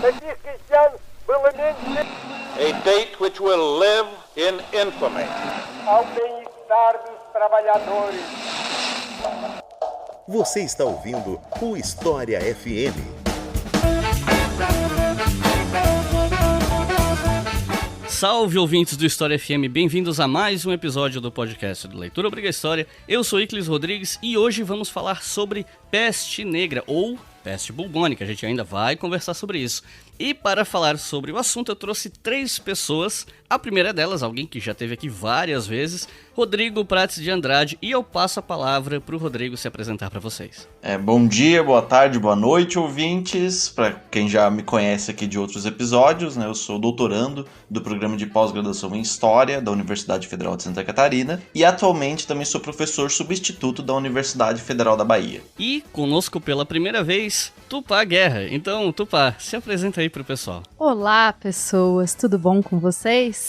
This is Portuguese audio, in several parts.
A date which will live in infamy. Ao bem-estar dos trabalhadores. Você está ouvindo o História FM. Salve, ouvintes do História FM, bem-vindos a mais um episódio do podcast do Leitura Obriga História. Eu sou Iclis Rodrigues e hoje vamos falar sobre peste negra ou peste bubônica. A gente ainda vai conversar sobre isso. E para falar sobre o assunto eu trouxe 3 pessoas. A primeira delas, alguém que já esteve aqui várias vezes, Rodrigo Prates de Andrade, e eu passo a palavra para o Rodrigo se apresentar para vocês. Bom dia, boa tarde, boa noite, ouvintes. Para quem já me conhece aqui de outros episódios, né, eu sou doutorando do programa de pós-graduação em História da Universidade Federal de Santa Catarina e atualmente também sou professor substituto da Universidade Federal da Bahia. E conosco pela primeira vez, Tupá Guerra. Então, Tupá, se apresenta aí pro pessoal. Olá, pessoas, tudo bom com vocês?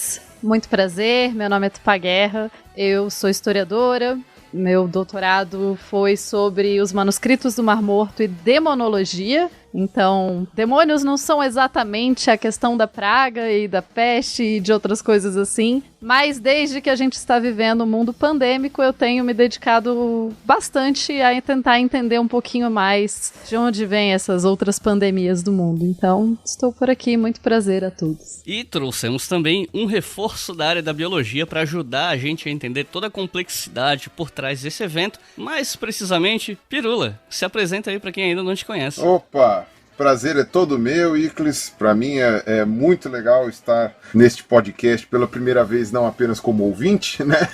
Muito prazer, meu nome é Tupá Guerra, eu sou historiadora, meu doutorado foi sobre os manuscritos do Mar Morto e demonologia. Então, demônios não são exatamente a questão da praga e da peste e de outras coisas assim, mas desde que a gente está vivendo um mundo pandêmico, eu tenho me dedicado bastante a tentar entender um pouquinho mais de onde vêm essas outras pandemias do mundo. Então, estou por aqui, muito prazer a todos. E trouxemos também um reforço da área da biologia para ajudar a gente a entender toda a complexidade por trás desse evento, mais precisamente, Pirula. Se apresenta aí para quem ainda não te conhece. Opa! Prazer é todo meu, Iclis. Para mim é muito legal estar neste podcast pela primeira vez, não apenas como ouvinte, né?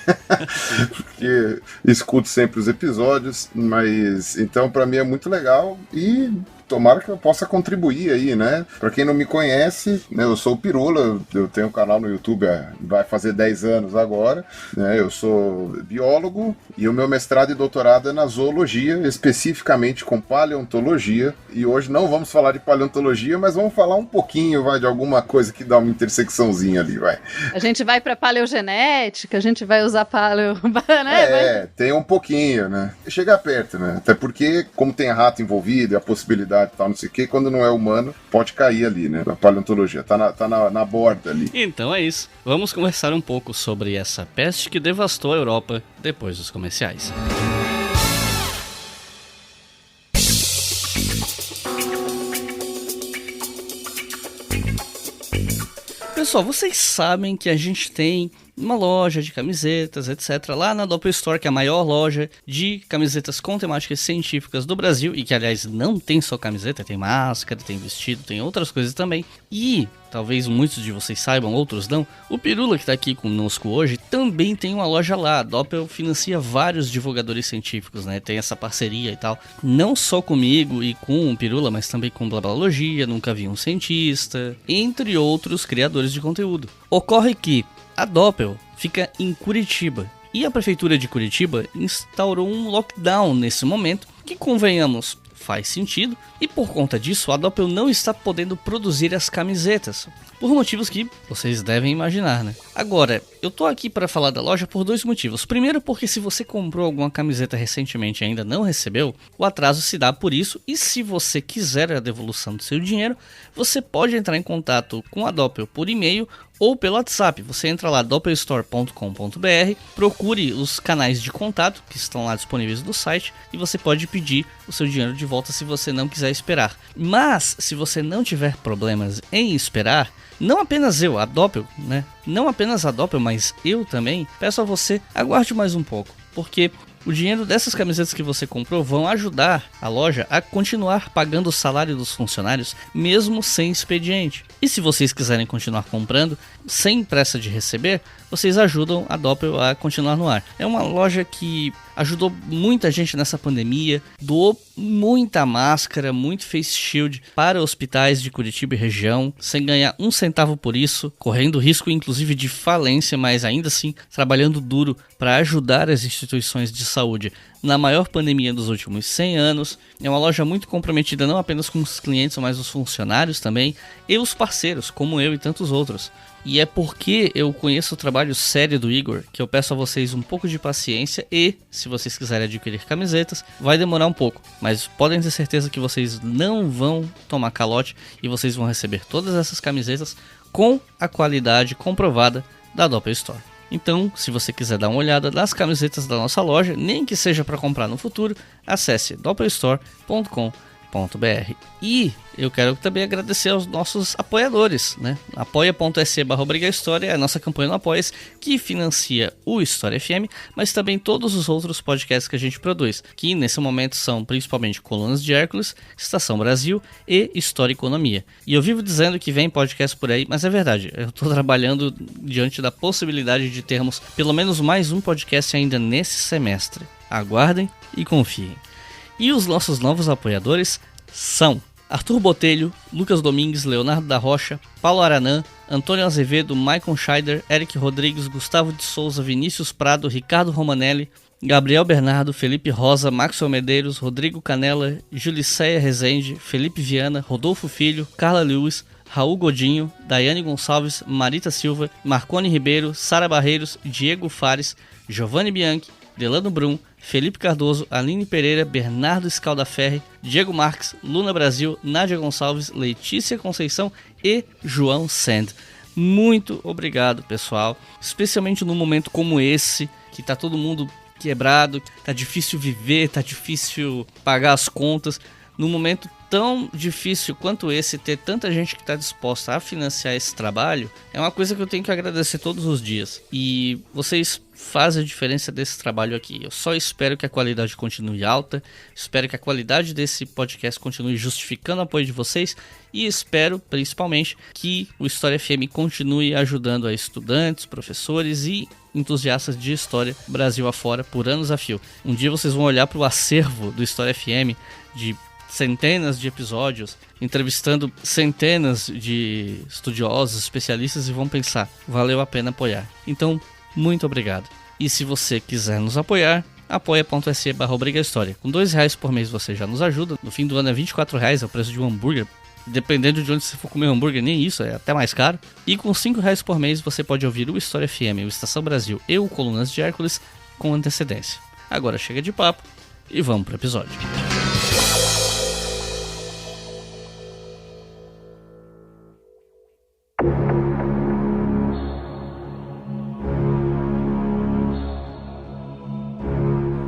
Porque escuto sempre os episódios, mas então para mim é muito legal e tomara que eu possa contribuir aí, né? Pra quem não me conhece, né, eu sou o Pirula, eu tenho um canal no YouTube, vai fazer 10 anos agora, né? Eu sou biólogo e o meu mestrado e doutorado é na zoologia, especificamente com paleontologia. E hoje não vamos falar de paleontologia, mas vamos falar um pouquinho, de alguma coisa que dá uma intersecçãozinha ali, vai. A gente vai pra paleogenética, a gente vai usar né? Tem um pouquinho, né? Chegar perto, né? Até porque, como tem rato envolvido e a possibilidade e tal, não sei o que, quando não é humano, pode cair ali, né? A paleontologia tá na borda ali. Então é isso. Vamos conversar um pouco sobre essa peste que devastou a Europa depois dos comerciais. Pessoal, vocês sabem que a gente tem uma loja de camisetas, etc. lá na Doppel Store, que é a maior loja de camisetas com temáticas científicas do Brasil, e que, aliás, não tem só camiseta, tem máscara, tem vestido, tem outras coisas também. E, talvez muitos de vocês saibam, outros não, o Pirula, que está aqui conosco hoje, também tem uma loja lá. A Doppel financia vários divulgadores científicos, né? Tem essa parceria e tal. Não só comigo e com o Pirula, mas também com Blablalogia, Nunca Vi um Cientista, entre outros criadores de conteúdo. Ocorre que a Doppel fica em Curitiba e a prefeitura de Curitiba instaurou um lockdown nesse momento, que, convenhamos, faz sentido, e por conta disso a Doppel não está podendo produzir as camisetas, por motivos que vocês devem imaginar, né? Agora, eu tô aqui para falar da loja por 2 motivos. Primeiro, porque se você comprou alguma camiseta recentemente e ainda não recebeu, o atraso se dá por isso, e se você quiser a devolução do seu dinheiro, você pode entrar em contato com a Doppel por e-mail ou pelo WhatsApp. Você entra lá, doppelstore.com.br, procure os canais de contato que estão lá disponíveis no site e você pode pedir o seu dinheiro de volta se você não quiser esperar. Mas, se você não tiver problemas em esperar, não apenas eu, a Doppel, né? Não apenas a Doppel, mas eu também, peço a você, aguarde mais um pouco, porque o dinheiro dessas camisetas que você comprou vão ajudar a loja a continuar pagando o salário dos funcionários, mesmo sem expediente. E se vocês quiserem continuar comprando, sem pressa de receber, vocês ajudam a Doppel a continuar no ar. É uma loja que ajudou muita gente nessa pandemia, doou muita máscara, muito face shield para hospitais de Curitiba e região, sem ganhar um centavo por isso, correndo risco inclusive de falência, mas ainda assim trabalhando duro para ajudar as instituições de saúde na maior pandemia dos últimos 100 anos. É uma loja muito comprometida não apenas com os clientes, mas os funcionários também, e os parceiros, como eu e tantos outros. E é porque eu conheço o trabalho sério do Igor que eu peço a vocês um pouco de paciência e, se vocês quiserem adquirir camisetas, vai demorar um pouco, mas podem ter certeza que vocês não vão tomar calote e vocês vão receber todas essas camisetas com a qualidade comprovada da Doppel Store. Então, se você quiser dar uma olhada nas camisetas da nossa loja, nem que seja para comprar no futuro, acesse doppelstore.com.br. E eu quero também agradecer aos nossos apoiadores, né? apoia.se/História é a nossa campanha no Apoia-se, que financia o História FM, mas também todos os outros podcasts que a gente produz, que nesse momento são principalmente Colunas de Hércules, Estação Brasil e História e Economia. E eu vivo dizendo que vem podcast por aí, mas é verdade, eu estou trabalhando diante da possibilidade de termos pelo menos mais um podcast ainda nesse semestre. Aguardem e confiem. E os nossos novos apoiadores são Arthur Botelho, Lucas Domingues, Leonardo da Rocha, Paulo Aranã, Antônio Azevedo, Maicon Scheider, Eric Rodrigues, Gustavo de Souza, Vinícius Prado, Ricardo Romanelli, Gabriel Bernardo, Felipe Rosa, Maxwell Medeiros, Rodrigo Canella, Juliceia Rezende, Felipe Viana, Rodolfo Filho, Carla Lewis, Raul Godinho, Daiane Gonçalves, Marita Silva, Marcone Ribeiro, Sara Barreiros, Diego Fares, Giovanni Bianchi, Delano Brum, Felipe Cardoso, Aline Pereira, Bernardo Scaldaferri, Diego Marques, Luna Brasil, Nádia Gonçalves, Letícia Conceição e João Sand. Muito obrigado, pessoal, especialmente num momento como esse, que tá todo mundo quebrado, tá difícil viver, tá difícil pagar as contas. Num momento tão difícil quanto esse, ter tanta gente que está disposta a financiar esse trabalho é uma coisa que eu tenho que agradecer todos os dias. E vocês fazem a diferença desse trabalho aqui. Eu só espero que a qualidade continue alta, espero que a qualidade desse podcast continue justificando o apoio de vocês e espero, principalmente, que o História FM continue ajudando a estudantes, professores e entusiastas de história Brasil afora por anos a fio. Um dia vocês vão olhar para o acervo do História FM de centenas de episódios, entrevistando centenas de estudiosos, especialistas e vão pensar, valeu a pena apoiar. Então, muito obrigado. E se você quiser nos apoiar, apoia.se/História. Com R$2 por mês você já nos ajuda. No fim do ano é R$24, é o preço de um hambúrguer. Dependendo de onde você for comer hambúrguer, nem isso, é até mais caro. E com R$5 por mês você pode ouvir o História FM, o Estação Brasil e o Colunas de Hércules com antecedência. Agora chega de papo e vamos pro episódio.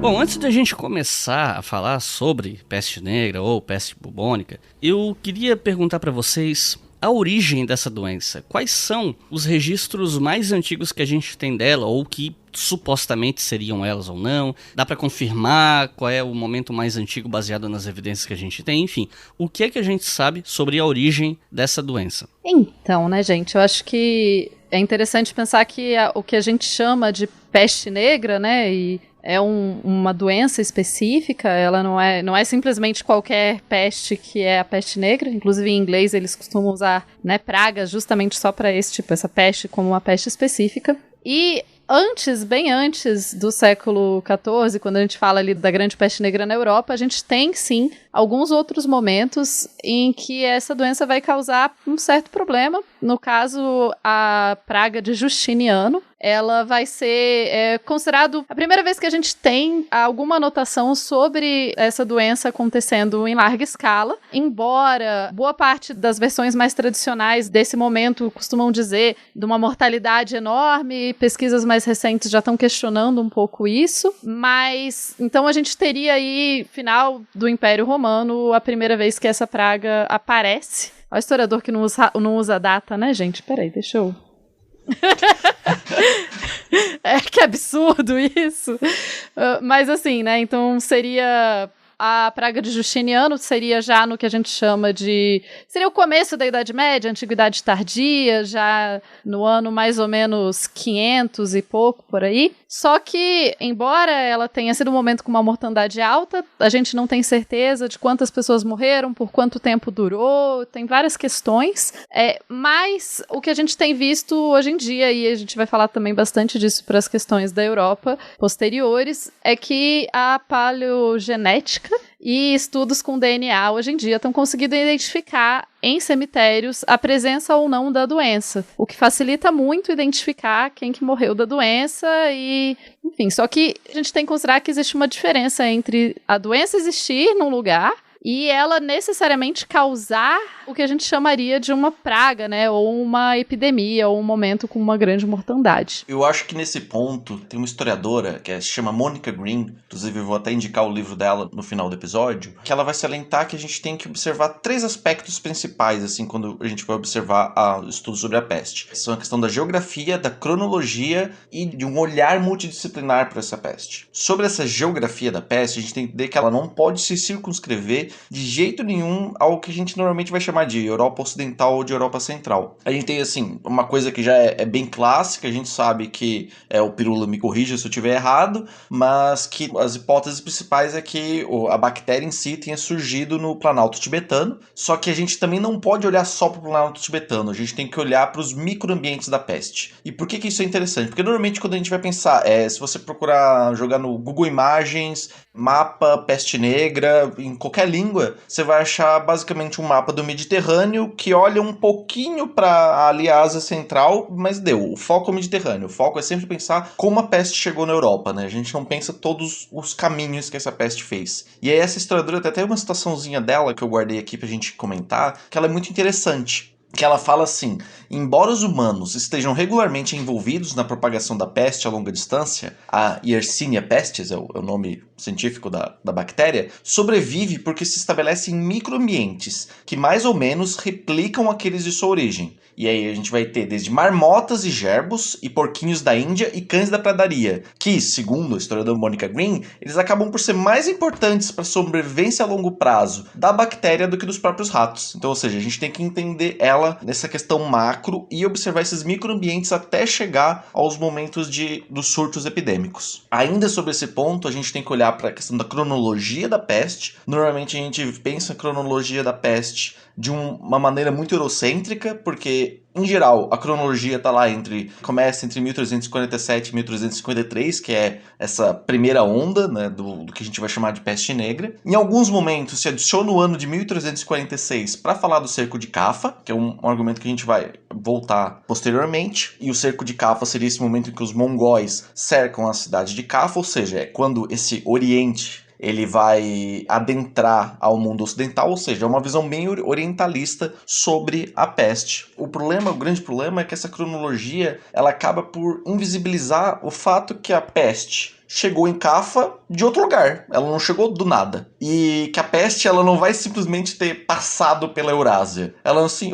Bom, antes da gente começar a falar sobre peste negra ou peste bubônica, eu queria perguntar para vocês a origem dessa doença. Quais são os registros mais antigos que a gente tem dela ou que supostamente seriam elas ou não? Dá para confirmar qual é o momento mais antigo baseado nas evidências que a gente tem? Enfim, o que é que a gente sabe sobre a origem dessa doença? Então, né, gente, eu acho que é interessante pensar que o que a gente chama de peste negra, né, e é uma doença específica, ela não é simplesmente qualquer peste que é a peste negra. Inclusive em inglês eles costumam usar, né, pragas justamente só para essa peste como uma peste específica. E bem antes do século XIV, quando a gente fala ali da grande peste negra na Europa, a gente tem sim alguns outros momentos em que essa doença vai causar um certo problema. No caso, a praga de Justiniano, ela vai ser considerado a primeira vez que a gente tem alguma anotação sobre essa doença acontecendo em larga escala, embora boa parte das versões mais tradicionais desse momento costumam dizer de uma mortalidade enorme, pesquisas mais recentes já estão questionando um pouco isso, mas então a gente teria aí, final do Império Romano, a primeira vez que essa praga aparece. Olha o historiador que não usa data, né, gente? Peraí, deixa eu... Que absurdo isso. Mas assim, né, então seria a praga de Justiniano seria já no que a gente chama de... Seria o começo da Idade Média, Antiguidade Tardia, já no ano mais ou menos 500 e pouco, por aí. Só que, embora ela tenha sido um momento com uma mortandade alta, a gente não tem certeza de quantas pessoas morreram, por quanto tempo durou, tem várias questões. Mas o que a gente tem visto hoje em dia, e a gente vai falar também bastante disso para as questões da Europa posteriores, é que a paleogenética e estudos com DNA hoje em dia estão conseguindo identificar em cemitérios a presença ou não da doença, o que facilita muito identificar quem que morreu da doença e, enfim, só que a gente tem que considerar que existe uma diferença entre a doença existir num lugar e ela necessariamente causar o que a gente chamaria de uma praga, né, ou uma epidemia, ou um momento com uma grande mortandade. Eu acho que nesse ponto tem uma historiadora que se chama Monica Green, inclusive eu vou até indicar o livro dela no final do episódio, que ela vai salientar que a gente tem que observar 3 aspectos principais, assim, quando a gente vai observar estudos sobre a peste. São a questão da geografia, da cronologia e de um olhar multidisciplinar para essa peste. Sobre essa geografia da peste, a gente tem que entender que ela não pode se circunscrever de jeito nenhum ao que a gente normalmente vai chamar de Europa Ocidental ou de Europa Central. A gente tem, assim, uma coisa que já é bem clássica, a gente sabe que o Pirula me corrija se eu estiver errado, mas que as hipóteses principais é que a bactéria em si tenha surgido no Planalto Tibetano, só que a gente também não pode olhar só para o Planalto Tibetano, a gente tem que olhar para os microambientes da peste. E por que isso é interessante? Porque normalmente quando a gente vai pensar, se você procurar jogar no Google Imagens, mapa, peste negra, em qualquer língua, você vai achar basicamente um mapa do Mediterrâneo que olha um pouquinho para ali a Ásia Central, mas o foco é o Mediterrâneo. O foco é sempre pensar como a peste chegou na Europa, né? A gente não pensa todos os caminhos que essa peste fez. E aí essa historiadora tem até uma citaçãozinha dela que eu guardei aqui pra gente comentar, que ela é muito interessante. Que ela fala assim: embora os humanos estejam regularmente envolvidos na propagação da peste a longa distância, a Yersinia pestis, é o nome científico da bactéria, sobrevive porque se estabelece em microambientes que mais ou menos replicam aqueles de sua origem. E aí a gente vai ter desde marmotas e gerbos e porquinhos da Índia e cães da pradaria, que, segundo a historiadora Monica Green, eles acabam por ser mais importantes para a sobrevivência a longo prazo da bactéria do que dos próprios ratos. Então, ou seja, a gente tem que entender ela nessa questão macro e observar esses microambientes até chegar aos momentos dos surtos epidêmicos. Ainda sobre esse ponto, a gente tem que olhar para a questão da cronologia da peste. Normalmente a gente pensa a cronologia da peste de uma maneira muito eurocêntrica, porque, em geral, a cronologia começa entre 1347 e 1353, que é essa primeira onda, né, do que a gente vai chamar de peste negra. Em alguns momentos se adiciona o ano de 1346 para falar do cerco de Cafa, que é um argumento que a gente vai voltar posteriormente, e o cerco de Cafa seria esse momento em que os mongóis cercam a cidade de Cafa, ou seja, é quando esse Oriente ele vai adentrar ao mundo ocidental, ou seja, é uma visão bem orientalista sobre a peste. O grande problema é que essa cronologia ela acaba por invisibilizar o fato que a peste chegou em Cafa de outro lugar, ela não chegou do nada. E que a peste ela não vai simplesmente ter passado pela Eurásia. Ela assim,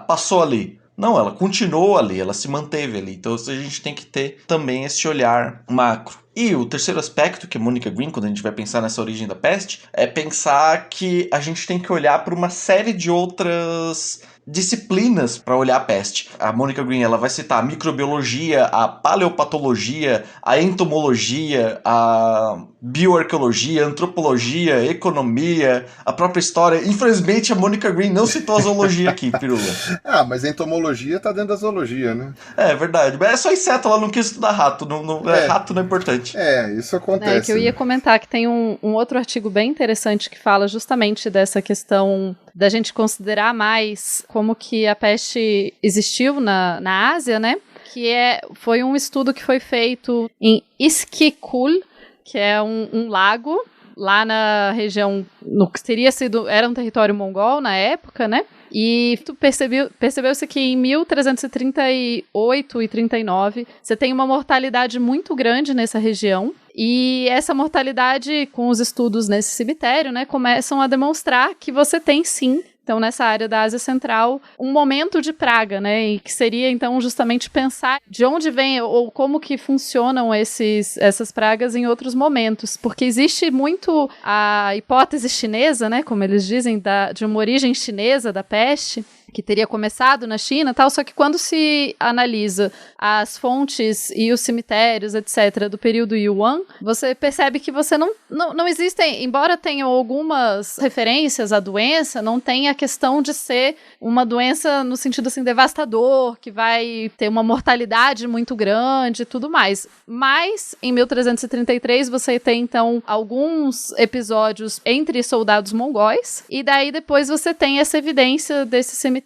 passou ali. Não, ela continuou ali, ela se manteve ali. Então a gente tem que ter também esse olhar macro. E o terceiro aspecto, que é Monica Green, quando a gente vai pensar nessa origem da peste, é pensar que a gente tem que olhar para uma série de outras disciplinas para olhar a peste. A Monica Green ela vai citar a microbiologia, a paleopatologia, a entomologia, a bioarqueologia, antropologia, economia, a própria história. Infelizmente a Monica Green não citou a zoologia aqui, Pirula. Mas a entomologia tá dentro da zoologia, né? É verdade, mas é só inseto, ela não quis estudar rato, rato não é importante. Isso acontece. Que eu ia comentar que tem um outro artigo bem interessante que fala justamente dessa questão da gente considerar mais como que a peste existiu na Ásia, né? Que foi um estudo que foi feito em Iskikul, que é um lago lá na região, no que era um território mongol na época, né? E percebeu-se que em 1338 e 39 você tem uma mortalidade muito grande nessa região. E essa mortalidade, com os estudos nesse cemitério, né, começam a demonstrar que você tem sim então nessa área da Ásia Central, um momento de praga, né, e que seria então justamente pensar de onde vem ou como que funcionam essas pragas em outros momentos, porque existe muito a hipótese chinesa, né, como eles dizem, de uma origem chinesa da peste, que teria começado na China e tal, só que quando se analisa as fontes e os cemitérios, etc., do período Yuan, você percebe que você não existem, embora tenham algumas referências à doença, não tem a questão de ser uma doença no sentido assim devastador, que vai ter uma mortalidade muito grande e tudo mais. Mas, em 1333, você tem, então, alguns episódios entre soldados mongóis, e daí depois você tem essa evidência desses cemitérios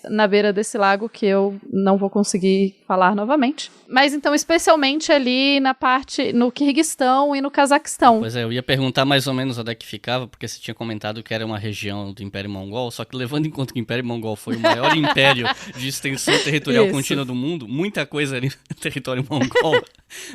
na beira desse lago, que eu não vou conseguir falar novamente. Mas então, especialmente ali na parte, no Quirguistão e no Cazaquistão. Pois é, eu ia perguntar mais ou menos onde é que ficava, porque você tinha comentado que era uma região do Império Mongol, só que levando em conta que o Império Mongol foi o maior império de extensão territorial contínua do mundo, muita coisa ali no território mongol.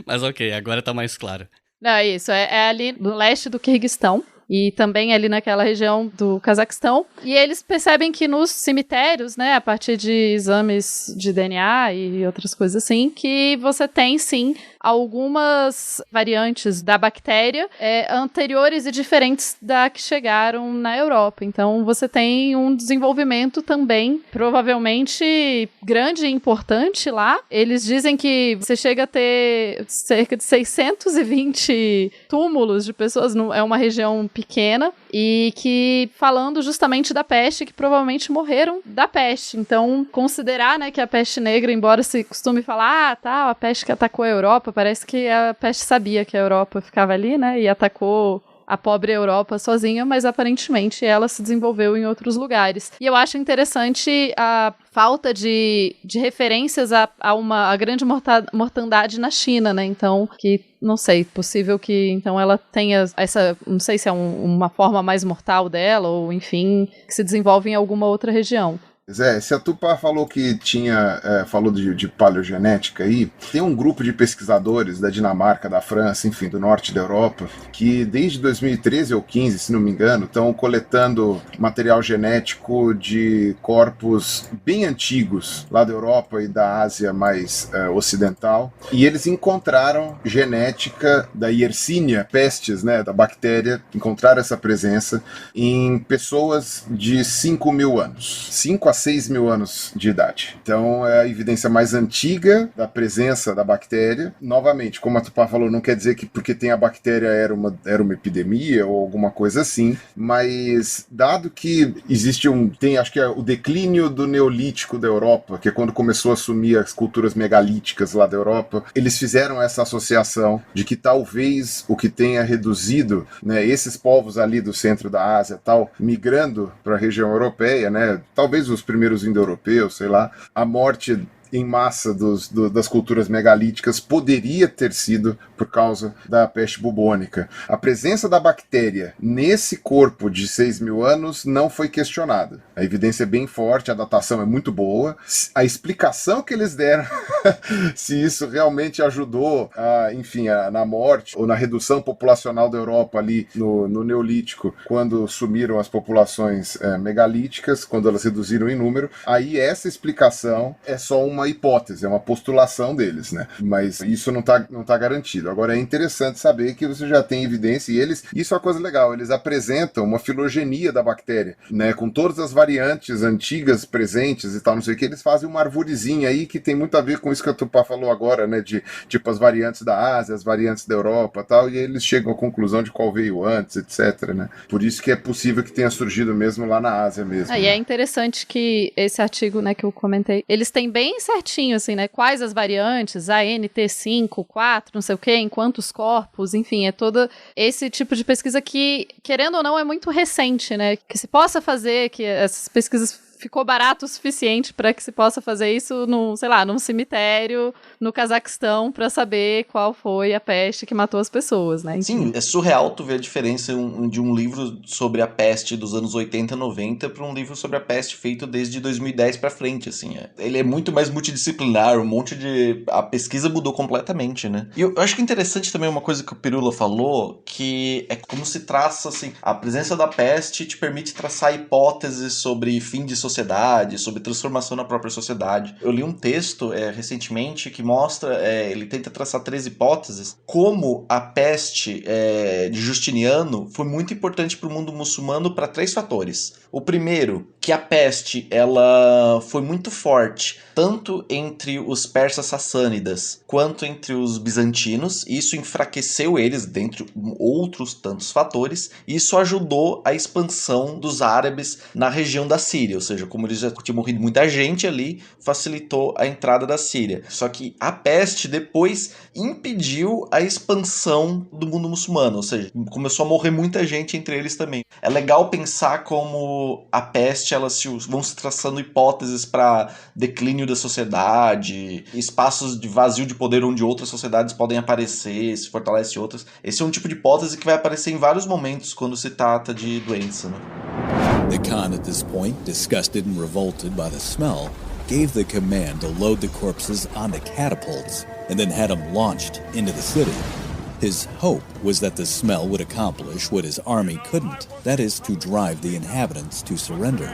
Mas ok, agora tá mais claro. Não, isso, é ali no leste do Quirguistão. E também ali naquela região do Cazaquistão. E eles percebem que nos cemitérios, né, a partir de exames de DNA e outras coisas assim, que você tem, sim, algumas variantes da bactéria anteriores e diferentes da que chegaram na Europa. Então, você tem um desenvolvimento também, provavelmente grande e importante lá. Eles dizem que você chega a ter cerca de 620 túmulos de pessoas, é uma região pequena, e que falando justamente da peste, que provavelmente morreram da peste. Então, considerar, né, que a peste negra, embora se costume falar, a peste que atacou a Europa, parece que a peste sabia que a Europa ficava ali, né, e atacou a pobre Europa sozinha, mas aparentemente ela se desenvolveu em outros lugares. E eu acho interessante a falta de referências a grande mortandade na China, né? Então, que, não sei, possível que então ela tenha essa, não sei se é uma forma mais mortal dela, ou enfim, que se desenvolve em alguma outra região. Zé, se a Tupá falou que falou de paleogenética aí, tem um grupo de pesquisadores da Dinamarca, da França, enfim, do norte da Europa, que desde 2013 ou 15, se não me engano, estão coletando material genético de corpos bem antigos lá da Europa e da Ásia mais ocidental, e eles encontraram genética da Yersinia pestis, né, da bactéria, encontraram essa presença em pessoas de 5 mil anos. 5 a 6 mil anos de idade. Então é a evidência mais antiga da presença da bactéria. Novamente, como a Tupá falou, não quer dizer que porque tem a bactéria era uma epidemia ou alguma coisa assim, mas dado que existe acho que é o declínio do Neolítico da Europa, que é quando começou a assumir as culturas megalíticas lá da Europa, eles fizeram essa associação de que talvez o que tenha reduzido, né, esses povos ali do centro da Ásia tal, migrando para a região europeia, né, talvez os primeiros indo-europeus, sei lá, a morte em massa das culturas megalíticas poderia ter sido por causa da peste bubônica. A presença da bactéria nesse corpo de 6 mil anos não foi questionada. A evidência é bem forte, a datação é muito boa. A explicação que eles deram, se isso realmente ajudou na morte ou na redução populacional da Europa ali no Neolítico, quando sumiram as populações megalíticas, quando elas reduziram em número, aí essa explicação é só uma hipótese, é uma postulação deles, né? Mas isso não tá garantido. Agora é interessante saber que você já tem evidência e isso é uma coisa legal, eles apresentam uma filogenia da bactéria, né? Com todas as variantes antigas presentes e tal, não sei o que, eles fazem uma arvorezinha aí que tem muito a ver com isso que a Tupá falou agora, né? De tipo as variantes da Ásia, as variantes da Europa e tal, e eles chegam à conclusão de qual veio antes, etc, né? Por isso que é possível que tenha surgido mesmo lá na Ásia mesmo. E é interessante que esse artigo, né, que eu comentei, eles têm bem certinho, assim, né, quais as variantes, a NT5, 4, não sei o que, em quantos corpos, enfim, é todo esse tipo de pesquisa que, querendo ou não, é muito recente, né, que se possa fazer, que essas pesquisas ficou barato o suficiente para que se possa fazer isso num cemitério no Cazaquistão para saber qual foi a peste que matou as pessoas, né? Sim, é surreal tu ver a diferença de um livro sobre a peste dos anos 80, 90 para um livro sobre a peste feito desde 2010 para frente, assim. Ele é muito mais multidisciplinar, a pesquisa mudou completamente, né? E eu acho que é interessante também uma coisa que o Pirula falou, que é como se traça, assim, a presença da peste te permite traçar hipóteses sobre fim de sociedade, sobre transformação na própria sociedade. Eu li um texto recentemente que mostra, ele tenta traçar 3 hipóteses, como a peste de Justiniano foi muito importante para o mundo muçulmano para 3 fatores. O primeiro, que a peste ela foi muito forte, tanto entre os persas sassânidas quanto entre os bizantinos, e isso enfraqueceu eles, dentre outros tantos fatores, e isso ajudou a expansão dos árabes na região da Síria, ou seja, como eles já tinham morrido muita gente ali, facilitou a entrada da Síria. Só que a peste depois impediu a expansão do mundo muçulmano, ou seja, começou a morrer muita gente entre eles também. É legal pensar como a peste, vão se traçando hipóteses para declínio da sociedade, espaços de vazio de poder onde outras sociedades podem aparecer, se fortalece outras. Esse é um tipo de hipótese que vai aparecer em vários momentos quando se trata de doença, né? The Khan, at this point, disgusted and revolted by the smell, gave the command to load the corpses onto catapults and then had them launched into the city. His hope was that the smell would accomplish what his army couldn't, that is, to drive the inhabitants to surrender.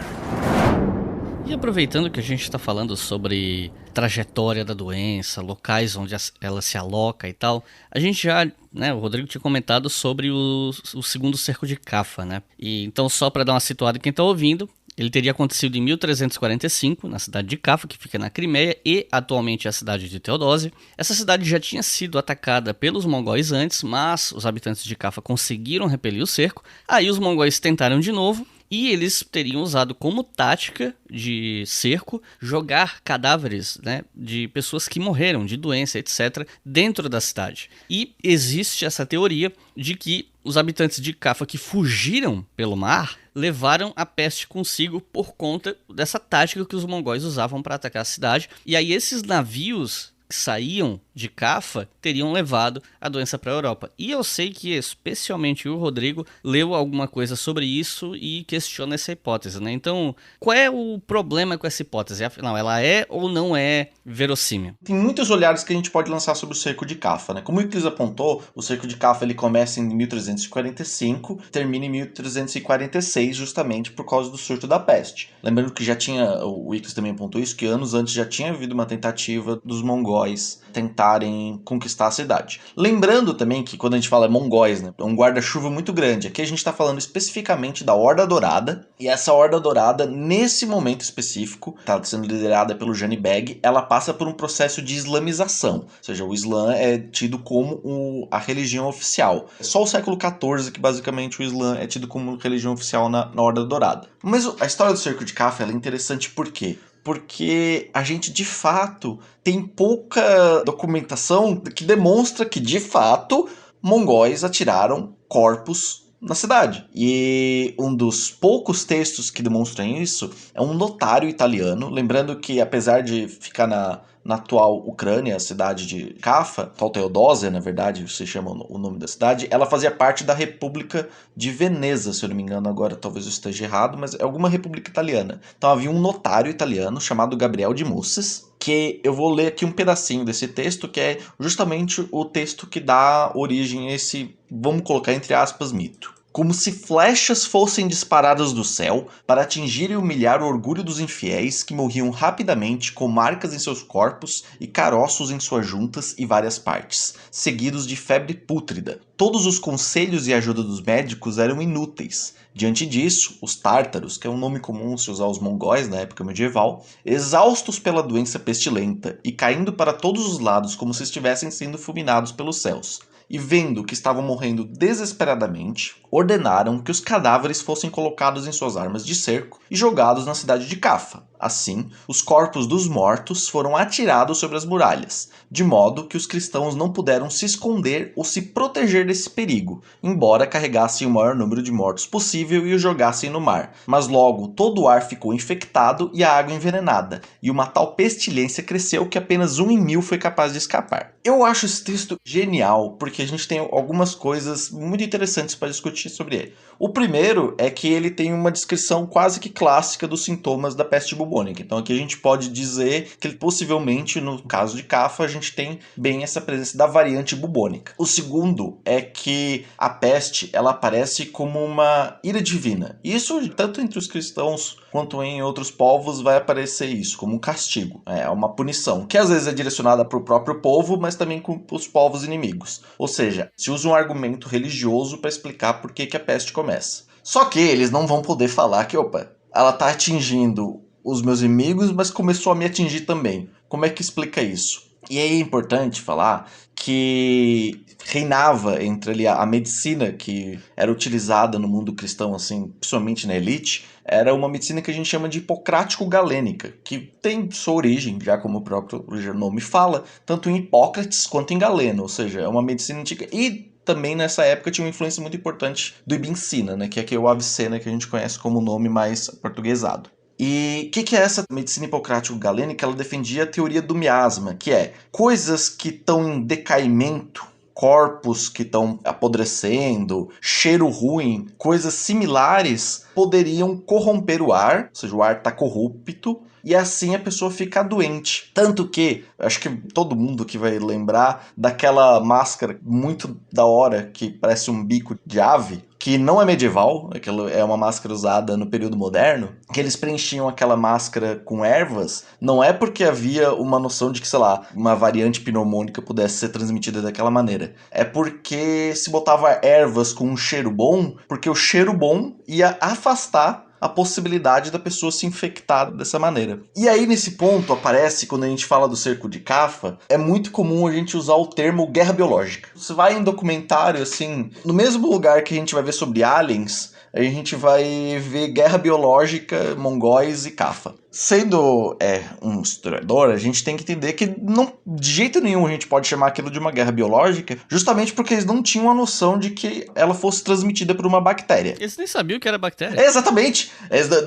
E aproveitando que a gente está falando sobre trajetória da doença, locais onde ela se aloca e tal, a gente já, né, o Rodrigo tinha comentado sobre o segundo cerco de Cafa, né? E então, só para dar uma situada em quem está ouvindo, ele teria acontecido em 1345, na cidade de Cafa, que fica na Crimeia, e atualmente é a cidade de Teodósia. Essa cidade já tinha sido atacada pelos mongóis antes, mas os habitantes de Cafa conseguiram repelir o cerco. Aí os mongóis tentaram de novo, e eles teriam usado como tática de cerco jogar cadáveres, né, de pessoas que morreram de doença, etc., dentro da cidade. E existe essa teoria de que os habitantes de Cafa que fugiram pelo mar levaram a peste consigo por conta dessa tática que os mongóis usavam para atacar a cidade. E aí esses navios que saíam de Cafa teriam levado a doença para a Europa. E eu sei que especialmente o Rodrigo leu alguma coisa sobre isso e questiona essa hipótese, né? Então, qual é o problema com essa hipótese? Afinal, ela é ou não é verossímil? Tem muitos olhares que a gente pode lançar sobre o cerco de Cafa, né? Como o Euclides apontou, o cerco de Cafa ele começa em 1345, termina em 1346, justamente por causa do surto da peste. Lembrando que já tinha, o Euclides também apontou isso, que anos antes já tinha havido uma tentativa dos mongóis tentarem conquistar a cidade. Lembrando também que quando a gente fala mongóis, né, é um guarda-chuva muito grande. Aqui a gente está falando especificamente da Horda Dourada, e essa Horda Dourada, nesse momento específico, está sendo liderada pelo Jani Beg, ela passa por um processo de islamização, ou seja, o Islã é tido como a religião oficial. É só o século XIV que basicamente o Islã é tido como religião oficial na Horda Dourada. Mas a história do cerco de Cafa ela é interessante por quê? Porque a gente, de fato, tem pouca documentação que demonstra que, de fato, mongóis atiraram corpos na cidade. E um dos poucos textos que demonstram isso é um notário italiano. Lembrando que, apesar de ficar na atual Ucrânia, a cidade de Cafa, atual Teodósia, na verdade, se chama o nome da cidade, ela fazia parte da República de Veneza, se eu não me engano, agora talvez eu esteja errado, mas é alguma república italiana. Então havia um notário italiano chamado Gabriel de Musses, que eu vou ler aqui um pedacinho desse texto, que é justamente o texto que dá origem a esse, vamos colocar entre aspas, mito. Como se flechas fossem disparadas do céu para atingir e humilhar o orgulho dos infiéis que morriam rapidamente com marcas em seus corpos e caroços em suas juntas e várias partes, seguidos de febre pútrida. Todos os conselhos e ajuda dos médicos eram inúteis. Diante disso, os tártaros, que é um nome comum se usar os mongóis na época medieval, exaustos pela doença pestilenta e caindo para todos os lados como se estivessem sendo fulminados pelos céus, e vendo que estavam morrendo desesperadamente, ordenaram que os cadáveres fossem colocados em suas armas de cerco e jogados na cidade de Cafa. Assim, os corpos dos mortos foram atirados sobre as muralhas, de modo que os cristãos não puderam se esconder ou se proteger desse perigo, embora carregassem o maior número de mortos possível e os jogassem no mar. Mas logo todo o ar ficou infectado e a água envenenada, e uma tal pestilência cresceu que apenas 1 em 1000 foi capaz de escapar. Eu acho esse texto genial, porque a gente tem algumas coisas muito interessantes para discutir sobre ele. O primeiro é que ele tem uma descrição quase que clássica dos sintomas da peste bubônica. Então aqui a gente pode dizer que possivelmente, no caso de Cafa, a gente tem bem essa presença da variante bubônica. O segundo é que a peste ela aparece como uma ira divina. Isso, tanto entre os cristãos quanto em outros povos, vai aparecer isso como um castigo. É uma punição, que às vezes é direcionada para o próprio povo, mas também com os povos inimigos. Ou seja, se usa um argumento religioso para explicar por que a peste começa. Só que eles não vão poder falar que, ela está atingindo os meus inimigos, mas começou a me atingir também. Como é que explica isso? E aí é importante falar que reinava entre ali a medicina que era utilizada no mundo cristão, assim, principalmente na elite, era uma medicina que a gente chama de hipocrático-galênica, que tem sua origem, já como o próprio nome fala, tanto em Hipócrates quanto em Galeno, ou seja, é uma medicina antiga. E também nessa época tinha uma influência muito importante do Ibn Sina, né, que é aqui o Avicena, que a gente conhece como nome mais portuguesado. E o que é essa medicina hipocrático-galênica? Ela defendia a teoria do miasma, que é coisas que estão em decaimento, corpos que estão apodrecendo, cheiro ruim, coisas similares poderiam corromper o ar, ou seja, o ar está corrupto, e assim a pessoa fica doente. Tanto que, acho que todo mundo que vai lembrar daquela máscara muito da hora, que parece um bico de ave, que não é medieval, aquilo é uma máscara usada no período moderno, que eles preenchiam aquela máscara com ervas, não é porque havia uma noção de que, sei lá, uma variante pneumônica pudesse ser transmitida daquela maneira. É porque se botava ervas com um cheiro bom, porque o cheiro bom ia afastar a possibilidade da pessoa se infectar dessa maneira. E aí nesse ponto aparece, quando a gente fala do cerco de Cafa, é muito comum a gente usar o termo guerra biológica. Você vai em documentário, assim, no mesmo lugar que a gente vai ver sobre aliens, a gente vai ver guerra biológica, mongóis e Cafa. Sendo um historiador, a gente tem que entender que não, de jeito nenhum a gente pode chamar aquilo de uma guerra biológica, justamente porque eles não tinham a noção de que ela fosse transmitida por uma bactéria. Eles nem sabiam que era bactéria. Exatamente.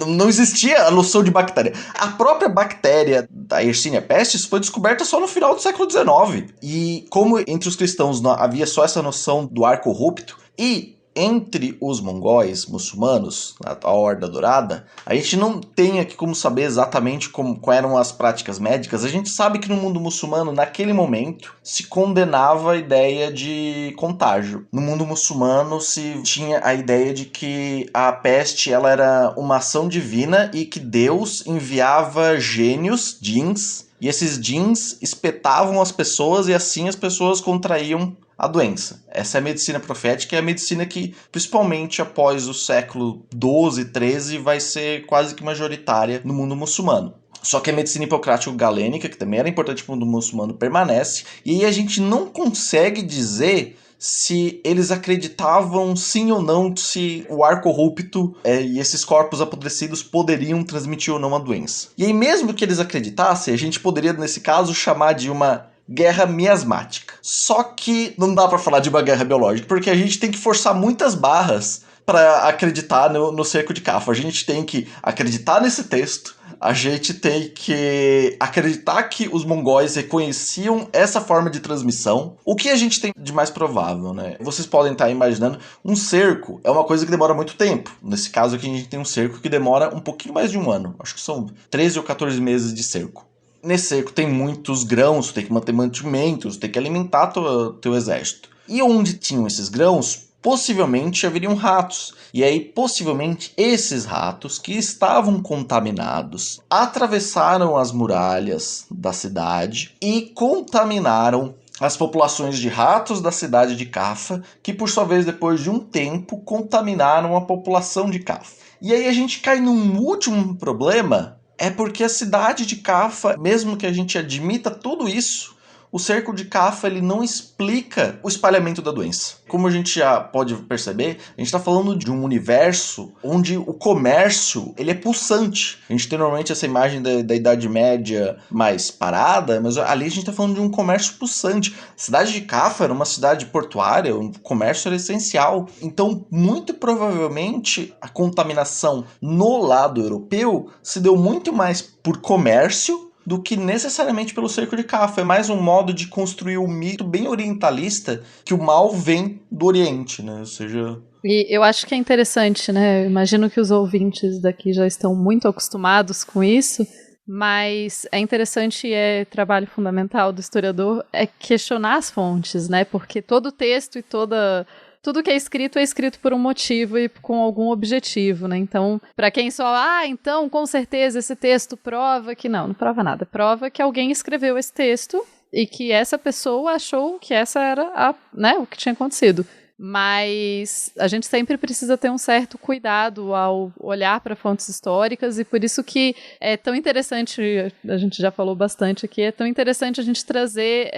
Não existia a noção de bactéria. A própria bactéria da Yersinia pestis foi descoberta só no final do século XIX. E como entre os cristãos havia só essa noção do ar corrupto, e entre os mongóis muçulmanos, a Horda Dourada, a gente não tem aqui como saber exatamente quais eram as práticas médicas. A gente sabe que no mundo muçulmano, naquele momento, se condenava a ideia de contágio. No mundo muçulmano se tinha a ideia de que a peste ela era uma ação divina e que Deus enviava gênios, djinns, e esses djinns espetavam as pessoas e assim as pessoas contraíam a doença. Essa é a medicina profética, é a medicina que, principalmente após o século XII, XIII, vai ser quase que majoritária no mundo muçulmano. Só que a medicina hipocrático-galênica, que também era importante para o mundo muçulmano, permanece, e aí a gente não consegue dizer se eles acreditavam sim ou não se o ar corrupto e esses corpos apodrecidos poderiam transmitir ou não a doença. E aí mesmo que eles acreditassem, a gente poderia nesse caso chamar de uma guerra miasmática. Só que não dá pra falar de uma guerra biológica, porque a gente tem que forçar muitas barras para acreditar no cerco de Cafa. A gente tem que acreditar nesse texto, a gente tem que acreditar que os mongóis reconheciam essa forma de transmissão. O que a gente tem de mais provável, né? Vocês podem estar imaginando, um cerco é uma coisa que demora muito tempo. Nesse caso aqui a gente tem um cerco que demora um pouquinho mais de um ano. Acho que são 13 ou 14 meses de cerco. Nesse cerco tem muitos grãos, tem que manter mantimentos, tem que alimentar teu exército. E onde tinham esses grãos, possivelmente haveriam ratos. E aí, possivelmente, esses ratos que estavam contaminados atravessaram as muralhas da cidade e contaminaram as populações de ratos da cidade de Cafa, que por sua vez, depois de um tempo, contaminaram a população de Cafa. E aí a gente cai num último problema. É porque a cidade de Cafa, mesmo que a gente admita tudo isso, o cerco de Cafa ele não explica o espalhamento da doença. Como a gente já pode perceber, a gente está falando de um universo onde o comércio ele é pulsante. A gente tem normalmente essa imagem da Idade Média mais parada, mas ali a gente está falando de um comércio pulsante. A cidade de Cafa era uma cidade portuária, o comércio era essencial. Então, muito provavelmente, a contaminação no lado europeu se deu muito mais por comércio do que necessariamente pelo cerco de Cafa. É mais um modo de construir um mito bem orientalista que o mal vem do Oriente, né? Ou seja... E eu acho que é interessante, né? Eu imagino que os ouvintes daqui já estão muito acostumados com isso, mas é interessante, trabalho fundamental do historiador, é questionar as fontes, né? Porque todo texto e tudo que é escrito por um motivo e com algum objetivo, né? Então, para quem só, então, com certeza esse texto prova que não prova nada. Prova que alguém escreveu esse texto e que essa pessoa achou que essa era o que tinha acontecido. Mas a gente sempre precisa ter um certo cuidado ao olhar para fontes históricas, e por isso que é tão interessante, a gente já falou bastante aqui, é tão interessante a gente trazer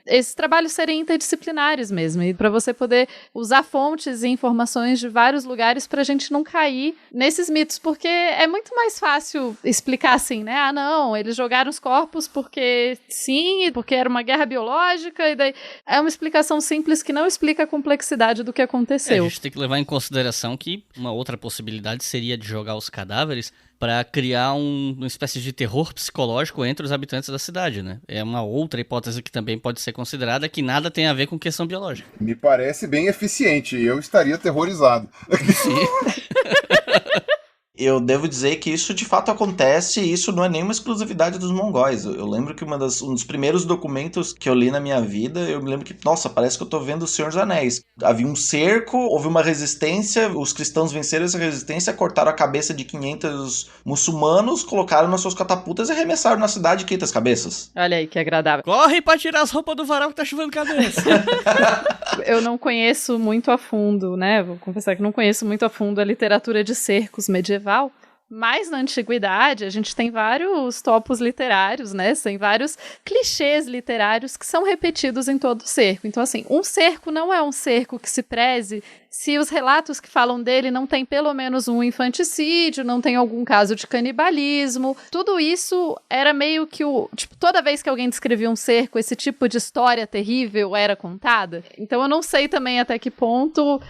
esses trabalhos serem interdisciplinares mesmo, e para você poder usar fontes e informações de vários lugares para a gente não cair nesses mitos, porque é muito mais fácil explicar assim, né? Não, eles jogaram os corpos porque sim, porque era uma guerra biológica, e daí é uma explicação simples que não explica a complexidade do que aconteceu. A gente tem que levar em consideração que uma outra possibilidade seria de jogar os cadáveres para criar uma espécie de terror psicológico entre os habitantes da cidade, né? É uma outra hipótese que também pode ser considerada, que nada tem a ver com questão biológica. Me parece bem eficiente, eu estaria aterrorizado. Sim. Eu devo dizer que isso de fato acontece, e isso não é nenhuma exclusividade dos mongóis. Eu lembro que um dos primeiros documentos que eu li na minha vida, eu me lembro que, nossa, parece que eu tô vendo O Senhor dos Anéis. Havia um cerco, houve uma resistência, os cristãos venceram essa resistência, cortaram a cabeça de 500 muçulmanos, colocaram nas suas catapultas e arremessaram na cidade 500 cabeças. Olha aí, que agradável. Corre pra tirar as roupas do varal que tá chovendo cabeça. Eu não conheço muito a fundo, né? Vou confessar que não conheço muito a fundo a literatura de cercos medieval, mas na antiguidade a gente tem vários topos literários, né? Tem vários clichês literários que são repetidos em todo cerco. Então, assim, um cerco não é um cerco que se preze se os relatos que falam dele não tem pelo menos um infanticídio, não tem algum caso de canibalismo. Tudo isso era meio que toda vez que alguém descrevia um cerco, esse tipo de história terrível era contada. Então eu não sei também até que ponto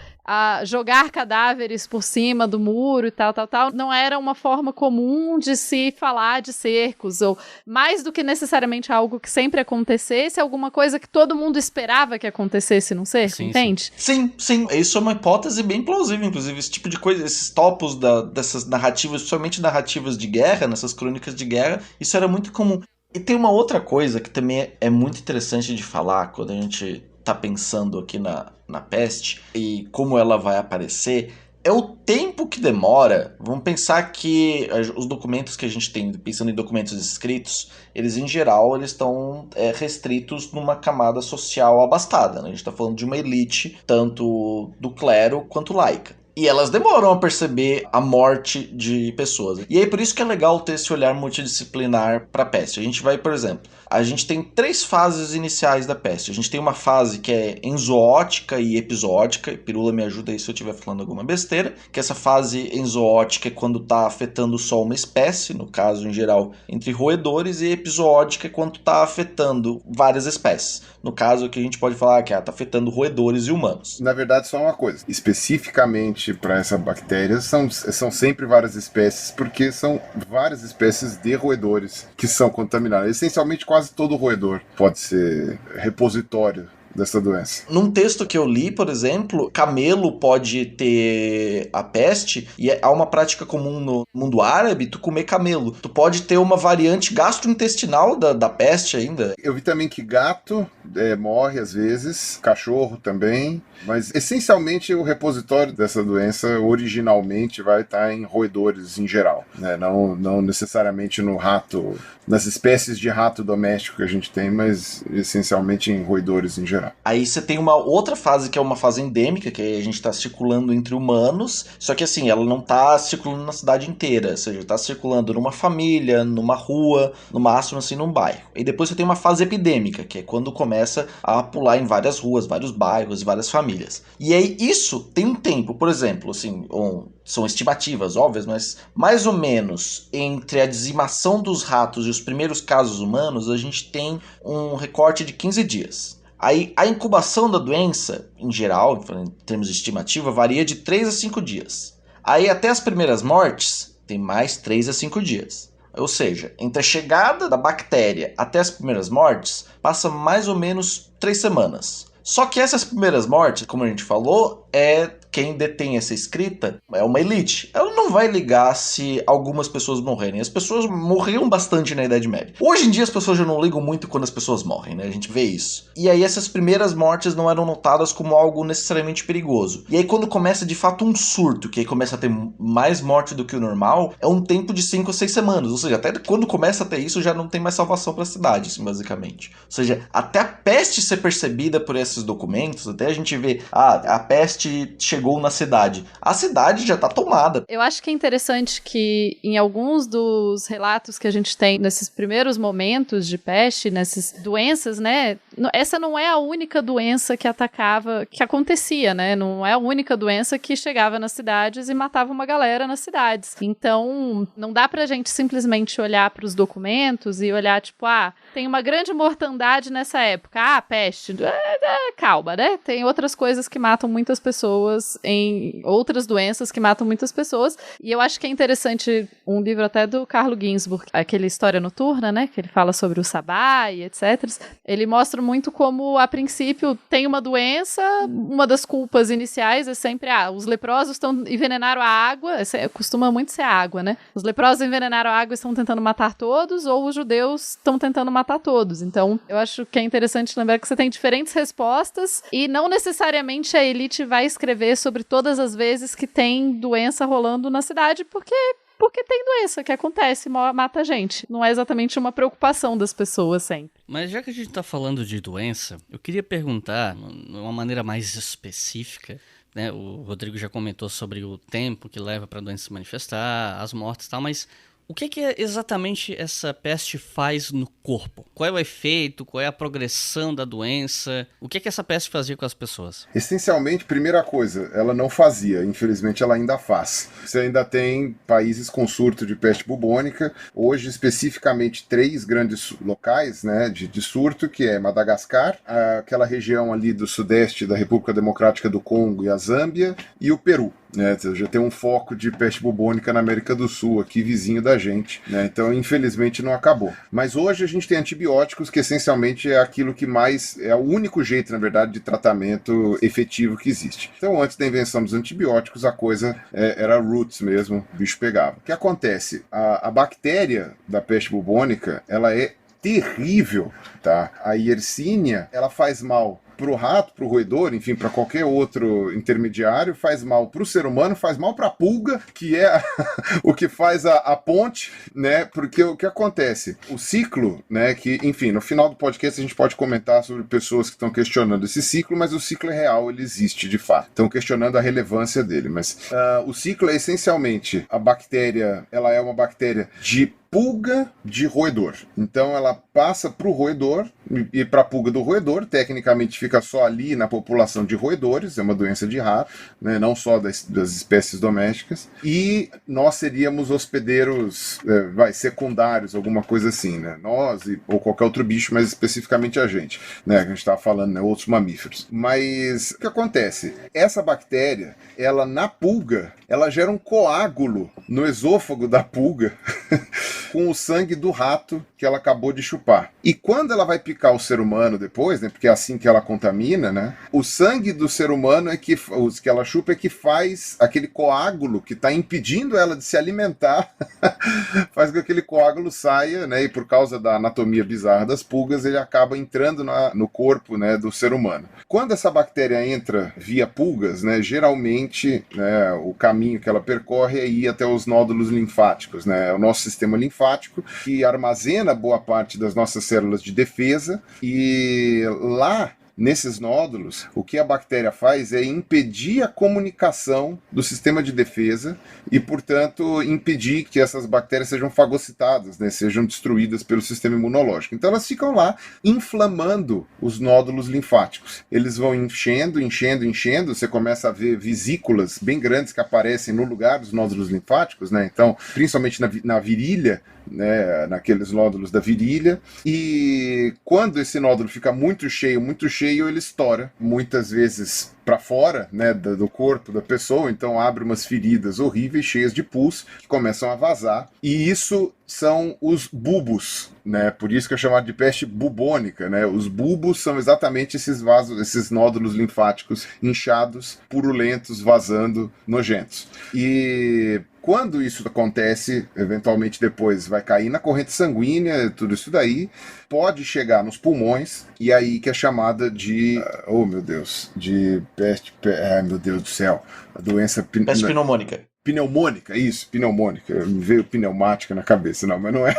jogar cadáveres por cima do muro e tal, não era uma forma comum de se falar de cercos, ou mais do que necessariamente algo que sempre acontecesse, alguma coisa que todo mundo esperava que acontecesse num cerco, entende? Sim. Isso é uma hipótese bem plausível, inclusive, esse tipo de coisa, esses topos dessas narrativas, principalmente narrativas de guerra, nessas crônicas de guerra, isso era muito comum. E tem uma outra coisa que também é muito interessante de falar quando a gente tá pensando aqui na peste e como ela vai aparecer, é o tempo que demora. Vamos pensar que os documentos que a gente tem, pensando em documentos escritos, eles em geral eles estão restritos numa camada social abastada, né? A gente está falando de uma elite, tanto do clero quanto laica. E elas demoram a perceber a morte de pessoas. E aí por isso que é legal ter esse olhar multidisciplinar para a peste. A gente vai, por exemplo, a gente tem 3 fases iniciais da peste. A gente tem uma fase que é enzoótica e episódica. Pirula, me ajuda aí se eu estiver falando alguma besteira. Que essa fase enzoótica é quando está afetando só uma espécie, no caso, em geral, entre roedores. E episódica é quando está afetando várias espécies. No caso, que a gente pode falar que está afetando roedores e humanos. Na verdade, só uma coisa. Especificamente para essa bactéria, são sempre várias espécies, porque são várias espécies de roedores que são contaminadas. Essencialmente, quase todo roedor pode ser repositório dessa doença. Num texto que eu li, por exemplo, camelo pode ter a peste, e há uma prática comum no mundo árabe, tu comer camelo. Tu pode ter uma variante gastrointestinal da peste ainda. Eu vi também que gato morre às vezes, cachorro também, mas essencialmente o repositório dessa doença originalmente vai estar em roedores em geral, né? Não necessariamente no rato, nas espécies de rato doméstico que a gente tem, mas essencialmente em roedores em geral. Aí você tem uma outra fase, que é uma fase endêmica, que a gente tá circulando entre humanos, só que assim, ela não tá circulando na cidade inteira, ou seja, tá circulando numa família, numa rua, no máximo assim, num bairro. E depois você tem uma fase epidêmica, que é quando começa a pular em várias ruas, vários bairros, várias famílias. E aí isso tem um tempo, por exemplo, assim, são estimativas óbvias, mas mais ou menos entre a dizimação dos ratos e os primeiros casos humanos, a gente tem um recorte de 15 dias. Aí a incubação da doença, em geral, em termos de estimativa, varia de 3 a 5 dias. Aí até as primeiras mortes, tem mais 3 a 5 dias. Ou seja, entre a chegada da bactéria até as primeiras mortes, passa mais ou menos 3 semanas. Só que essas primeiras mortes, como a gente falou, quem detém essa escrita é uma elite. Ela não vai ligar se algumas pessoas morrerem. As pessoas morriam bastante na Idade Média. Hoje em dia as pessoas já não ligam muito quando as pessoas morrem, né? A gente vê isso. E aí essas primeiras mortes não eram notadas como algo necessariamente perigoso. E aí quando começa de fato um surto, que aí começa a ter mais morte do que o normal, é um tempo de 5 ou 6 semanas. Ou seja, até quando começa a ter isso já não tem mais salvação para a cidade, assim, basicamente. Ou seja, até a peste ser percebida por esses documentos, até a gente vê, a peste chegou na cidade. A cidade já tá tomada. Eu acho que é interessante que em alguns dos relatos que a gente tem nesses primeiros momentos de peste, nessas doenças, né? Essa não é a única doença que atacava, que acontecia, né? Não é a única doença que chegava nas cidades e matava uma galera nas cidades. Então, não dá pra gente simplesmente olhar pros documentos e olhar, tipo, tem uma grande mortandade nessa época. Peste. Calma, né? Tem outras coisas que matam muitas pessoas, em outras doenças que matam muitas pessoas. E eu acho que é interessante um livro até do Carlo Ginzburg, aquele História Noturna, né? Que ele fala sobre o sabá e etc. Ele mostra muito como, a princípio, tem uma doença, uma das culpas iniciais é sempre, os leprosos envenenaram a água, costuma muito ser a água, né? Os leprosos envenenaram a água e estão tentando matar todos, ou os judeus estão tentando matar todos. Então, eu acho que é interessante lembrar que você tem diferentes respostas e não necessariamente a elite vai escrever sobre todas as vezes que tem doença rolando na cidade, porque tem doença que acontece, mata a gente. Não é exatamente uma preocupação das pessoas sempre. Mas já que a gente tá falando de doença, eu queria perguntar, de uma maneira mais específica, né? O Rodrigo já comentou sobre o tempo que leva para a doença se manifestar, as mortes e tal, mas o que exatamente essa peste faz no corpo? Qual é o efeito? Qual é a progressão da doença? O que essa peste fazia com as pessoas? Essencialmente, primeira coisa, ela não fazia. Infelizmente, ela ainda faz. Você ainda tem países com surto de peste bubônica. Hoje, especificamente, 3 grandes locais, né, de surto, que é Madagascar, aquela região ali do sudeste da República Democrática do Congo e a Zâmbia, e o Peru. Né, já tem um foco de peste bubônica na América do Sul, aqui vizinho da gente, né, então infelizmente não acabou. Mas hoje a gente tem antibióticos, que essencialmente é aquilo que mais, é o único jeito, na verdade, de tratamento efetivo que existe. Então antes da invenção dos antibióticos, a coisa era roots mesmo, o bicho pegava. O que acontece? A bactéria da peste bubônica, ela é terrível, tá? A Yersinia, ela faz mal pro rato, pro roedor, enfim, para qualquer outro intermediário, faz mal pro ser humano, faz mal pra pulga, que é o que faz a ponte, né? Porque o que acontece? O ciclo, né? Que, enfim, no final do podcast a gente pode comentar sobre pessoas que estão questionando esse ciclo, mas o ciclo é real, ele existe de fato. Estão questionando a relevância dele, mas o ciclo é essencialmente a bactéria, ela é uma bactéria de pulga de roedor. Então ela passa para o roedor e para a pulga do roedor, tecnicamente fica só ali na população de roedores, é uma doença de rato, né, não só das espécies domésticas, e nós seríamos hospedeiros secundários, alguma coisa assim, né? Nós ou qualquer outro bicho, mas especificamente a gente, né? A gente estava falando, né, outros mamíferos. Mas o que acontece? Essa bactéria, ela na pulga, ela gera um coágulo no esôfago da pulga com o sangue do rato que ela acabou de chupar. E quando ela vai picar o ser humano depois, né, porque é assim que ela contamina, né, o sangue do ser humano os que ela chupa é que faz aquele coágulo que está impedindo ela de se alimentar, faz com que aquele coágulo saia, né, e por causa da anatomia bizarra das pulgas, ele acaba entrando no corpo, né, do ser humano. Quando essa bactéria entra via pulgas, né, geralmente, né, o caminho que ela percorre é ir até os nódulos linfáticos, né, o nosso sistema linfático, que armazena boa parte das nossas células de defesa, e lá nesses nódulos, o que a bactéria faz é impedir a comunicação do sistema de defesa e, portanto, impedir que essas bactérias sejam fagocitadas, né, sejam destruídas pelo sistema imunológico. Então elas ficam lá inflamando os nódulos linfáticos. Eles vão enchendo, você começa a ver vesículas bem grandes que aparecem no lugar dos nódulos linfáticos, né? Então, principalmente na virilha, né, naqueles nódulos da virilha, e quando esse nódulo fica muito cheio, ele estoura, muitas vezes para fora, né, do corpo da pessoa, então abre umas feridas horríveis, cheias de pus, que começam a vazar, e isso são os bulbos, né, por isso que é chamado de peste bubônica, né, os bulbos são exatamente esses vasos, esses nódulos linfáticos inchados, purulentos, vazando, nojentos. E quando isso acontece, eventualmente depois vai cair na corrente sanguínea, tudo isso daí, pode chegar nos pulmões, e aí que é chamada de, oh meu Deus, de peste, ai meu Deus do céu, a doença... Peste pneumônica. Pneumônica, isso, pneumônica, me veio pneumática na cabeça, não, mas não é...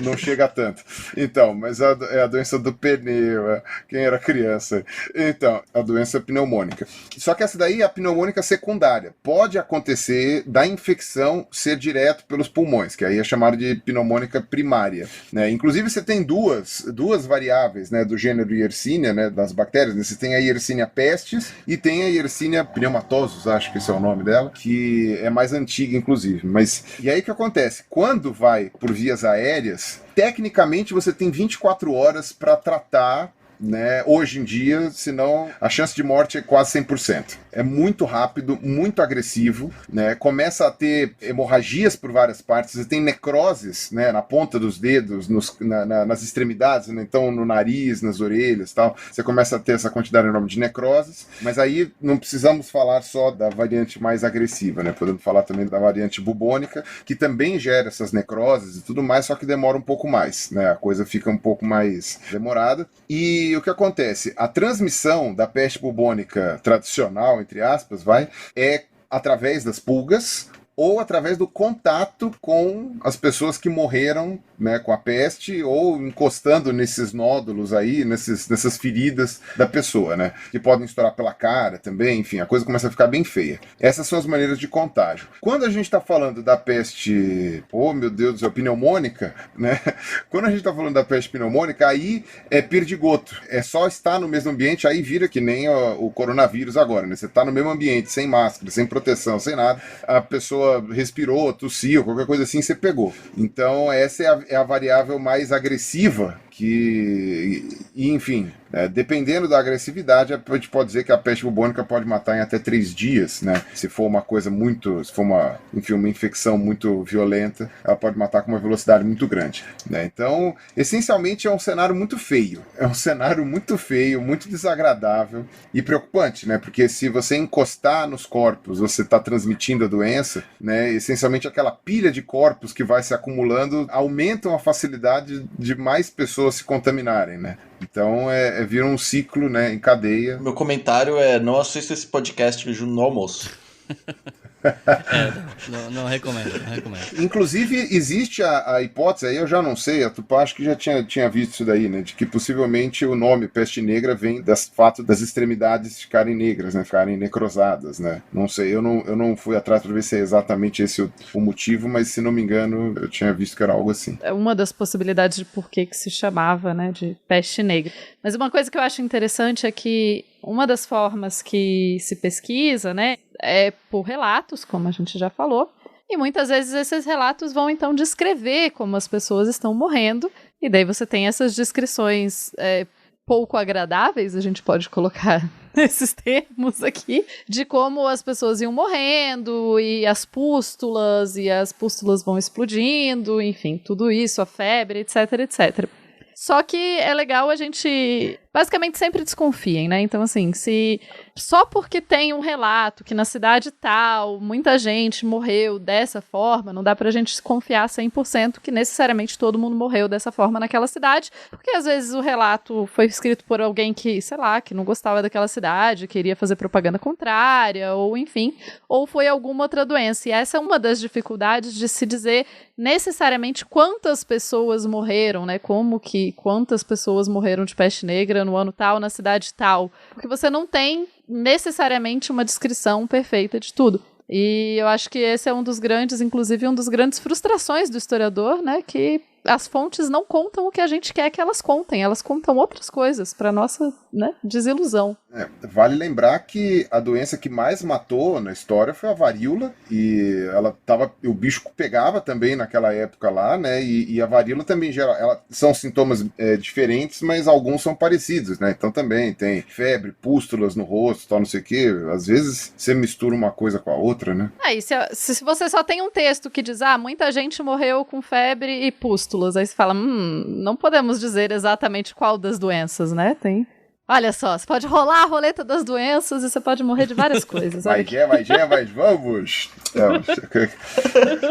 não chega tanto. Então, mas é a doença do pneu, quem era criança. Então, a doença pneumônica. Só que essa daí é a pneumônica secundária. Pode acontecer da infecção ser direto pelos pulmões, que aí é chamada de pneumônica primária, né? Inclusive você tem duas variáveis, né, do gênero Yersinia, né, das bactérias, né? Você tem a Yersinia pestis e tem a Yersinia pneumatosus, acho que esse é o nome dela, que é mais antiga, inclusive. Mas, e aí o que acontece? Quando vai por vias aéreas, tecnicamente você tem 24 horas para tratar, né, hoje em dia, senão a chance de morte é quase 100%. É muito rápido, muito agressivo, né, começa a ter hemorragias por várias partes, você tem necroses, né, na ponta dos dedos, nas extremidades, né, então no nariz, nas orelhas e tal, você começa a ter essa quantidade enorme de necroses, mas aí não precisamos falar só da variante mais agressiva, né, podemos falar também da variante bubônica, que também gera essas necroses e tudo mais, só que demora um pouco mais, né, a coisa fica um pouco mais demorada. E o que acontece? A transmissão da peste bubônica tradicional, entre aspas, é através das pulgas ou através do contato com as pessoas que morreram, né, com a peste, ou encostando nesses nódulos aí, nessas feridas da pessoa, né, que podem estourar pela cara também, enfim, a coisa começa a ficar bem feia. Essas são as maneiras de contágio. Quando a gente está falando da peste, oh meu Deus do céu, pneumônica, né, quando a gente está falando da peste pneumônica, aí é perdigoto, é só estar no mesmo ambiente, aí vira que nem o coronavírus agora, né, você está no mesmo ambiente, sem máscara, sem proteção, sem nada, a pessoa respirou, tossiu, qualquer coisa assim, você pegou. Então essa é a variável mais agressiva enfim, dependendo da agressividade, a gente pode dizer que a peste bubônica pode matar em até 3 dias, né? Se for uma coisa se for uma infecção muito violenta, ela pode matar com uma velocidade muito grande, né? Então, essencialmente é um cenário muito feio. É um cenário muito feio, muito desagradável e preocupante, né? Porque se você encostar nos corpos, você está transmitindo a doença, né? Essencialmente aquela pilha de corpos que vai se acumulando aumentam a facilidade de mais pessoas se contaminarem, né? Então vira um ciclo, né, em cadeia. Meu comentário é: não assista esse podcast no almoço. Não recomendo. Inclusive, existe a hipótese, aí eu já não sei, a Tupá acho que já tinha visto isso daí, né, de que possivelmente o nome peste negra vem do fato das extremidades ficarem negras, né, ficarem necrosadas, né. Não sei, eu não fui atrás para ver se é exatamente esse o motivo, mas se não me engano, eu tinha visto que era algo assim. É uma das possibilidades de por que se chamava, né, de peste negra. Mas uma coisa que eu acho interessante é que uma das formas que se pesquisa, né, é por relatos, como a gente já falou, e muitas vezes esses relatos vão então descrever como as pessoas estão morrendo, e daí você tem essas descrições pouco agradáveis, a gente pode colocar nesses termos aqui, de como as pessoas iam morrendo, e as pústulas vão explodindo, enfim, tudo isso, a febre, etc, etc. Só que é legal a gente basicamente sempre desconfiem, né? Então, assim, se só porque tem um relato que na cidade tal, muita gente morreu dessa forma, não dá pra gente confiar 100% que necessariamente todo mundo morreu dessa forma naquela cidade, porque às vezes o relato foi escrito por alguém que, sei lá, que não gostava daquela cidade, queria fazer propaganda contrária, ou enfim, ou foi alguma outra doença. E essa é uma das dificuldades de se dizer necessariamente quantas pessoas morreram, né? Quantas pessoas morreram de peste negra no ano tal, na cidade tal. Porque você não tem necessariamente uma descrição perfeita de tudo. E eu acho que esse é um dos grandes, inclusive um dos grandes frustrações do historiador, né? Que as fontes não contam o que a gente quer que elas contem, elas contam outras coisas, para nossa, né, desilusão. Vale lembrar que a doença que mais matou na história foi a varíola, e o bicho pegava também naquela época lá, né, e a varíola também são sintomas diferentes, mas alguns são parecidos, né, então também tem febre, pústulas no rosto, tal, não sei o que, às vezes você mistura uma coisa com a outra, né. E se você só tem um texto que diz, muita gente morreu com febre e pústulas, aí você fala, não podemos dizer exatamente qual das doenças, né? Olha só, você pode rolar a roleta das doenças e você pode morrer de várias coisas. Mas vamos.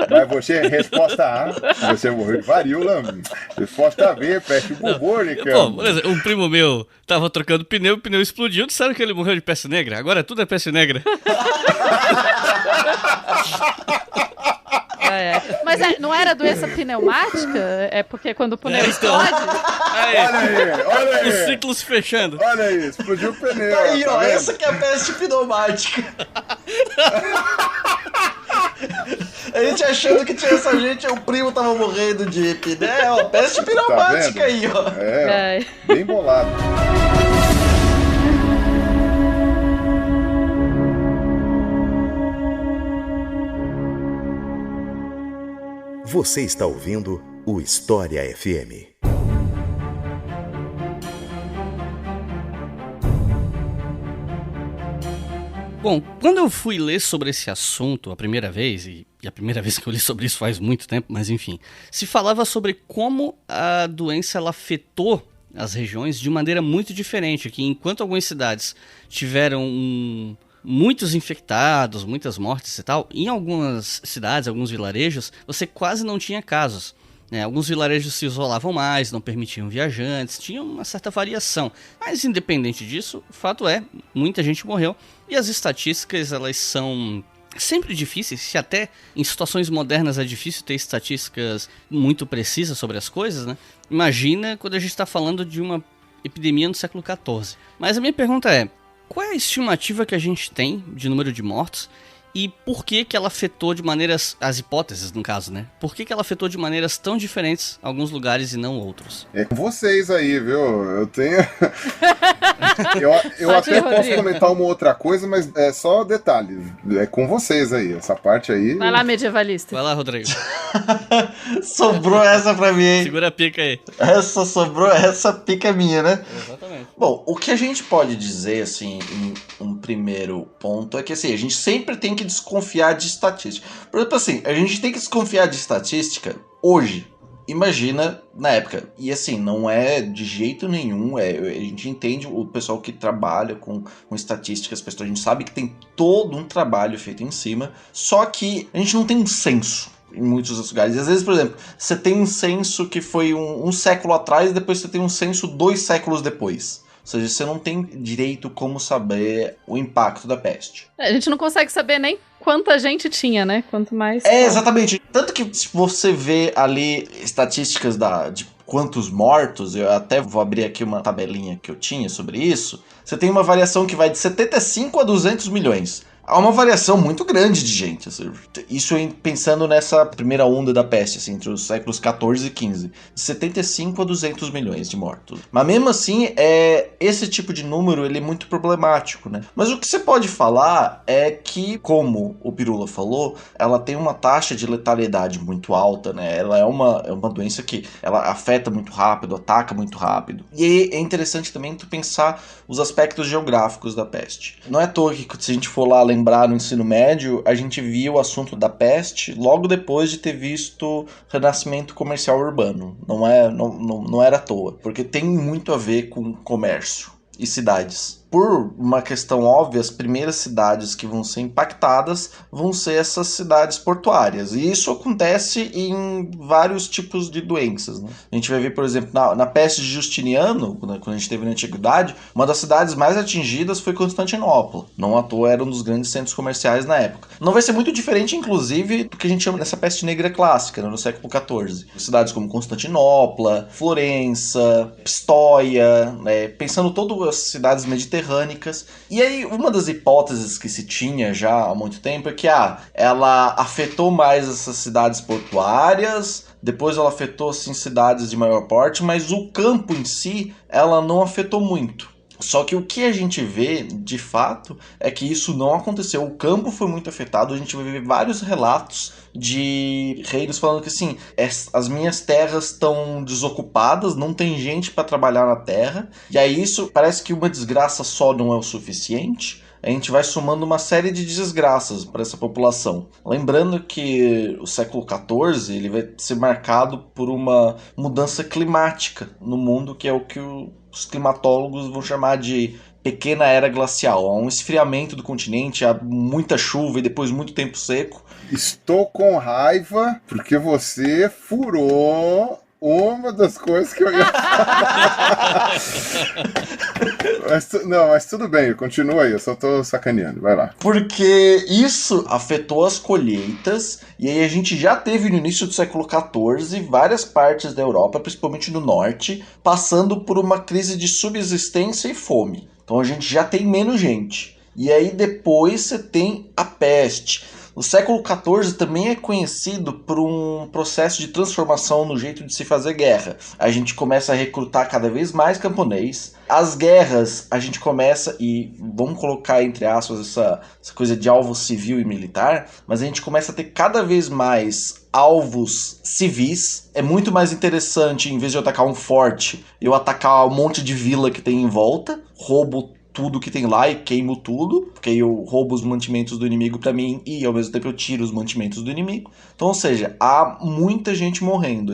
Mas você, resposta A, você morreu de varíola. Resposta B, peste bubônica. Bom, por exemplo, um primo meu tava trocando pneu, o pneu explodiu, disseram que ele morreu de peste negra. Agora tudo é peste negra. Mas não era doença pneumática? É porque quando o pneu explode... Olha aí. O ciclo se fechando. Olha aí, explodiu o pneu. Aí, ó, essa que é a peste pneumática. A gente achando que tinha essa gente, o primo tava morrendo de pneu, peste pneumática tá aí, ó. Bem bolado. Você está ouvindo o História FM. Bom, quando eu fui ler sobre esse assunto a primeira vez, e a primeira vez que eu li sobre isso faz muito tempo, mas enfim, se falava sobre como a doença ela afetou as regiões de maneira muito diferente, que enquanto algumas cidades tiveram muitos infectados, muitas mortes e tal, em algumas cidades, alguns vilarejos, você quase não tinha casos. Alguns vilarejos se isolavam mais, não permitiam viajantes, tinha uma certa variação. Mas independente disso, o fato é, muita gente morreu. E as estatísticas, elas são sempre difíceis, se até em situações modernas é difícil ter estatísticas muito precisas sobre as coisas, né? Imagina quando a gente está falando de uma epidemia no século XIV. Mas a minha pergunta é, qual é a estimativa que a gente tem de número de mortos e por que ela afetou de maneiras, as hipóteses no caso, né? Por que ela afetou de maneiras tão diferentes alguns lugares e não outros? É com vocês aí, viu? Eu tenho... eu até posso comentar uma outra coisa, mas é só detalhe. É com vocês aí, essa parte aí... Vai lá, medievalista. Vai lá, Rodrigo. Sobrou essa pra mim, hein? Segura a pica aí. Essa pica é minha, né? Exatamente. Bom, o que a gente pode dizer, assim, em um primeiro ponto é que, assim, a gente sempre tem que desconfiar de estatística. Por exemplo, assim, a gente tem que desconfiar de estatística hoje. Imagina na época. E assim, não é de jeito nenhum. A gente entende o pessoal que trabalha com estatísticas, a gente sabe que tem todo um trabalho feito em cima. Só que a gente não tem um censo em muitos outros lugares. E às vezes, por exemplo, você tem um censo que foi um século atrás e depois você tem um censo 2 séculos depois. Ou seja, você não tem direito como saber o impacto da peste. A gente não consegue saber nem quanta gente tinha, né? Quanto mais... exatamente. Tanto que se você vê ali estatísticas de quantos mortos, eu até vou abrir aqui uma tabelinha que eu tinha sobre isso, você tem uma variação que vai de 75 a 200 milhões. Há uma variação muito grande de gente, assim, isso pensando nessa primeira onda da peste, assim, entre os séculos 14 e 15, de 75 a 200 milhões de mortos. Mas mesmo assim, esse tipo de número ele é muito problemático, né? Mas o que você pode falar é que, como o Pirula falou, ela tem uma taxa de letalidade muito alta, né? Ela é uma doença que ela afeta muito rápido, ataca muito rápido. E é interessante também tu pensar os aspectos geográficos da peste. Não é à toa que se a gente for lá lembrar no ensino médio, a gente via o assunto da peste logo depois de ter visto renascimento comercial urbano. Não era à toa, porque tem muito a ver com comércio e cidades. Por uma questão óbvia, as primeiras cidades que vão ser impactadas vão ser essas cidades portuárias. E isso acontece em vários tipos de doenças, né? A gente vai ver, por exemplo, na peste de Justiniano, quando a gente teve na Antiguidade, uma das cidades mais atingidas foi Constantinopla. Não à toa era um dos grandes centros comerciais na época. Não vai ser muito diferente, inclusive, do que a gente chama dessa peste negra clássica, né, no século XIV. Cidades como Constantinopla, Florença, Pistoia, pensando todas as cidades mediterrâneas. E aí, uma das hipóteses que se tinha já há muito tempo é que ela afetou mais essas cidades portuárias, depois ela afetou assim, cidades de maior porte, mas o campo em si, ela não afetou muito. Só que o que a gente vê, de fato, é que isso não aconteceu. O campo foi muito afetado. A gente vai ver vários relatos de reinos falando que assim, as minhas terras estão desocupadas, não tem gente para trabalhar na terra. E aí isso parece que uma desgraça só não é o suficiente. A gente vai somando uma série de desgraças para essa população. Lembrando que o século XIV ele vai ser marcado por uma mudança climática no mundo, que é o que os climatólogos vão chamar de pequena era glacial. Há um esfriamento do continente, há muita chuva e depois muito tempo seco. Estou com raiva porque você furou uma das coisas que eu ia falar. mas tudo bem, continua aí, eu só tô sacaneando, vai lá. Porque isso afetou as colheitas, e aí a gente já teve no início do século XIV várias partes da Europa, principalmente no norte, passando por uma crise de subsistência e fome. Então a gente já tem menos gente. E aí depois você tem a peste. O século XIV também é conhecido por um processo de transformação no jeito de se fazer guerra. A gente começa a recrutar cada vez mais camponês. As guerras, a gente começa, e vamos colocar entre aspas essa coisa de alvo civil e militar, mas a gente começa a ter cada vez mais alvos civis. É muito mais interessante, em vez de eu atacar um forte, eu atacar um monte de vila que tem em volta, roubo tudo que tem lá e queimo tudo, porque aí eu roubo os mantimentos do inimigo pra mim e ao mesmo tempo eu tiro os mantimentos do inimigo. Então, ou seja, há muita gente morrendo.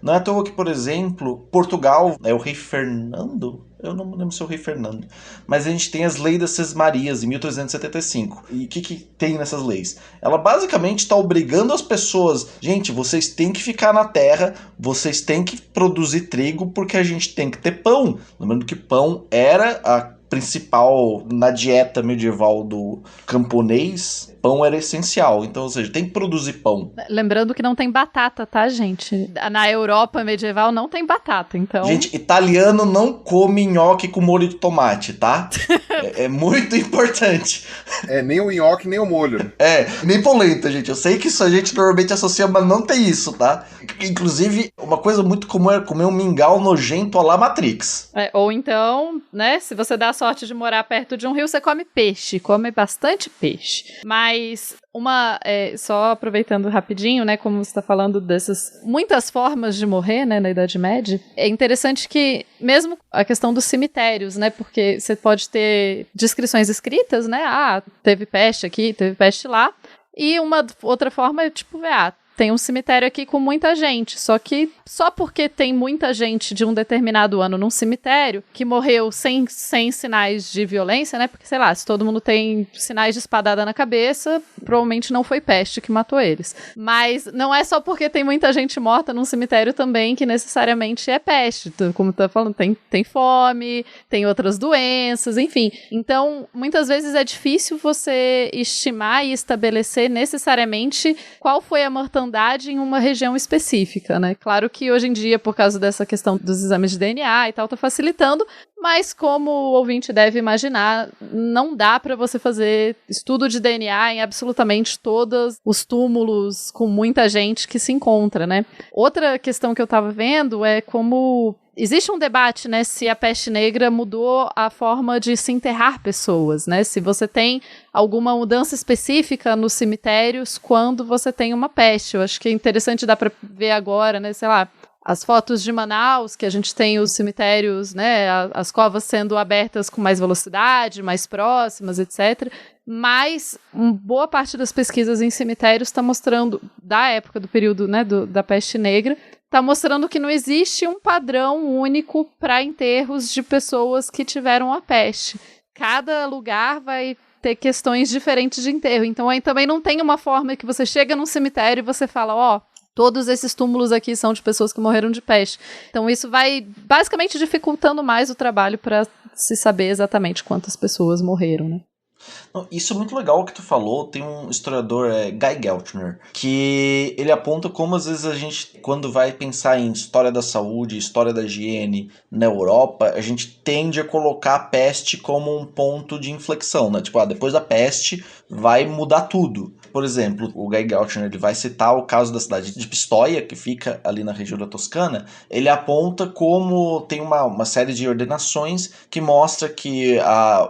Não é à toa que, por exemplo, Portugal, o rei Fernando, eu não me lembro se é o rei Fernando, mas a gente tem as leis das Sesmarias em 1375. E o que tem nessas leis? Ela basicamente está obrigando as pessoas, gente, vocês têm que ficar na terra, vocês têm que produzir trigo porque a gente tem que ter pão. Lembrando que pão era a principal na dieta medieval do camponês, pão era essencial. Então, ou seja, tem que produzir pão. Lembrando que não tem batata, tá, gente? Na Europa medieval não tem batata, então... Gente, italiano não come nhoque com molho de tomate, tá? É muito importante. Nem o nhoque, nem o molho. Nem polenta, gente. Eu sei que isso a gente normalmente associa, mas não tem isso, tá? Inclusive, uma coisa muito comum é comer um mingau nojento à la Matrix. Ou então, né, se você dá a sorte de morar perto de um rio, você come peixe. Come bastante peixe. Mas só aproveitando rapidinho, né, como você está falando dessas muitas formas de morrer, né, na Idade Média, é interessante que mesmo a questão dos cemitérios, né, porque você pode ter descrições escritas, né, teve peste aqui, teve peste lá, e uma outra forma é tipo, tem um cemitério aqui com muita gente, só que só porque tem muita gente de um determinado ano num cemitério que morreu sem sinais de violência, né? Porque, sei lá, se todo mundo tem sinais de espadada na cabeça, provavelmente não foi peste que matou eles. Mas não é só porque tem muita gente morta num cemitério também que necessariamente é peste. Como tu tá falando, tem fome, tem outras doenças, enfim. Então, muitas vezes é difícil você estimar e estabelecer necessariamente qual foi a mortandade em uma região específica, né? Claro que hoje em dia, por causa dessa questão dos exames de DNA e tal, tá facilitando, mas como o ouvinte deve imaginar, não dá para você fazer estudo de DNA em absolutamente todos os túmulos com muita gente que se encontra, né? Outra questão que eu tava vendo é como... Existe um debate, né, se a peste negra mudou a forma de se enterrar pessoas, né? Se você tem alguma mudança específica nos cemitérios quando você tem uma peste. Eu acho que é interessante dar para ver agora, né, sei lá, as fotos de Manaus, que a gente tem os cemitérios, né, as covas sendo abertas com mais velocidade, mais próximas, etc. Mas boa parte das pesquisas em cemitérios está mostrando, da época do período, né, da peste negra, está mostrando que não existe um padrão único para enterros de pessoas que tiveram a peste. Cada lugar vai ter questões diferentes de enterro. Então aí também não tem uma forma que você chega num cemitério e você fala, ó, todos esses túmulos aqui são de pessoas que morreram de peste. Então isso vai basicamente dificultando mais o trabalho para se saber exatamente quantas pessoas morreram, né? Não, isso é muito legal o que tu falou. Tem um historiador, Guy Geltner, que ele aponta como às vezes a gente, quando vai pensar em história da saúde, história da higiene na Europa, a gente tende a colocar a peste como um ponto de inflexão, né? Tipo, depois da peste vai mudar tudo. Por exemplo, o Guy Geltner, ele vai citar o caso da cidade de Pistoia, que fica ali na região da Toscana. Ele aponta como tem uma série de ordenações que mostra que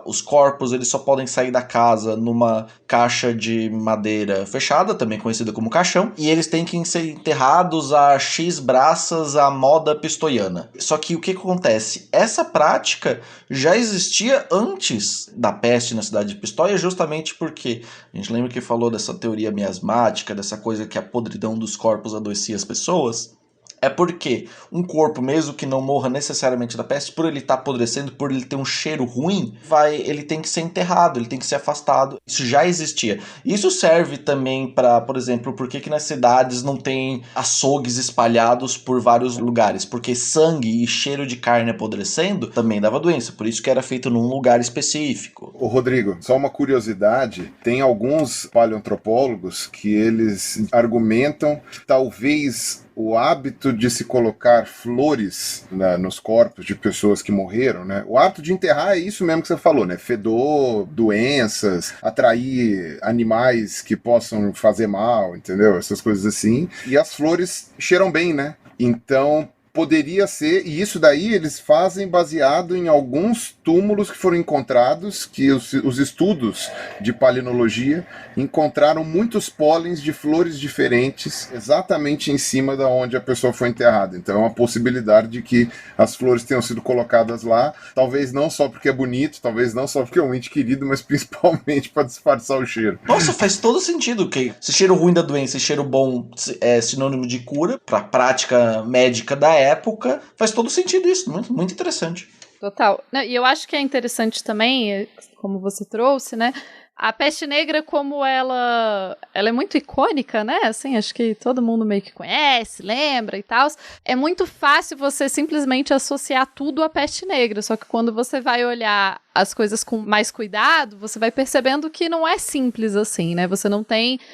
os corpos eles só podem sair da casa numa caixa de madeira fechada, também conhecida como caixão, e eles têm que ser enterrados a X braças à moda pistoiana. Só que o que acontece? Essa prática já existia antes da peste na cidade de Pistoia, justamente porque a gente lembra que falou dessa teoria miasmática, dessa coisa que a podridão dos corpos adoecia as pessoas. É porque um corpo, mesmo que não morra necessariamente da peste, por ele estar apodrecendo, por ele ter um cheiro ruim, ele tem que ser enterrado, ele tem que ser afastado. Isso já existia. Isso serve também para, por exemplo, por que nas cidades não tem açougues espalhados por vários lugares? Porque sangue e cheiro de carne apodrecendo também dava doença. Por isso que era feito num lugar específico. Ô Rodrigo, só uma curiosidade. Tem alguns paleoantropólogos que eles argumentam que talvez o hábito de se colocar flores nos corpos de pessoas que morreram, né? O hábito de enterrar é isso mesmo que você falou, né? Fedor, doenças, atrair animais que possam fazer mal, entendeu? Essas coisas assim. E as flores cheiram bem, né? Então poderia ser, e isso daí eles fazem baseado em alguns túmulos que foram encontrados, que os estudos de palinologia encontraram muitos pólens de flores diferentes exatamente em cima da onde a pessoa foi enterrada. Então é uma possibilidade de que as flores tenham sido colocadas lá, talvez não só porque é bonito, talvez não só porque é um ente querido, mas principalmente para disfarçar o cheiro. Nossa, faz todo sentido que esse cheiro ruim da doença e cheiro bom é sinônimo de cura para a prática médica da época, faz todo sentido isso, muito, muito interessante. Total. E eu acho que é interessante também, como você trouxe, né? A peste negra, como ela é muito icônica, né? Assim, acho que todo mundo meio que conhece, lembra e tal. É muito fácil você simplesmente associar tudo à peste negra. Só que quando você vai olhar as coisas com mais cuidado, você vai percebendo que não é simples assim, né?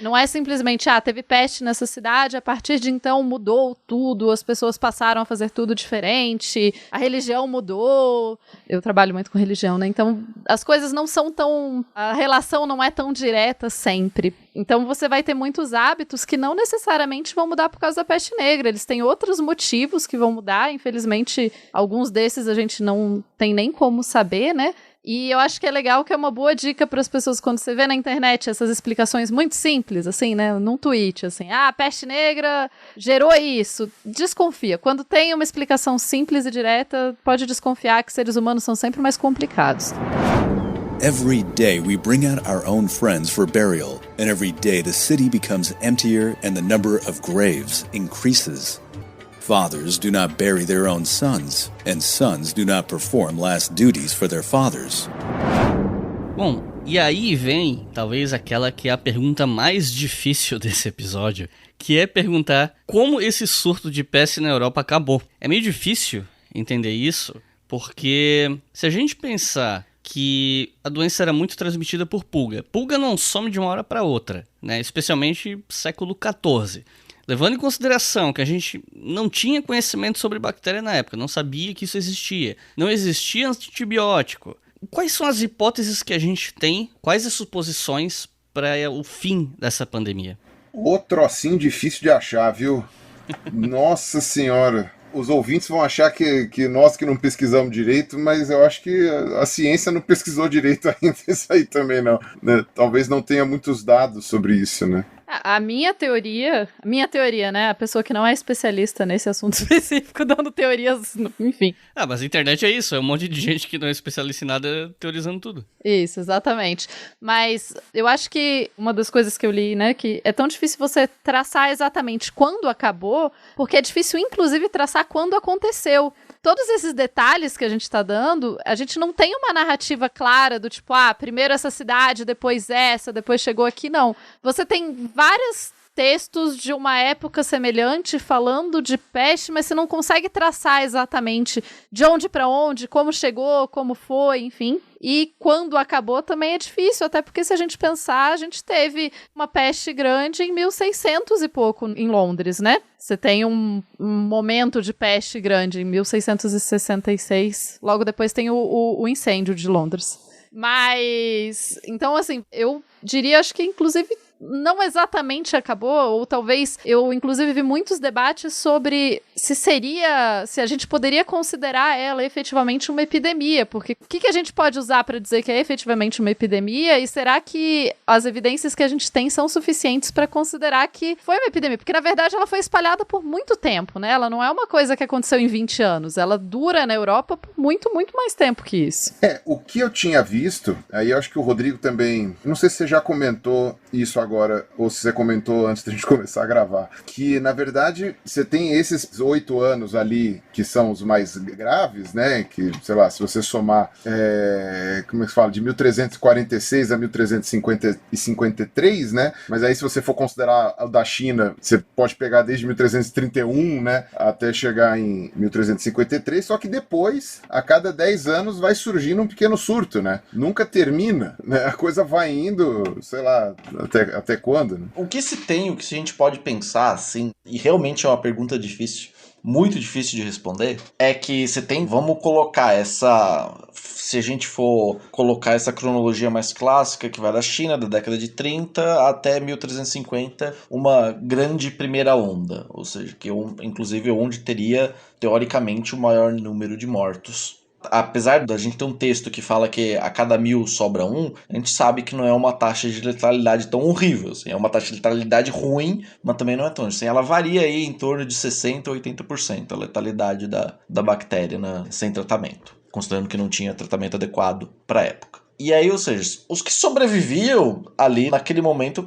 Não é simplesmente, teve peste nessa cidade, a partir de então mudou tudo, as pessoas passaram a fazer tudo diferente, a religião mudou. Eu trabalho muito com religião, né? Então, as coisas não são a relação não é tão direta sempre. Então, você vai ter muitos hábitos que não necessariamente vão mudar por causa da peste negra. Eles têm outros motivos que vão mudar. Infelizmente, alguns desses a gente não tem nem como saber, né? E eu acho que é legal, que é uma boa dica para as pessoas quando você vê na internet essas explicações muito simples, assim, né, num tweet, assim, a peste negra gerou isso. Desconfia. Quando tem uma explicação simples e direta, pode desconfiar que seres humanos são sempre mais complicados. Every day we bring out our own friends for burial, and every day the city becomes emptier and the number of graves increases. Fathers do not bury their own sons, and sons do not perform last duties for their fathers. Bom, e aí vem, talvez, aquela que é a pergunta mais difícil desse episódio, que é perguntar como esse surto de peste na Europa acabou. É meio difícil entender isso, porque se a gente pensar que a doença era muito transmitida por pulga. Pulga não some de uma hora para outra, né? Especialmente século XIV. Levando em consideração que a gente não tinha conhecimento sobre bactéria na época, não sabia que isso existia, não existia antibiótico. Quais são as hipóteses que a gente tem, quais as suposições para o fim dessa pandemia? Ô trocinho difícil de achar, viu? Nossa senhora! Os ouvintes vão achar que nós que não pesquisamos direito, mas eu acho que a ciência não pesquisou direito ainda isso aí também, não. Né? Talvez não tenha muitos dados sobre isso, né? A minha teoria, né? A pessoa que não é especialista nesse assunto específico, dando teorias, enfim. Mas a internet é isso, é um monte de gente que não é especialista em nada teorizando tudo. Isso, exatamente. Mas eu acho que uma das coisas que eu li, né, que é tão difícil você traçar exatamente quando acabou, porque é difícil, inclusive, traçar quando aconteceu. Todos esses detalhes que a gente tá dando, a gente não tem uma narrativa clara do tipo, primeiro essa cidade, depois essa, depois chegou aqui, não. Você tem vários textos de uma época semelhante falando de peste, mas você não consegue traçar exatamente de onde para onde, como chegou, como foi, enfim. E quando acabou também é difícil, até porque se a gente pensar, a gente teve uma peste grande em 1600 e pouco em Londres, né? Você tem um momento de peste grande em 1666, logo depois tem o incêndio de Londres. Mas, então assim, eu diria, acho que inclusive não exatamente acabou, ou talvez eu inclusive vi muitos debates sobre se a gente poderia considerar ela efetivamente uma epidemia, porque o que a gente pode usar para dizer que é efetivamente uma epidemia, e será que as evidências que a gente tem são suficientes para considerar que foi uma epidemia? Porque na verdade ela foi espalhada por muito tempo, né? Ela não é uma coisa que aconteceu em 20 anos, ela dura na Europa por muito, muito mais tempo que isso. O que eu tinha visto, aí eu acho que o Rodrigo também, não sei se você já comentou isso agora, ou se você comentou antes da gente começar a gravar, que na verdade você tem esses 8 anos ali que são os mais graves, né, que, sei lá, se você somar, como é que se fala, de 1346 a 1353, né, mas aí se você for considerar o da China, você pode pegar desde 1331, né, até chegar em 1353, só que depois, a cada 10 anos vai surgindo um pequeno surto, né, nunca termina, né, a coisa vai indo, sei lá, até quando, né? O que se tem, o que a gente pode pensar, assim, e realmente é uma pergunta difícil, muito difícil de responder, é que você tem, vamos colocar se a gente for colocar essa cronologia mais clássica, que vai da China, da década de 30 até 1350, uma grande primeira onda, ou seja, que inclusive onde teria, teoricamente, o maior número de mortos. Apesar da gente ter um texto que fala que a cada 1000 sobra um, a gente sabe que não é uma taxa de letalidade tão horrível, assim, é uma taxa de letalidade ruim, mas também não é tão, assim, ela varia aí em torno de 60% a 80% a letalidade da bactéria sem tratamento, considerando que não tinha tratamento adequado para a época. E aí, ou seja, os que sobreviviam ali naquele momento,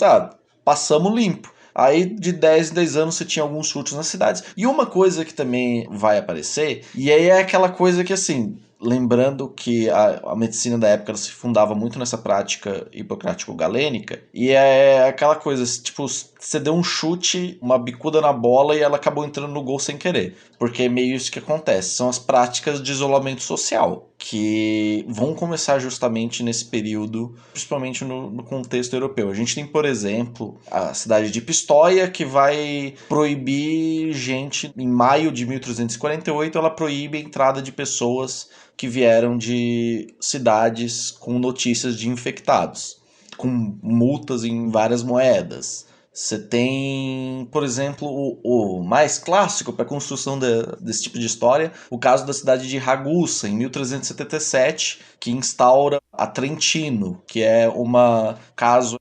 passamos limpo. Aí de 10 em 10 anos você tinha alguns surtos nas cidades. E uma coisa que também vai aparecer, e aí é aquela coisa que assim, lembrando que a medicina da época se fundava muito nessa prática hipocrático-galênica, e é aquela coisa, tipo, você deu um chute, uma bicuda na bola e ela acabou entrando no gol sem querer. Porque é meio isso que acontece. São as práticas de isolamento social, que vão começar justamente nesse período, principalmente no contexto europeu. A gente tem, por exemplo, a cidade de Pistoia, que vai proibir gente, em maio de 1348, ela proíbe a entrada de pessoas que vieram de cidades com notícias de infectados, com multas em várias moedas. Você tem, por exemplo, o mais clássico para a construção desse tipo de história, o caso da cidade de Ragusa, em 1377, que instaura a Trentino, que é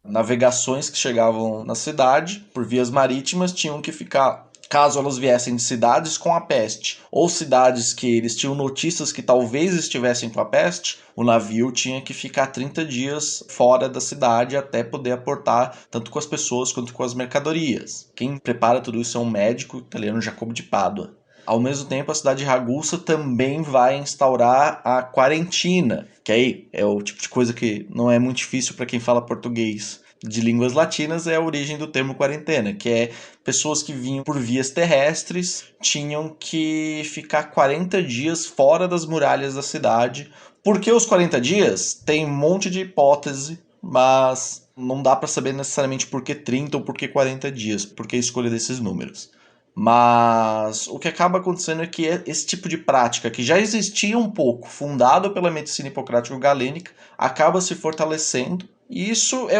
navegações que chegavam na cidade por vias marítimas tinham que ficar, caso elas viessem de cidades com a peste, ou cidades que eles tinham notícias que talvez estivessem com a peste, o navio tinha que ficar 30 dias fora da cidade até poder aportar tanto com as pessoas quanto com as mercadorias. Quem prepara tudo isso é um médico italiano, Jacobo de Pádua. Ao mesmo tempo, a cidade de Ragusa também vai instaurar a quarentina, que aí é o tipo de coisa que não é muito difícil para quem fala português de línguas latinas, é a origem do termo quarentena, que é pessoas que vinham por vias terrestres tinham que ficar 40 dias fora das muralhas da cidade. Por que os 40 dias? Tem um monte de hipótese, mas não dá para saber necessariamente por que 30 ou por que 40 dias, por que a escolha desses números. Mas o que acaba acontecendo é que esse tipo de prática, que já existia um pouco, fundado pela medicina hipocrático-galênica, acaba se fortalecendo. E isso é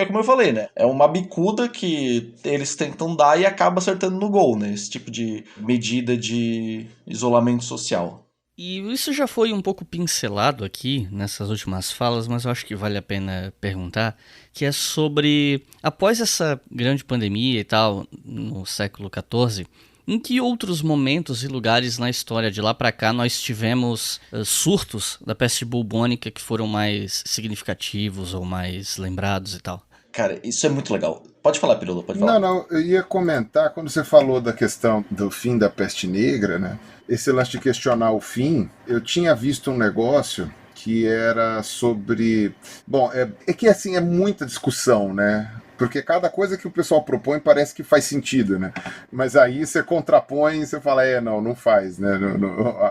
como eu falei, né? É uma bicuda que eles tentam dar e acaba acertando no gol, né? Esse tipo de medida de isolamento social. E isso já foi um pouco pincelado aqui nessas últimas falas, mas eu acho que vale a pena perguntar, que é sobre, após essa grande pandemia e tal, no século XIV, em que outros momentos e lugares na história de lá pra cá nós tivemos surtos da peste bubônica que foram mais significativos ou mais lembrados e tal? Cara, isso é muito legal. Pode falar, Pirula, pode falar. Não, eu ia comentar, quando você falou da questão do fim da peste negra, né? Esse lance de questionar o fim, eu tinha visto um negócio que era sobre... Bom, é que assim, é muita discussão, né? Porque cada coisa que o pessoal propõe parece que faz sentido, né? Mas aí você contrapõe e você fala, não faz, né?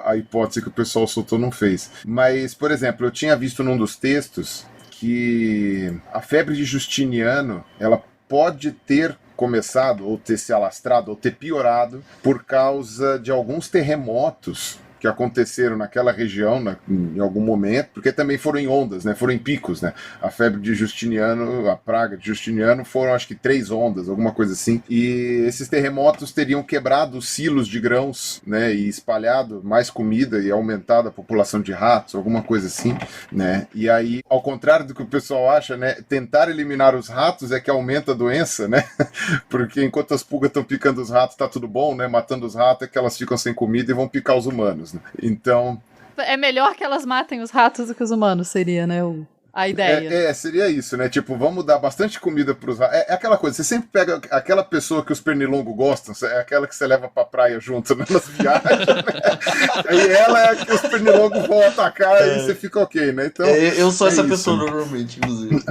A hipótese que o pessoal soltou não fez. Mas, por exemplo, eu tinha visto num dos textos que a febre de Justiniano, ela pode ter começado, ou ter se alastrado, ou ter piorado por causa de alguns terremotos que aconteceram naquela região em algum momento, porque também foram em ondas, né? Foram em picos, né? A febre de Justiniano, a praga de Justiniano foram acho que 3 ondas, alguma coisa assim. E esses terremotos teriam quebrado os silos de grãos, né? E espalhado mais comida e aumentado a população de ratos, alguma coisa assim, né? E aí, ao contrário do que o pessoal acha, né? Tentar eliminar os ratos é que aumenta a doença, né? Porque enquanto as pulgas estão picando os ratos, tá tudo bom, né? Matando os ratos é que elas ficam sem comida e vão picar os humanos. Então... É melhor que elas matem os ratos do que os humanos, seria, né? A ideia. Seria isso, né? Tipo, vamos dar bastante comida pros ratos. É aquela coisa, você sempre pega aquela pessoa que os pernilongos gostam, é aquela que você leva pra praia junto, né, nas viagens, né? E ela é a que os pernilongos vão atacar e você fica ok, né? Então, eu sou essa isso, pessoa né? normalmente, inclusive.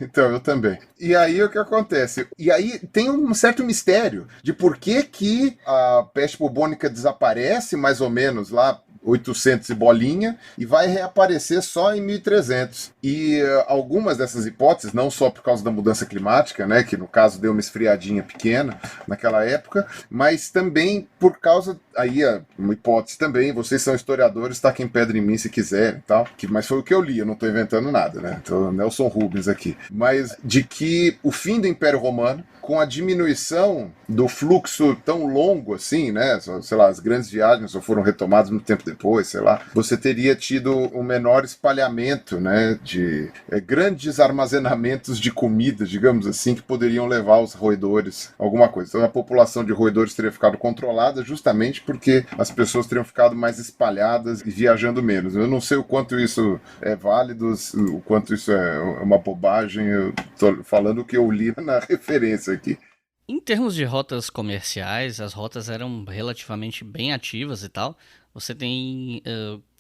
Então, eu também. E aí, o que acontece? E aí, tem um certo mistério de por que a peste bubônica desaparece, mais ou menos, lá 800 e bolinha, e vai reaparecer só em 1300. E algumas dessas hipóteses, não só por causa da mudança climática, né, que no caso deu uma esfriadinha pequena naquela época, mas também por causa, aí uma hipótese também, vocês são historiadores, taquem pedra em mim se quiserem e tal, mas foi o que eu li, eu não estou inventando nada, né, então Nelson Rubens aqui, mas de que o fim do Império Romano, com a diminuição do fluxo tão longo assim, né, sei lá, as grandes viagens só foram retomadas muito tempo depois, sei lá, você teria tido um menor espalhamento, né, de grandes armazenamentos de comida, digamos assim, que poderiam levar os roedores a alguma coisa. Então a população de roedores teria ficado controlada justamente porque as pessoas teriam ficado mais espalhadas e viajando menos. Eu não sei o quanto isso é válido, o quanto isso é uma bobagem, eu tô falando o que eu li na referência aqui. Em termos de rotas comerciais, as rotas eram relativamente bem ativas e tal. Você tem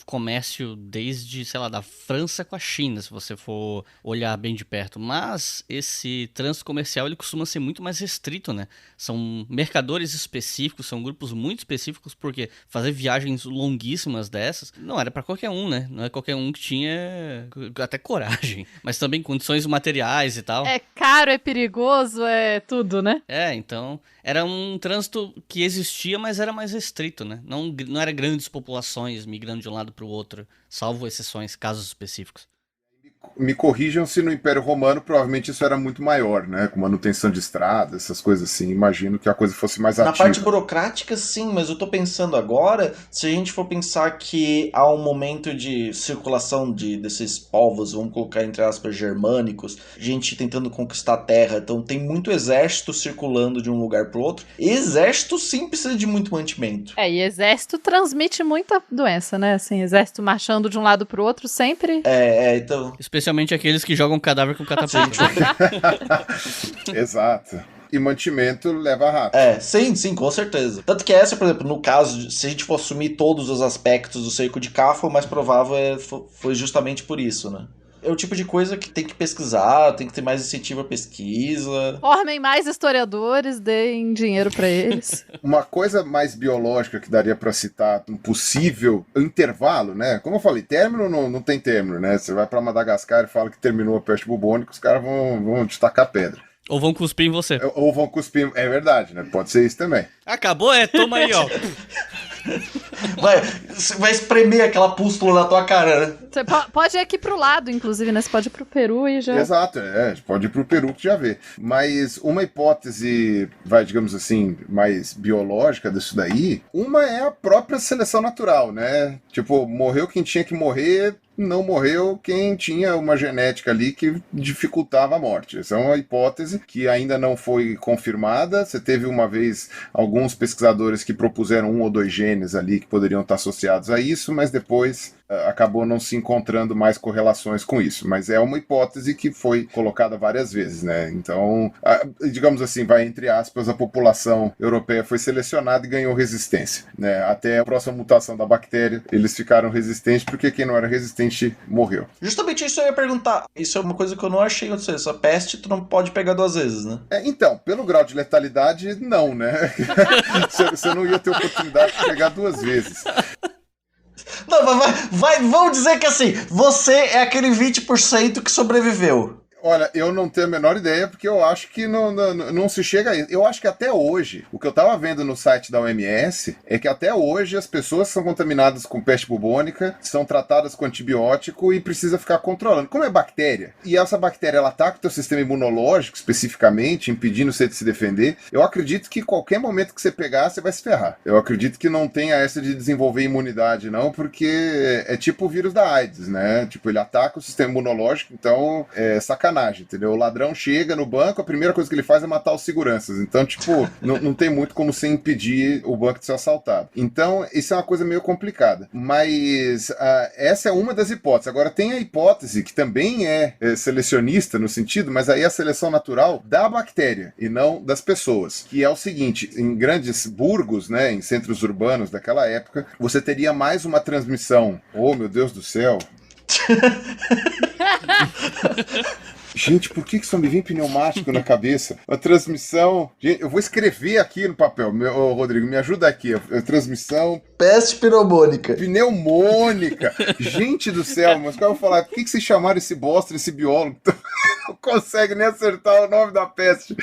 comércio desde, sei lá, da França com a China, se você for olhar bem de perto. Mas esse trânsito comercial, ele costuma ser muito mais restrito, né? São mercadores específicos, são grupos muito específicos, porque fazer viagens longuíssimas dessas não era pra qualquer um, né? Não é qualquer um que tinha até coragem, mas também condições materiais e tal. É caro, é perigoso, é tudo, né? Então... Era um trânsito que existia, mas era mais restrito, né? Não era grandes populações migrando de um lado para o outro, salvo exceções, casos específicos. Me corrijam se no Império Romano provavelmente isso era muito maior, né? Com manutenção de estradas, essas coisas assim. Imagino que a coisa fosse mais ativa. Na parte burocrática, sim, mas eu tô pensando agora, se a gente for pensar que há um momento de circulação desses povos, vamos colocar entre aspas, germânicos, gente tentando conquistar a terra, então tem muito exército circulando de um lugar pro outro. Exército sim precisa de muito mantimento. E exército transmite muita doença, né? Assim, exército marchando de um lado pro outro sempre. Então... Especialmente aqueles que jogam cadáver com catapulta. Exato. E mantimento leva rato. Sim, com certeza. Tanto que essa, por exemplo, no caso, se a gente for assumir todos os aspectos do cerco de Caffa, o mais provável foi justamente por isso, né? É o tipo de coisa que tem que pesquisar, tem que ter mais incentivo à pesquisa. Formem mais historiadores, deem dinheiro pra eles. Uma coisa mais biológica que daria pra citar, um possível intervalo, né? Como eu falei, término não tem término, né? Você vai pra Madagascar e fala que terminou a peste bubônica, os caras vão te tacar pedra. Ou vão cuspir em você. Ou vão cuspir, é verdade, né? Pode ser isso também. Acabou? Toma aí, ó. Vai espremer aquela pústula na tua cara, né? Você pode ir aqui pro lado, inclusive, né? Você pode ir pro Peru e já... Exato, pode ir pro Peru que já vê. Mas uma hipótese, digamos assim, mais biológica disso daí, uma é a própria seleção natural, né? Tipo, morreu quem tinha que morrer, não morreu quem tinha uma genética ali que dificultava a morte. Essa é uma hipótese que ainda não foi confirmada. Você teve uma vez alguns pesquisadores que propuseram 1 ou 2 genes ali que poderiam estar associados a isso, mas depois acabou não se encontrando mais correlações com isso. Mas é uma hipótese que foi colocada várias vezes, né? Então, digamos assim, entre aspas, a população europeia foi selecionada e ganhou resistência, né? Até a próxima mutação da bactéria, eles ficaram resistentes porque quem não era resistente morreu. Justamente isso eu ia perguntar. Isso é uma coisa que eu não achei acontecer. Essa peste tu não pode pegar 2 vezes, né? Então, pelo grau de letalidade, não, né? Você não ia ter oportunidade de pegar 2 vezes. Não, vamos dizer que assim, você é aquele 20% que sobreviveu. Olha, eu não tenho a menor ideia, porque eu acho que não se chega a isso. Eu acho que até hoje, o que eu tava vendo no site da OMS, é que até hoje as pessoas que são contaminadas com peste bubônica são tratadas com antibiótico e precisa ficar controlando. Como é bactéria, e essa bactéria ela ataca o teu sistema imunológico especificamente, impedindo você de se defender, eu acredito que qualquer momento que você pegar, você vai se ferrar. Eu acredito que não tenha essa de desenvolver imunidade, não, porque é tipo o vírus da AIDS, né? Tipo, ele ataca o sistema imunológico, então é sacanagem. Entendeu? O ladrão chega no banco, a primeira coisa que ele faz é matar os seguranças. Então, tipo, não tem muito como você impedir o banco de ser assaltado. Então, isso é uma coisa meio complicada. Mas essa é uma das hipóteses. Agora, tem a hipótese que também é selecionista no sentido, mas aí é a seleção natural da bactéria e não das pessoas. Que é o seguinte, em grandes burgos, né, em centros urbanos daquela época, você teria mais uma transmissão. Oh, meu Deus do céu! Gente, por que só me vem pneumático na cabeça? A transmissão... Gente, eu vou escrever aqui no papel. Rodrigo, me ajuda aqui. A transmissão... Peste pneumônica. Pneumônica. Gente do céu, mas qual eu vou falar? Por que vocês chamaram esse bosta, esse biólogo? Não consegue nem acertar o nome da peste.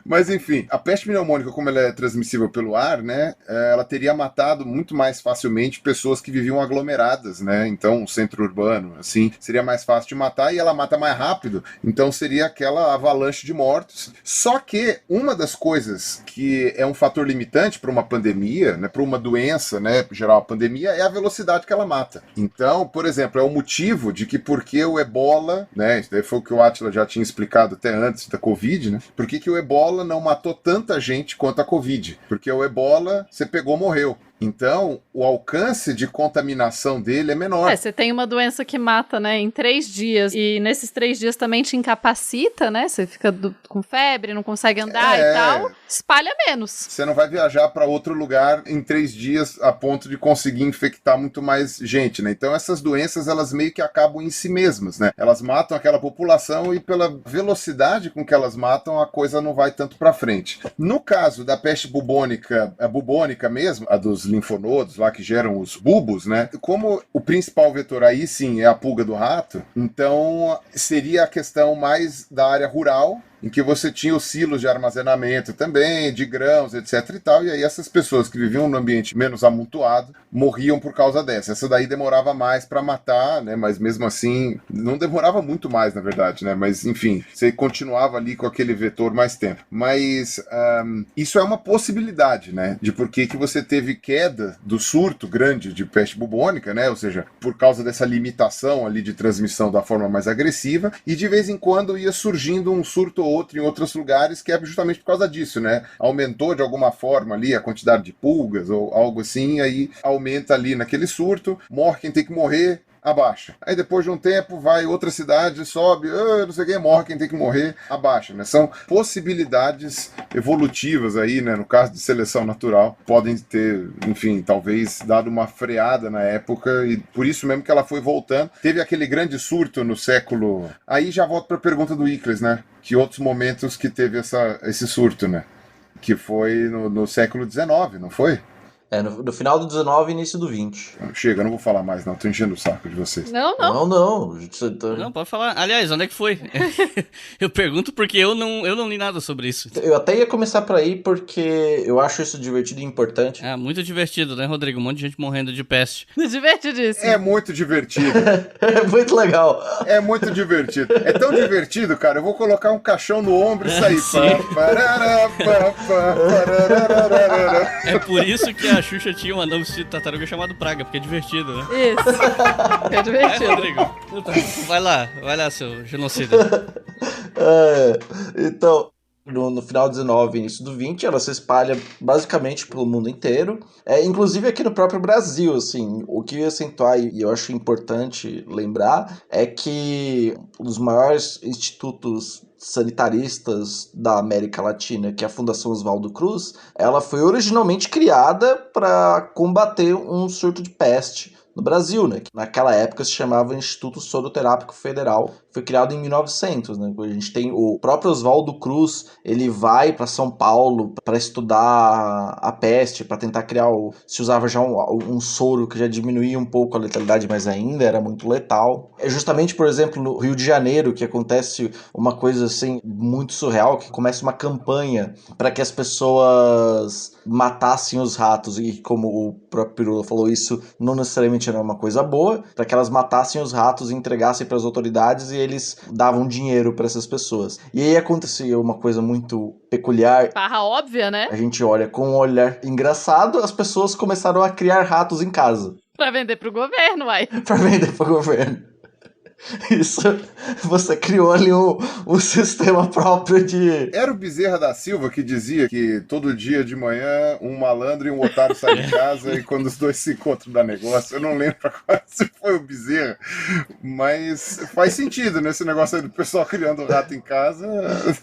Mas enfim, a peste pneumônica, como ela é transmissível pelo ar, né? Ela teria matado muito mais facilmente pessoas que viviam aglomeradas, né? Então, centro urbano, assim, seria mais fácil de matar e ela mata mais rápido. Então seria aquela avalanche de mortos. Só que uma das coisas que é um fator limitante para uma pandemia, né, para uma doença, né, geral a pandemia, é a velocidade que ela mata. Então, por exemplo, é o motivo de que porque o ebola, né, isso daí foi o que o Átila já tinha explicado até antes da Covid, né, por que o ebola não matou tanta gente quanto a Covid? Porque o ebola, você pegou, morreu. Então, o alcance de contaminação dele é menor. Você tem uma doença que mata, né, em 3 dias, e nesses 3 dias também te incapacita, né, você fica com febre, não consegue andar e tal, espalha menos. Você não vai viajar para outro lugar em 3 dias a ponto de conseguir infectar muito mais gente, né? Então, essas doenças, elas meio que acabam em si mesmas, né? Elas matam aquela população e pela velocidade com que elas matam, a coisa não vai tanto para frente. No caso da peste bubônica, a bubônica mesmo, a dos linfonodos lá que geram os bulbos, né? Como o principal vetor aí sim é a pulga do rato, então seria a questão mais da área rural, em que você tinha os silos de armazenamento também, de grãos, etc e tal, e aí essas pessoas que viviam num ambiente menos amontoado morriam por causa dessa. Essa daí demorava mais para matar, né, mas mesmo assim, não demorava muito mais, na verdade, né, mas enfim, você continuava ali com aquele vetor mais tempo. Mas isso é uma possibilidade, né, de por que você teve queda do surto grande de peste bubônica, né, ou seja, por causa dessa limitação ali de transmissão da forma mais agressiva, e de vez em quando ia surgindo um surto outro em outros lugares, que é justamente por causa disso, né? Aumentou de alguma forma ali a quantidade de pulgas ou algo assim, aí aumenta ali naquele surto, morre quem tem que morrer, abaixa. Aí depois de um tempo vai outra cidade, sobe, não sei quem, morre quem tem que morrer, abaixa, né? São possibilidades evolutivas aí, né? No caso de seleção natural, podem ter, enfim, talvez dado uma freada na época e por isso mesmo que ela foi voltando. Teve aquele grande surto no século... Aí já volto para a pergunta do Icles, né? Que outros momentos que teve esse surto, né? Que foi no século XIX, não foi? No final do 19 e início do 20. Chega, eu não vou falar mais não, tô enchendo o saco de vocês. Não. Não, pode falar. Aliás, onde é que foi? Eu pergunto porque eu não li nada sobre isso. Eu até ia começar por aí porque eu acho isso divertido e importante. Muito divertido, né, Rodrigo? Um monte de gente morrendo de peste. Divertidíssimo. É muito divertido. É muito legal. É muito divertido. É tão divertido, cara, eu vou colocar um caixão no ombro e sair. É por isso que a Xuxa tinha um anão vestido de tartaruga chamado Praga, porque é divertido, né? Isso. É divertido. Rodrigo. Vai lá, seu genocida. Então, no final do 19 e início do 20, ela se espalha basicamente pelo mundo inteiro. Inclusive aqui no próprio Brasil, assim, o que eu ia acentuar e eu acho importante lembrar é que os maiores institutos sanitaristas da América Latina, que é a Fundação Oswaldo Cruz, ela foi originalmente criada para combater um surto de peste no Brasil, né? Que naquela época se chamava Instituto Soroterápico Federal, foi criado em 1900, né? A gente tem o próprio Oswaldo Cruz, ele vai para São Paulo para estudar a peste, para tentar criar se usava já um soro que já diminuía um pouco a letalidade, mas ainda era muito letal. É justamente, por exemplo, no Rio de Janeiro que acontece uma coisa assim muito surreal, que começa uma campanha para que as pessoas matassem os ratos, e como o próprio Pirula falou, isso não necessariamente era uma coisa boa, para que elas matassem os ratos e entregassem para as autoridades, e eles davam dinheiro para essas pessoas. E aí acontecia uma coisa muito peculiar. Barra óbvia, né? A gente olha com um olhar engraçado, as pessoas começaram a criar ratos em casa. Pra vender pro governo, uai. Pra vender pro governo. Isso, você criou ali um sistema próprio de... Era o Bezerra da Silva que dizia que todo dia de manhã um malandro e um otário saem de casa e quando os dois se encontram dá negócio. Eu não lembro se foi o Bezerra, mas faz sentido, né? Esse negócio aí do pessoal criando rato em casa.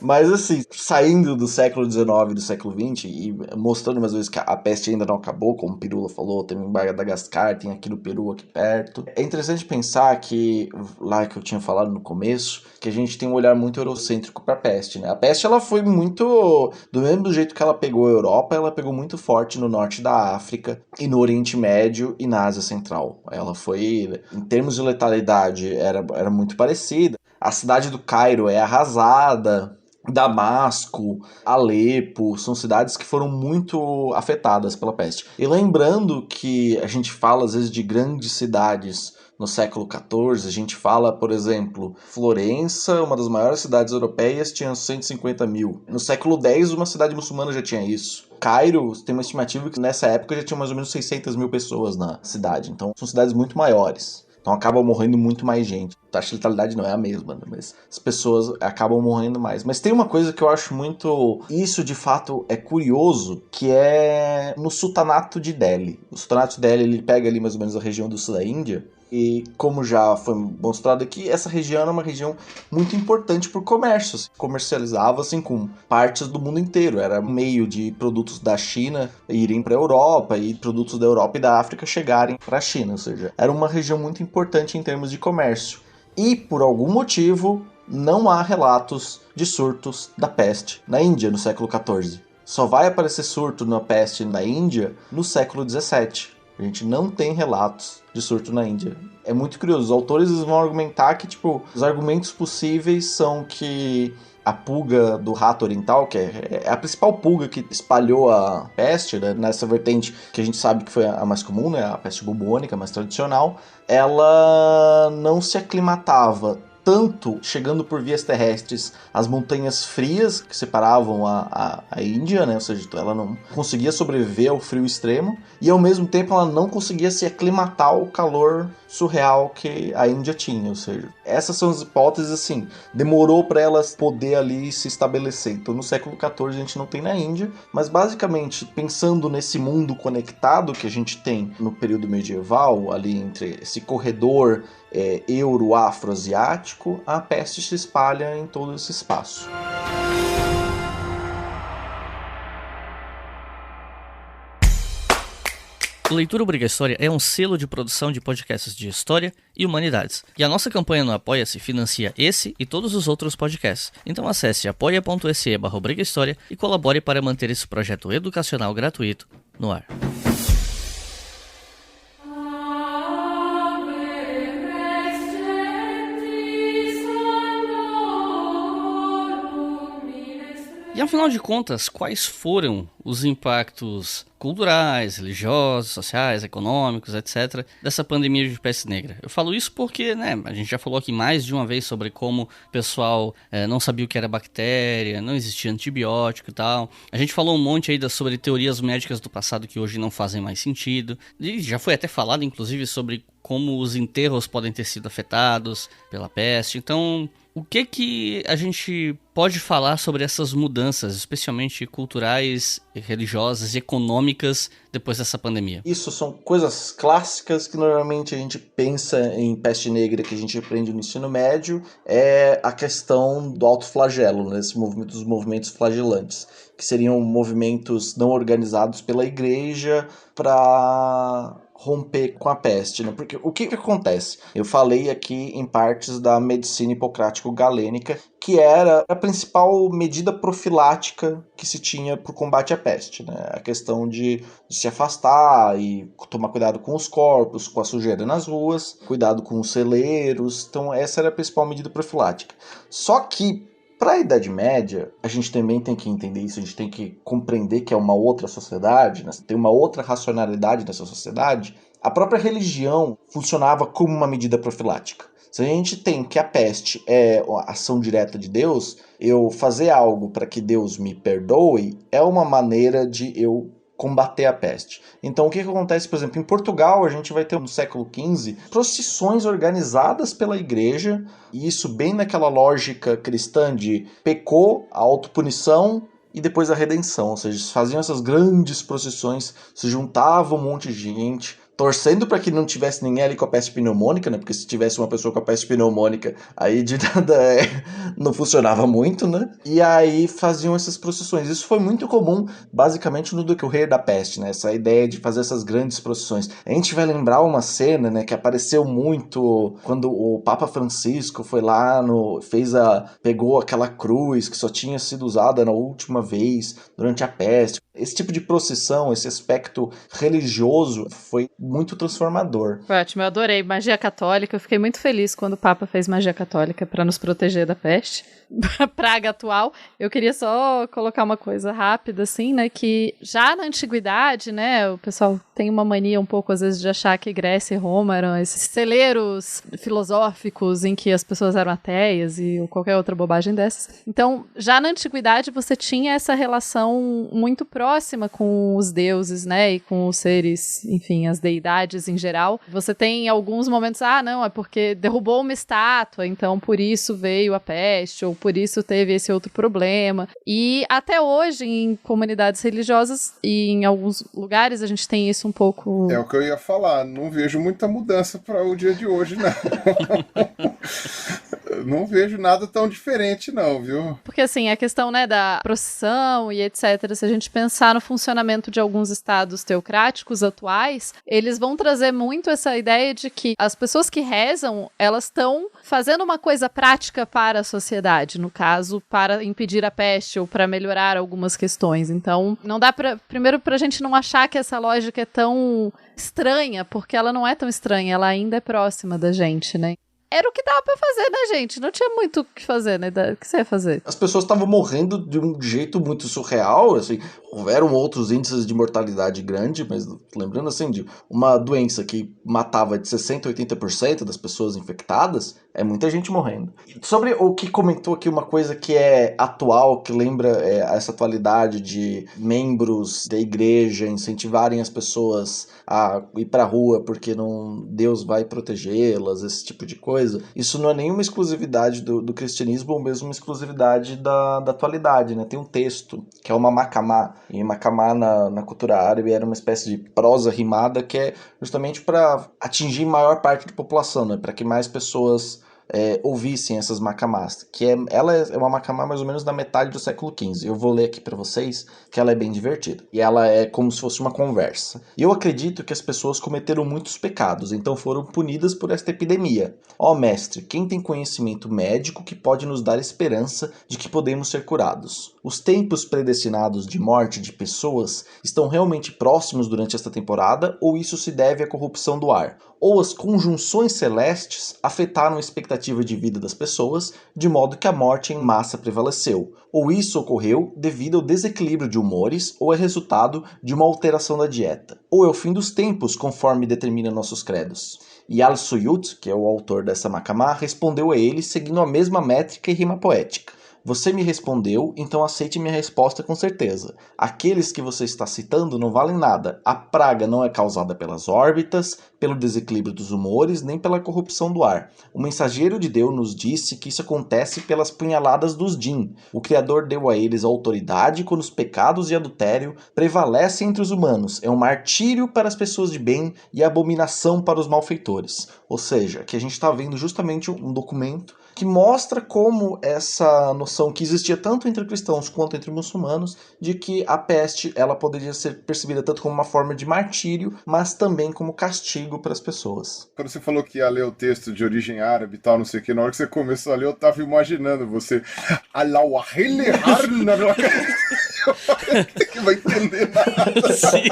Mas assim, saindo do século XIX e do século XX e mostrando mais vezes que a peste ainda não acabou, como o Pirula falou, tem em Madagascar, tem aqui no Peru, aqui perto. É interessante pensar que lá que eu tinha falado no começo, que a gente tem um olhar muito eurocêntrico para a peste, né? A peste, ela foi muito... Do mesmo jeito que ela pegou a Europa, ela pegou muito forte no norte da África e no Oriente Médio e na Ásia Central. Ela foi, em termos de letalidade, era muito parecida. A cidade do Cairo é arrasada. Damasco, Alepo, são cidades que foram muito afetadas pela peste. E lembrando que a gente fala às vezes de grandes cidades no século XIV, a gente fala, por exemplo, Florença, uma das maiores cidades europeias, tinha 150 mil. No século X, uma cidade muçulmana já tinha isso. Cairo tem uma estimativa que nessa época já tinha mais ou menos 600 mil pessoas na cidade. Então são cidades muito maiores. Então acaba morrendo muito mais gente. A taxa de letalidade não é a mesma, né? Mas as pessoas acabam morrendo mais. Mas tem uma coisa que eu acho muito... Isso, de fato, é curioso, que é no Sultanato de Delhi. O Sultanato de Delhi, ele pega ali mais ou menos a região do sul da Índia. E como já foi mostrado aqui, essa região era uma região muito importante para o comércio. Comercializava-se com partes do mundo inteiro. Era um meio de produtos da China irem para a Europa e produtos da Europa e da África chegarem para a China. Ou seja, era uma região muito importante em termos de comércio. E, por algum motivo, não há relatos de surtos da peste na Índia no século XIV. Só vai aparecer surto na peste na Índia no século XVII. A gente não tem relatos de surto na Índia. É muito curioso. Os autores vão argumentar que, os argumentos possíveis são que a pulga do rato oriental, que é a principal pulga que espalhou a peste, né, nessa vertente que a gente sabe que foi a mais comum, né, a peste bubônica, mais tradicional, ela não se aclimatava tanto chegando por vias terrestres às montanhas frias que separavam a Índia, né? Ou seja, ela não conseguia sobreviver ao frio extremo e ao mesmo tempo ela não conseguia se aclimatar ao calor surreal que a Índia tinha. Ou seja, essas são as hipóteses, assim, demorou para elas poder ali se estabelecer. Então no século XIV a gente não tem na Índia, mas basicamente pensando nesse mundo conectado que a gente tem no período medieval, ali entre esse corredor euro-afro-asiático, a peste se espalha em todo esse espaço. Leitura Obrigatória é um selo de produção de podcasts de história e humanidades. E a nossa campanha no Apoia-se financia esse e todos os outros podcasts. Então acesse apoia.se/obrigahistoria e colabore para manter esse projeto educacional gratuito no ar. E afinal de contas, quais foram os impactos culturais, religiosos, sociais, econômicos, etc., dessa pandemia de peste negra? Eu falo isso porque, a gente já falou aqui mais de uma vez sobre como o pessoal não sabia o que era bactéria, não existia antibiótico e tal. A gente falou um monte aí sobre teorias médicas do passado que hoje não fazem mais sentido. E já foi até falado, inclusive, sobre como os enterros podem ter sido afetados pela peste. Então, o que a gente pode falar sobre essas mudanças, especialmente culturais, religiosas e econômicas depois dessa pandemia? Isso são coisas clássicas que normalmente a gente pensa em peste negra, que a gente aprende no ensino médio, é a questão do autoflagelo, né? Dos movimentos flagelantes, que seriam movimentos não organizados pela igreja para romper com a peste, né? Porque o que acontece? Eu falei aqui em partes da medicina hipocrático-galênica, que era a principal medida profilática que se tinha para o combate à peste, né? A questão de se afastar e tomar cuidado com os corpos, com a sujeira nas ruas, cuidado com os celeiros. Então essa era a principal medida profilática. Só que para a Idade Média, a gente também tem que entender isso, a gente tem que compreender que é uma outra sociedade, né? Tem uma outra racionalidade nessa sociedade. A própria religião funcionava como uma medida profilática. Se a gente tem que a peste é a ação direta de Deus, eu fazer algo para que Deus me perdoe é uma maneira de eu combater a peste. Então o que acontece, por exemplo, em Portugal a gente vai ter no século XV procissões organizadas pela igreja, e isso bem naquela lógica cristã de pecou, a autopunição e depois a redenção, ou seja, faziam essas grandes procissões, se juntava um monte de gente, torcendo para que não tivesse ninguém ali com a peste pneumônica, né? Porque se tivesse uma pessoa com a peste pneumônica, aí de nada não funcionava muito, né? E aí faziam essas procissões. Isso foi muito comum, basicamente, no decorrer da peste, né? Essa ideia de fazer essas grandes procissões. A gente vai lembrar uma cena, né, que apareceu muito quando o Papa Francisco foi lá, pegou aquela cruz que só tinha sido usada na última vez durante a peste. Esse tipo de procissão, esse aspecto religioso foi muito transformador. Ótimo, eu adorei magia católica. Eu fiquei muito feliz quando o Papa fez magia católica para nos proteger da peste, praga atual. Eu queria só colocar uma coisa rápida, assim, né, que já na antiguidade, né, o pessoal tem uma mania um pouco, às vezes, de achar que Grécia e Roma eram esses celeiros filosóficos em que as pessoas eram ateias ou qualquer outra bobagem dessas. Então, já na antiguidade, você tinha essa relação muito próxima com os deuses, né, e com os seres, enfim, as deidades em geral. Você tem alguns momentos, não, é porque derrubou uma estátua, então por isso veio a peste, ou por isso teve esse outro problema. E até hoje, em comunidades religiosas e em alguns lugares, a gente tem isso um pouco... É o que eu ia falar, não vejo muita mudança para o dia de hoje, não. Não vejo nada tão diferente, não, viu? Porque, assim, a questão, né, da procissão e etc., se a gente pensar no funcionamento de alguns estados teocráticos atuais, eles vão trazer muito essa ideia de que as pessoas que rezam, elas estão fazendo uma coisa prática para a sociedade, no caso, para impedir a peste ou para melhorar algumas questões. Então, não dá primeiro pra gente não achar que essa lógica é tão estranha, porque ela não é tão estranha, ela ainda é próxima da gente, né? Era o que dava pra fazer, né, gente? Não tinha muito o que fazer, né? O que você ia fazer? As pessoas estavam morrendo de um jeito muito surreal, assim. Houveram outros índices de mortalidade grande, mas lembrando, assim, de uma doença que matava de 60% a 80% das pessoas infectadas, é muita gente morrendo. Sobre o que comentou aqui, uma coisa que é atual, que lembra essa atualidade de membros da igreja incentivarem as pessoas a ir pra rua porque Deus vai protegê-las, esse tipo de coisa. Isso não é nenhuma exclusividade do cristianismo, ou mesmo uma exclusividade da atualidade, né? Tem um texto que é uma macamá, e macamá na cultura árabe era uma espécie de prosa rimada que é justamente para atingir maior parte da população, né? Para que mais pessoas ouvissem essas macamás, ela é uma macamá mais ou menos da metade do século XV. Eu vou ler aqui para vocês, que ela é bem divertida. E ela é como se fosse uma conversa. E eu acredito que as pessoas cometeram muitos pecados, então foram punidas por esta epidemia. Ó mestre, quem tem conhecimento médico que pode nos dar esperança de que podemos ser curados? Os tempos predestinados de morte de pessoas estão realmente próximos durante esta temporada, ou isso se deve à corrupção do ar? ou as conjunções celestes afetaram a expectativa de vida das pessoas, de modo que a morte em massa prevaleceu, ou isso ocorreu devido ao desequilíbrio de humores, ou é resultado de uma alteração da dieta, ou é o fim dos tempos, conforme determina nossos credos. E Al-Suyut, que é o autor dessa Makamá, respondeu a ele seguindo a mesma métrica e rima poética. Você me respondeu, então aceite minha resposta com certeza. Aqueles que você está citando não valem nada. A praga não é causada pelas órbitas, pelo desequilíbrio dos humores, nem pela corrupção do ar. O mensageiro de Deus nos disse que isso acontece pelas punhaladas dos Jinn. O Criador deu a eles autoridade quando os pecados e adultério prevalecem entre os humanos. É um martírio para as pessoas de bem e abominação para os malfeitores. Ou seja, que a gente está vendo justamente um documento que mostra como essa noção que existia tanto entre cristãos quanto entre muçulmanos, de que a peste ela poderia ser percebida tanto como uma forma de martírio, mas também como castigo para as pessoas. Quando você falou que ia ler o texto de origem árabe e tal, não sei o que, na hora que você começou a ler, eu tava imaginando você... que vai entender nada. Sim.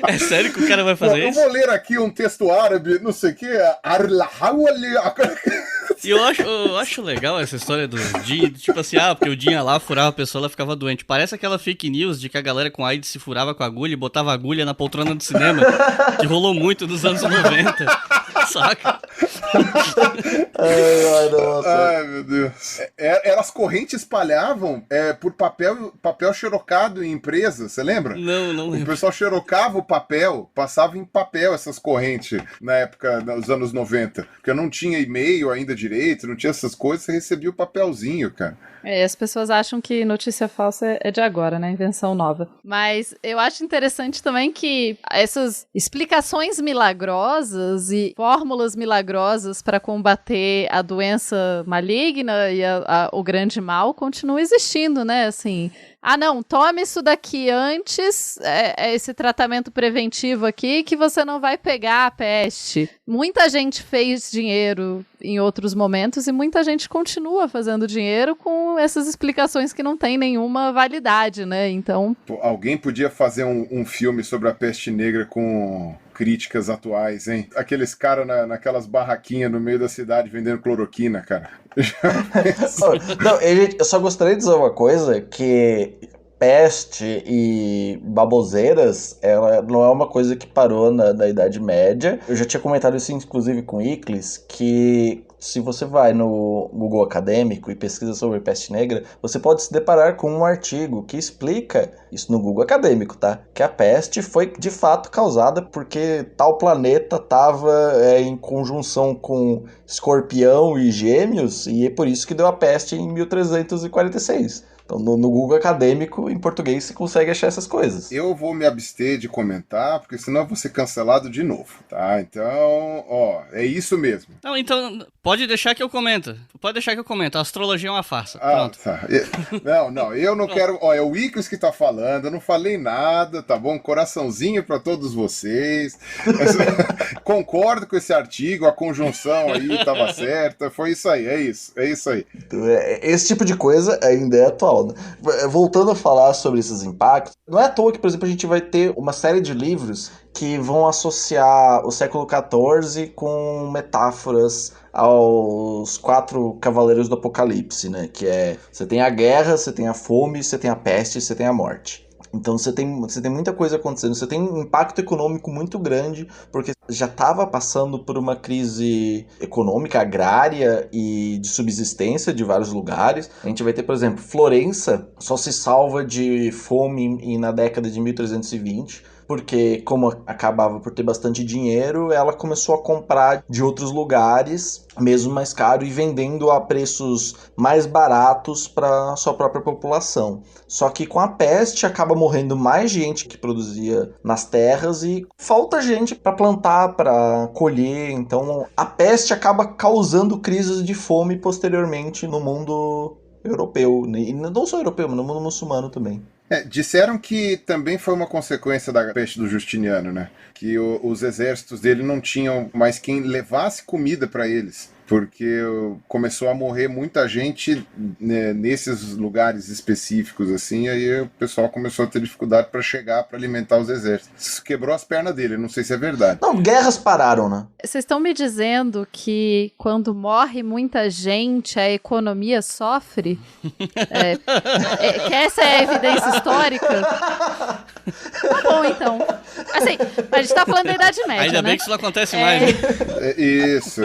É sério que o cara vai fazer isso? Eu vou ler aqui um texto árabe, não sei o que, E eu acho legal essa história do Jin, tipo assim, porque o Jin ia lá, furava a pessoa, ela ficava doente. Parece aquela fake news de que a galera com AIDS se furava com agulha e botava agulha na poltrona do cinema, que rolou muito nos anos 90, saca? Ai, meu Deus. Elas correntes espalhavam por papel xerocado em empresas, você lembra? Não lembro. O pessoal xerocava o papel, passava em papel essas correntes na época dos anos 90, porque não tinha e-mail ainda direito, não tinha essas coisas, você recebia o papelzinho, cara. As pessoas acham que notícia falsa é de agora, né? Invenção nova. Mas eu acho interessante também que essas explicações milagrosas e fórmulas milagrosas para combater a doença maligna e o grande mal continuam existindo, né? Assim, não, tome isso daqui antes, esse tratamento preventivo aqui, que você não vai pegar a peste. Muita gente fez dinheiro em outros momentos e muita gente continua fazendo dinheiro com essas explicações que não têm nenhuma validade, né? Então... Alguém podia fazer um filme sobre a peste negra com críticas atuais, hein? Aqueles caras naquelas barraquinhas no meio da cidade vendendo cloroquina, cara. Não, eu só gostaria de dizer uma coisa, que peste e baboseiras, ela não é uma coisa que parou na Idade Média. Eu já tinha comentado isso, inclusive, com Iclis, que se você vai no Google Acadêmico e pesquisa sobre peste negra, você pode se deparar com um artigo que explica, isso no Google Acadêmico, tá? Que a peste foi, de fato, causada porque tal planeta estava em conjunção com Escorpião e Gêmeos, e é por isso que deu a peste em 1346. Então, no Google Acadêmico, em português, você consegue achar essas coisas. Eu vou me abster de comentar, porque senão eu vou ser cancelado de novo, tá? Então, é isso mesmo. Não, então, pode deixar que eu comento. Pode deixar que eu comento. A astrologia é uma farsa. Pronto. Tá. Não, eu não quero... é o Iclis que tá falando, eu não falei nada, tá bom? Coraçãozinho pra todos vocês. Concordo com esse artigo, a conjunção aí tava certa, foi isso aí, é isso aí. Então, esse tipo de coisa ainda é atual. Voltando a falar sobre esses impactos, não é à toa que, por exemplo, a gente vai ter uma série de livros que vão associar o século XIV com metáforas aos 4 cavaleiros do Apocalipse, né? Que você tem a guerra, você tem a fome, você tem a peste, você tem a morte. Então você tem muita coisa acontecendo, você tem um impacto econômico muito grande, porque já estava passando por uma crise econômica, agrária e de subsistência de vários lugares. A gente vai ter, por exemplo, Florença só se salva de fome na década de 1320, porque como acabava por ter bastante dinheiro, ela começou a comprar de outros lugares, mesmo mais caro, e vendendo a preços mais baratos para sua própria população. Só que com a peste acaba morrendo mais gente que produzia nas terras e falta gente para plantar, para colher. Então a peste acaba causando crises de fome posteriormente no mundo europeu, e não só europeu, mas no mundo muçulmano também. Disseram que também foi uma consequência da peste do Justiniano, né? Que os exércitos dele não tinham mais quem levasse comida para eles. porque começou a morrer muita gente, né, nesses lugares específicos, assim, aí o pessoal começou a ter dificuldade para chegar, para alimentar os exércitos. Isso quebrou as pernas dele, não sei se é verdade. Não, guerras pararam, né? Vocês estão me dizendo que quando morre muita gente, a economia sofre? Que essa é a evidência histórica? Tá bom, então. Assim, a gente tá falando da Idade Média, Ainda né? bem que isso não acontece mais, né? Isso.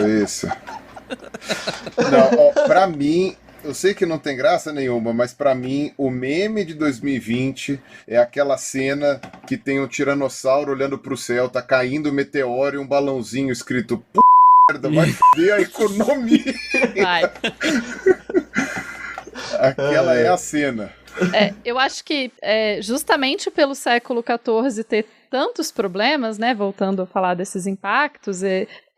Não, ó, pra mim, eu sei que não tem graça nenhuma, mas pra mim, o meme de 2020 é aquela cena que tem um tiranossauro olhando pro céu, tá caindo um meteoro e um balãozinho escrito "P***, merda, vai foder a economia". Vai. Aquela é a cena. Eu acho que justamente pelo século XIV ter tantos problemas, né, voltando a falar desses impactos,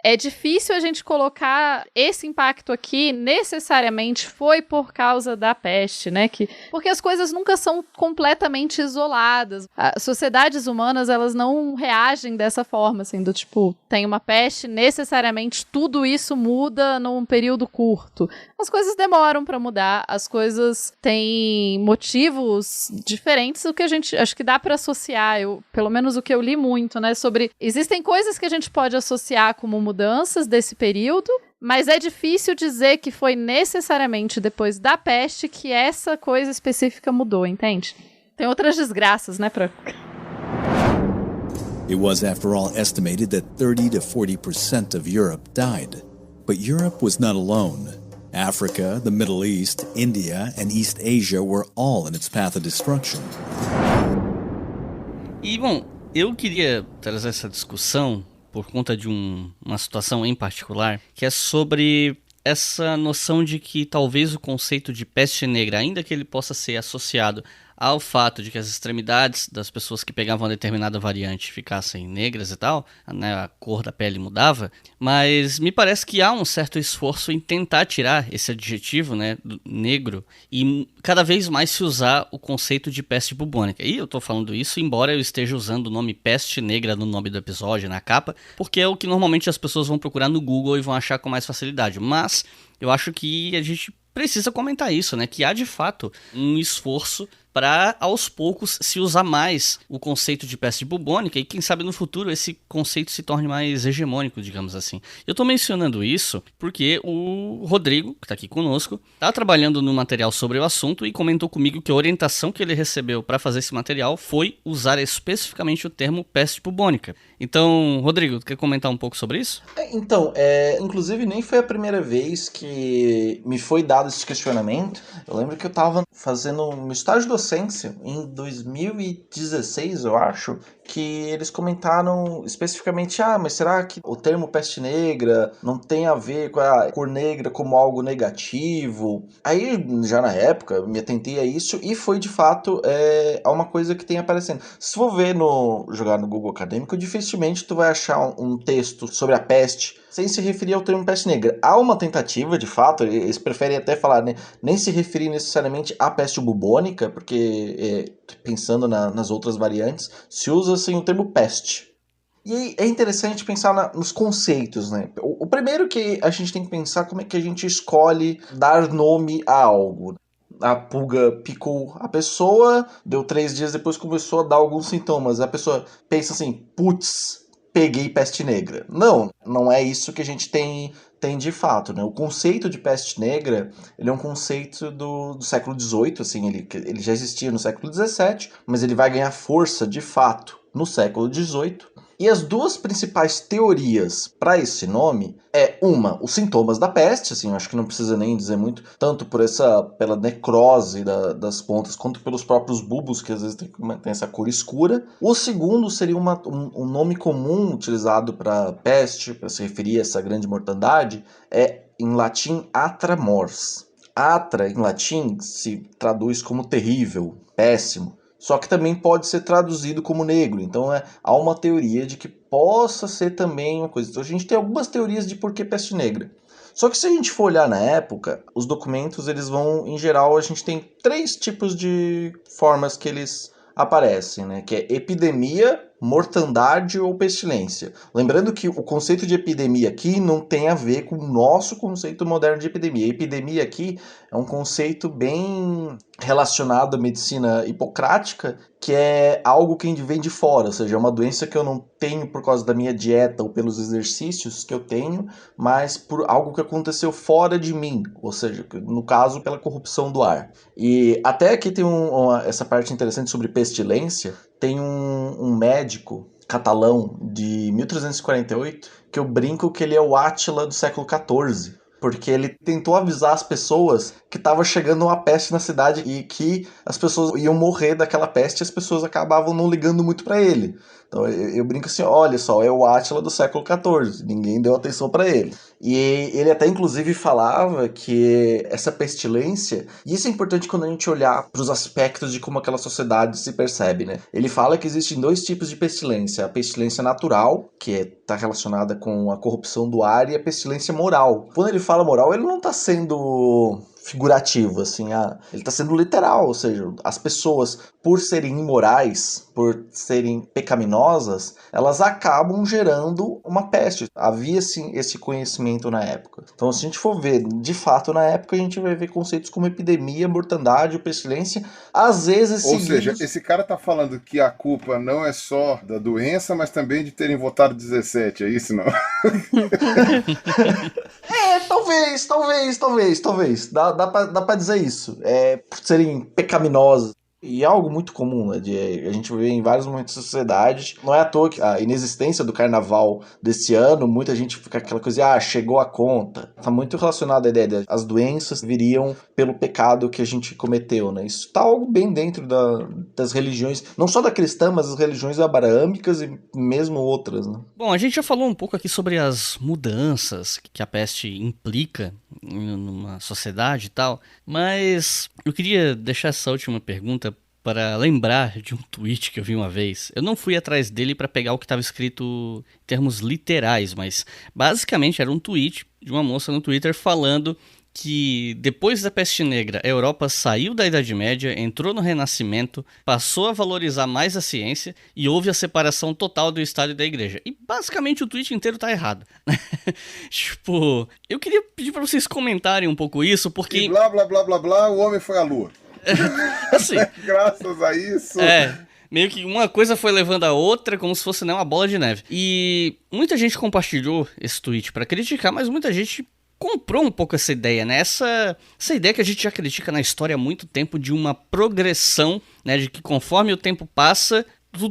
é difícil a gente colocar esse impacto aqui necessariamente foi por causa da peste, né? Porque as coisas nunca são completamente isoladas. As sociedades humanas, elas não reagem dessa forma, assim, do tipo, tem uma peste, necessariamente tudo isso muda num período curto. As coisas demoram para mudar, as coisas têm motivos diferentes, o que a gente, acho que dá para associar, pelo menos o que eu li muito, né, sobre, existem coisas que a gente pode associar como mudanças desse período, mas é difícil dizer que foi necessariamente depois da peste que essa coisa específica mudou, entende? Tem outras desgraças, né, It was, after all, estimated that 30 to 40% of Europe died. But Europe was not alone. Africa, the Middle East, India, and East Asia were all in its path of destruction. E, bom, eu queria trazer essa discussão por conta de uma situação em particular, que é sobre essa noção de que talvez o conceito de peste negra, ainda que ele possa ser associado ao fato de que as extremidades das pessoas que pegavam uma determinada variante ficassem negras e tal, né, a cor da pele mudava, mas me parece que há um certo esforço em tentar tirar esse adjetivo, né, do negro, e cada vez mais se usar o conceito de peste bubônica. E eu tô falando isso embora eu esteja usando o nome peste negra no nome do episódio, na capa, porque é o que normalmente as pessoas vão procurar no Google e vão achar com mais facilidade, mas eu acho que a gente precisa comentar isso, né, que há de fato um esforço para, aos poucos, se usar mais o conceito de peste bubônica e, quem sabe, no futuro esse conceito se torne mais hegemônico, digamos assim. Eu estou mencionando isso porque o Rodrigo, que está aqui conosco, está trabalhando no material sobre o assunto e comentou comigo que a orientação que ele recebeu para fazer esse material foi usar especificamente o termo peste bubônica. Então, Rodrigo, tu quer comentar um pouco sobre isso? Então, inclusive nem foi a primeira vez que me foi dado esse questionamento. Eu lembro que eu estava fazendo um estágio docência em 2016, eu acho, que eles comentaram especificamente, mas será que o termo peste negra não tem a ver com a cor negra como algo negativo? Aí, já na época, eu me atentei a isso e foi, de fato, uma coisa que tem aparecendo. Se for ver jogar no Google Acadêmico, dificilmente tu vai achar um texto sobre a peste sem se referir ao termo peste negra. Há uma tentativa, de fato, eles preferem até falar, né, nem se referir necessariamente à peste bubônica, porque, pensando nas outras variantes, se usa assim, o termo peste. E aí é interessante pensar nos conceitos, né? O primeiro que a gente tem que pensar como é que a gente escolhe dar nome a algo. A pulga picou a pessoa, deu 3 dias depois começou a dar alguns sintomas. A pessoa pensa assim, putz, peguei peste negra. Não é isso que a gente tem de fato, né? O conceito de peste negra, ele é um conceito do século XVIII, assim, ele já existia no século XVII, mas ele vai ganhar força, de fato, no século XVIII. E as duas principais teorias para esse nome os sintomas da peste, assim, eu acho que não precisa nem dizer muito, tanto pela necrose das pontas, quanto pelos próprios bulbos, que às vezes tem essa cor escura. O segundo seria um nome comum utilizado para peste, para se referir a essa grande mortandade, em latim atra mors. Atra, em latim, se traduz como terrível, péssimo. Só que também pode ser traduzido como negro. Então há uma teoria de que possa ser também uma coisa. Então a gente tem algumas teorias de por que peste negra. Só que se a gente for olhar na época, os documentos, eles vão, em geral, a gente tem 3 tipos de formas que eles aparecem, né? Que é epidemia, mortandade ou pestilência. Lembrando que o conceito de epidemia aqui não tem a ver com o nosso conceito moderno de epidemia. Epidemia aqui é um conceito bem relacionado à medicina hipocrática, que é algo que vem de fora, ou seja, é uma doença que eu não tenho por causa da minha dieta ou pelos exercícios que eu tenho, mas por algo que aconteceu fora de mim, ou seja, no caso, pela corrupção do ar. E até aqui tem essa parte interessante sobre pestilência. Tem um médico catalão de 1348 que eu brinco que ele é o Átila do século XIV, porque ele tentou avisar as pessoas que estava chegando uma peste na cidade e que as pessoas iam morrer daquela peste e as pessoas acabavam não ligando muito para ele. Então eu brinco assim, olha só, é o Átila do século XIV, ninguém deu atenção para ele. E ele até inclusive falava que essa pestilência, e isso é importante quando a gente olhar para os aspectos de como aquela sociedade se percebe, né? Ele fala que existem 2 tipos de pestilência, a pestilência natural, que está relacionada com a corrupção do ar, e a pestilência moral. Quando ele fala moral, ele não está sendo figurativo, assim, ele está sendo literal, ou seja, as pessoas, por serem imorais, por serem pecaminosas, elas acabam gerando uma peste. Havia, sim, esse conhecimento na época. Então, se a gente for ver, de fato, na época, a gente vai ver conceitos como epidemia, mortandade, pestilência, às vezes Ou seguidos... seja, esse cara tá falando que a culpa não é só da doença, mas também de terem votado 17, é isso, não? Talvez. Dá pra dizer isso. Por serem pecaminosos. E é algo muito comum, né, a gente vê em vários momentos da sociedade. Não é à toa que a inexistência do carnaval desse ano, muita gente fica aquela coisa, chegou a conta. Tá muito relacionado à ideia de as doenças viriam pelo pecado que a gente cometeu, né? Isso tá algo bem dentro das religiões, não só da cristã, mas das religiões abraâmicas e mesmo outras, né? Bom, a gente já falou um pouco aqui sobre as mudanças que a peste implica numa sociedade e tal, mas eu queria deixar essa última pergunta para lembrar de um tweet que eu vi uma vez. Eu não fui atrás dele para pegar o que estava escrito em termos literais, mas basicamente era um tweet de uma moça no Twitter falando que depois da peste negra, a Europa saiu da Idade Média, entrou no Renascimento, passou a valorizar mais a ciência e houve a separação total do Estado e da Igreja. E basicamente o tweet inteiro tá errado. Tipo, eu queria pedir para vocês comentarem um pouco isso, porque... E blá, blá, blá, blá, blá, o homem foi à lua. Assim, graças a isso... Meio que uma coisa foi levando a outra como se fosse uma bola de neve. E muita gente compartilhou esse tweet para criticar, mas muita gente comprou um pouco essa ideia, né? Essa ideia que a gente já critica na história há muito tempo de uma progressão, né? De que conforme o tempo passa,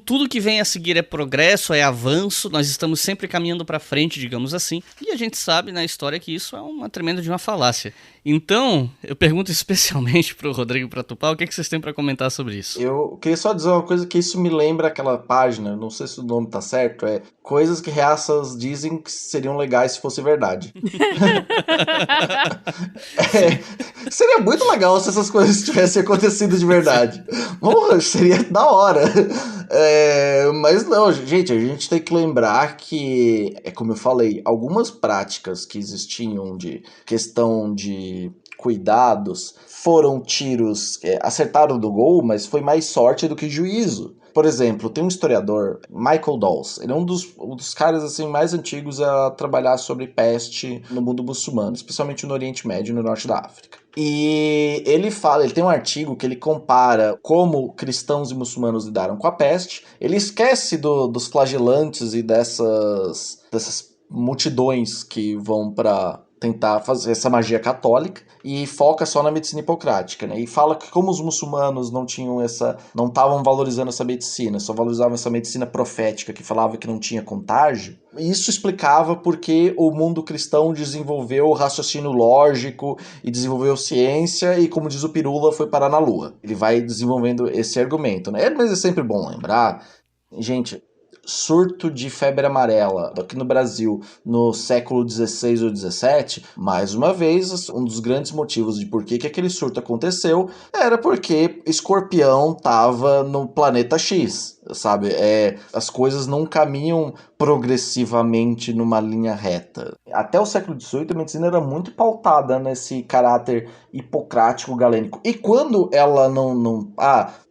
tudo que vem a seguir é progresso, é avanço, nós estamos sempre caminhando para frente, digamos assim, e a gente sabe na história que isso é uma tremenda de uma falácia. Então, eu pergunto especialmente pro Rodrigo e pra Tupá, o que vocês têm para comentar sobre isso? Eu queria só dizer uma coisa que isso me lembra aquela página, não sei se o nome tá certo, coisas que reaças dizem que seriam legais se fosse verdade. Seria muito legal se essas coisas tivessem acontecido de verdade. Porra, seria da hora. Mas não, gente, a gente tem que lembrar que, como eu falei, algumas práticas que existiam de questão de cuidados foram tiros, acertaram do gol, mas foi mais sorte do que juízo. Por exemplo, tem um historiador, Michael Dawes, ele é um dos caras assim, mais antigos a trabalhar sobre peste no mundo muçulmano, especialmente no Oriente Médio e no Norte da África. E ele tem um artigo que ele compara como cristãos e muçulmanos lidaram com a peste. Ele esquece dos flagelantes e dessas multidões que vão para tentar fazer essa magia católica e foca só na medicina hipocrática, né? E fala que como os muçulmanos não estavam valorizando essa medicina, só valorizavam essa medicina profética que falava que não tinha contágio, isso explicava porque o mundo cristão desenvolveu o raciocínio lógico e desenvolveu ciência e, como diz o Pirula, foi parar na Lua. Ele vai desenvolvendo esse argumento, né? Mas é sempre bom lembrar, gente, surto de febre amarela aqui no Brasil no século XVI ou XVII, mais uma vez, um dos grandes motivos de por que aquele surto aconteceu era porque Escorpião estava no planeta X. sabe? As coisas não caminham progressivamente numa linha reta. Até o século XVIII, a medicina era muito pautada nesse caráter hipocrático galênico. E quando ela não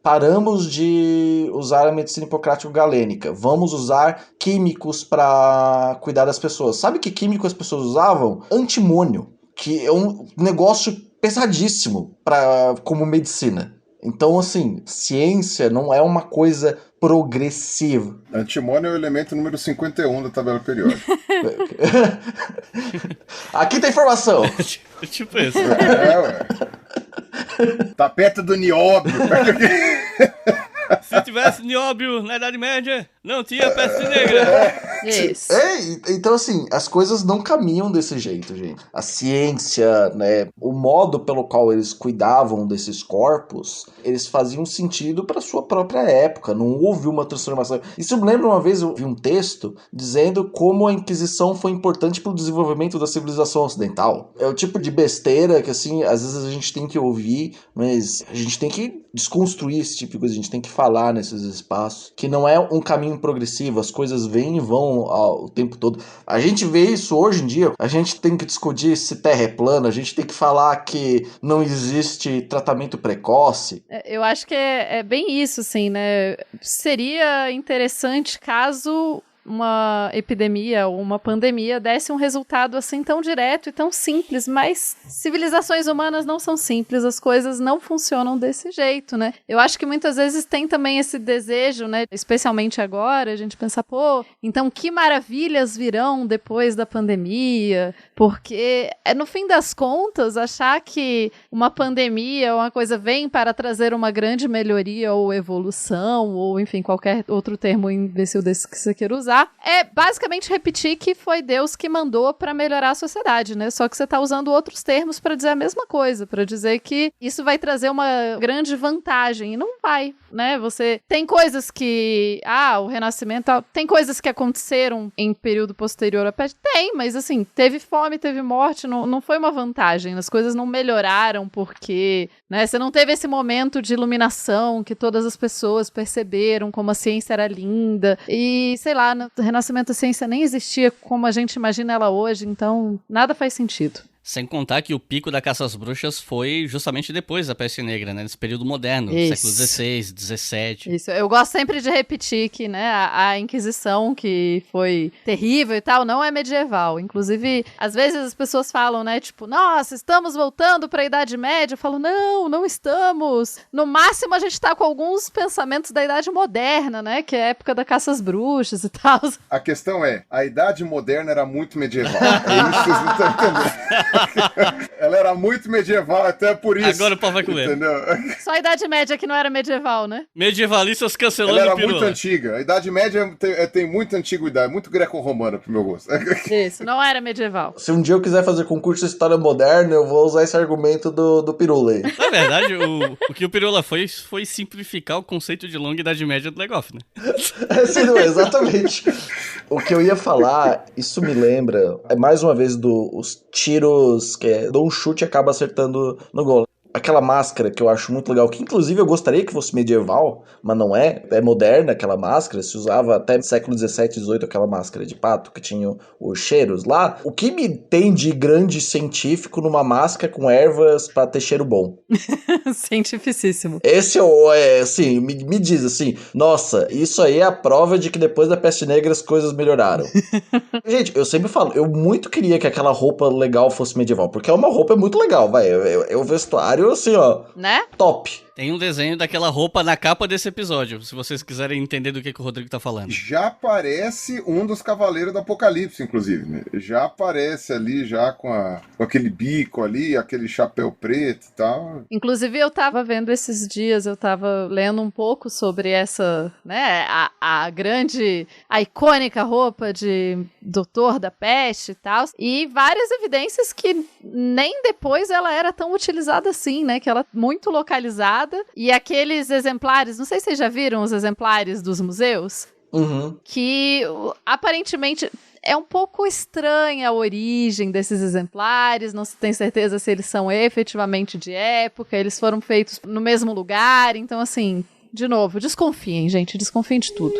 paramos de usar a medicina hipocrático-galênica, vamos usar químicos para cuidar das pessoas. Sabe que químico as pessoas usavam? Antimônio, que é um negócio pesadíssimo como medicina. Então, assim, ciência não é uma coisa progressiva. Antimônio é o elemento número 51 da tabela periódica. Aqui tem informação. Tipo isso. Ué. Tá perto do nióbio. Se tivesse nióbio na Idade Média, não tinha peste negra. Isso. Então, assim, as coisas não caminham desse jeito, gente. A ciência, né, o modo pelo qual eles cuidavam desses corpos, eles faziam sentido para sua própria época. Não houve uma transformação. Isso me lembra uma vez, eu vi um texto dizendo como a Inquisição foi importante para o desenvolvimento da civilização ocidental. É o tipo de besteira que, assim, às vezes a gente tem que ouvir, mas a gente tem que desconstruir esse tipo de coisa, a gente tem que falar nesses espaços, que não é um caminho progressivo, as coisas vêm e vão o tempo todo. A gente vê isso hoje em dia, a gente tem que discutir se terra é plana, a gente tem que falar que não existe tratamento precoce. Eu acho que é bem isso, assim, né? Seria interessante caso uma epidemia ou uma pandemia desse um resultado assim tão direto e tão simples, mas civilizações humanas não são simples, as coisas não funcionam desse jeito, né? Eu acho que muitas vezes tem também esse desejo, né, especialmente agora, a gente pensar, pô, então que maravilhas virão depois da pandemia, porque no fim das contas, achar que uma pandemia ou uma coisa vem para trazer uma grande melhoria ou evolução, ou enfim, qualquer outro termo imbecil desse que você queira usar, é basicamente repetir que foi Deus que mandou para melhorar a sociedade, né? Só que você tá usando outros termos para dizer a mesma coisa, para dizer que isso vai trazer uma grande vantagem, e não vai, né? Você tem coisas que, o Renascimento, tem coisas que aconteceram em período posterior à peste, tem, mas assim, teve fome, teve morte, não foi uma vantagem, as coisas não melhoraram porque, né, você não teve esse momento de iluminação que todas as pessoas perceberam como a ciência era linda, e sei lá, no Renascimento a ciência nem existia como a gente imagina ela hoje, então nada faz sentido. Sem contar que o pico da caça às bruxas foi justamente depois da peste negra, né? Nesse período moderno, século XVI, XVII. Isso, eu gosto sempre de repetir que, né, a Inquisição, que foi terrível e tal, não é medieval. Inclusive, às vezes as pessoas falam, né, tipo, nossa, estamos voltando para a Idade Média. Eu falo, não estamos. No máximo, a gente tá com alguns pensamentos da Idade Moderna, né, que é a época da caça às bruxas e tal. A questão é, a Idade Moderna era muito medieval. É isso que vocês não estão entendendo. Ela era muito medieval, até por isso. Agora o pau vai comer. Entendeu? Só a Idade Média que não era medieval, né? Medievalistas cancelando Ela era o pirula. muito antiga. A Idade Média tem muita antiguidade, muito greco-romana pro meu gosto. Isso, não era medieval. Se um dia eu quiser fazer concurso de história moderna, eu vou usar esse argumento do pirula aí. Na verdade, o que o pirula foi simplificar o conceito de longa Idade Média do Legoff, né? Sim, não, exatamente. O que eu ia falar, isso me lembra, mais uma vez, os tiros que dou um chute e acaba acertando no gol. Aquela máscara que eu acho muito legal, que inclusive eu gostaria que fosse medieval, mas não é moderna aquela máscara, se usava até século XVII, XVIII aquela máscara de pato que tinha os cheiros lá. O que me tem de grande científico numa máscara com ervas pra ter cheiro bom? Cientificíssimo. Esse assim, me diz assim, nossa, isso aí é a prova de que depois da peste negra as coisas melhoraram. Gente, eu sempre falo, eu muito queria que aquela roupa legal fosse medieval, porque é uma roupa muito legal, vai, é o vestuário assim, ó, né? Top. Tem um desenho daquela roupa na capa desse episódio, se vocês quiserem entender do que o Rodrigo tá falando. Já aparece um dos Cavaleiros do Apocalipse, inclusive, né? Já aparece ali, já com aquele bico ali, aquele chapéu preto e tal. Inclusive, eu tava vendo esses dias, eu tava lendo um pouco sobre essa, né, a icônica roupa de Doutor da Peste e tal, e várias evidências que nem depois ela era tão utilizada assim, né, que ela é muito localizada. E aqueles exemplares, não sei se vocês já viram os exemplares dos museus, que aparentemente é um pouco estranha a origem desses exemplares, não se tem certeza se eles são efetivamente de época, eles foram feitos no mesmo lugar, então assim, de novo, desconfiem, gente, desconfiem de tudo.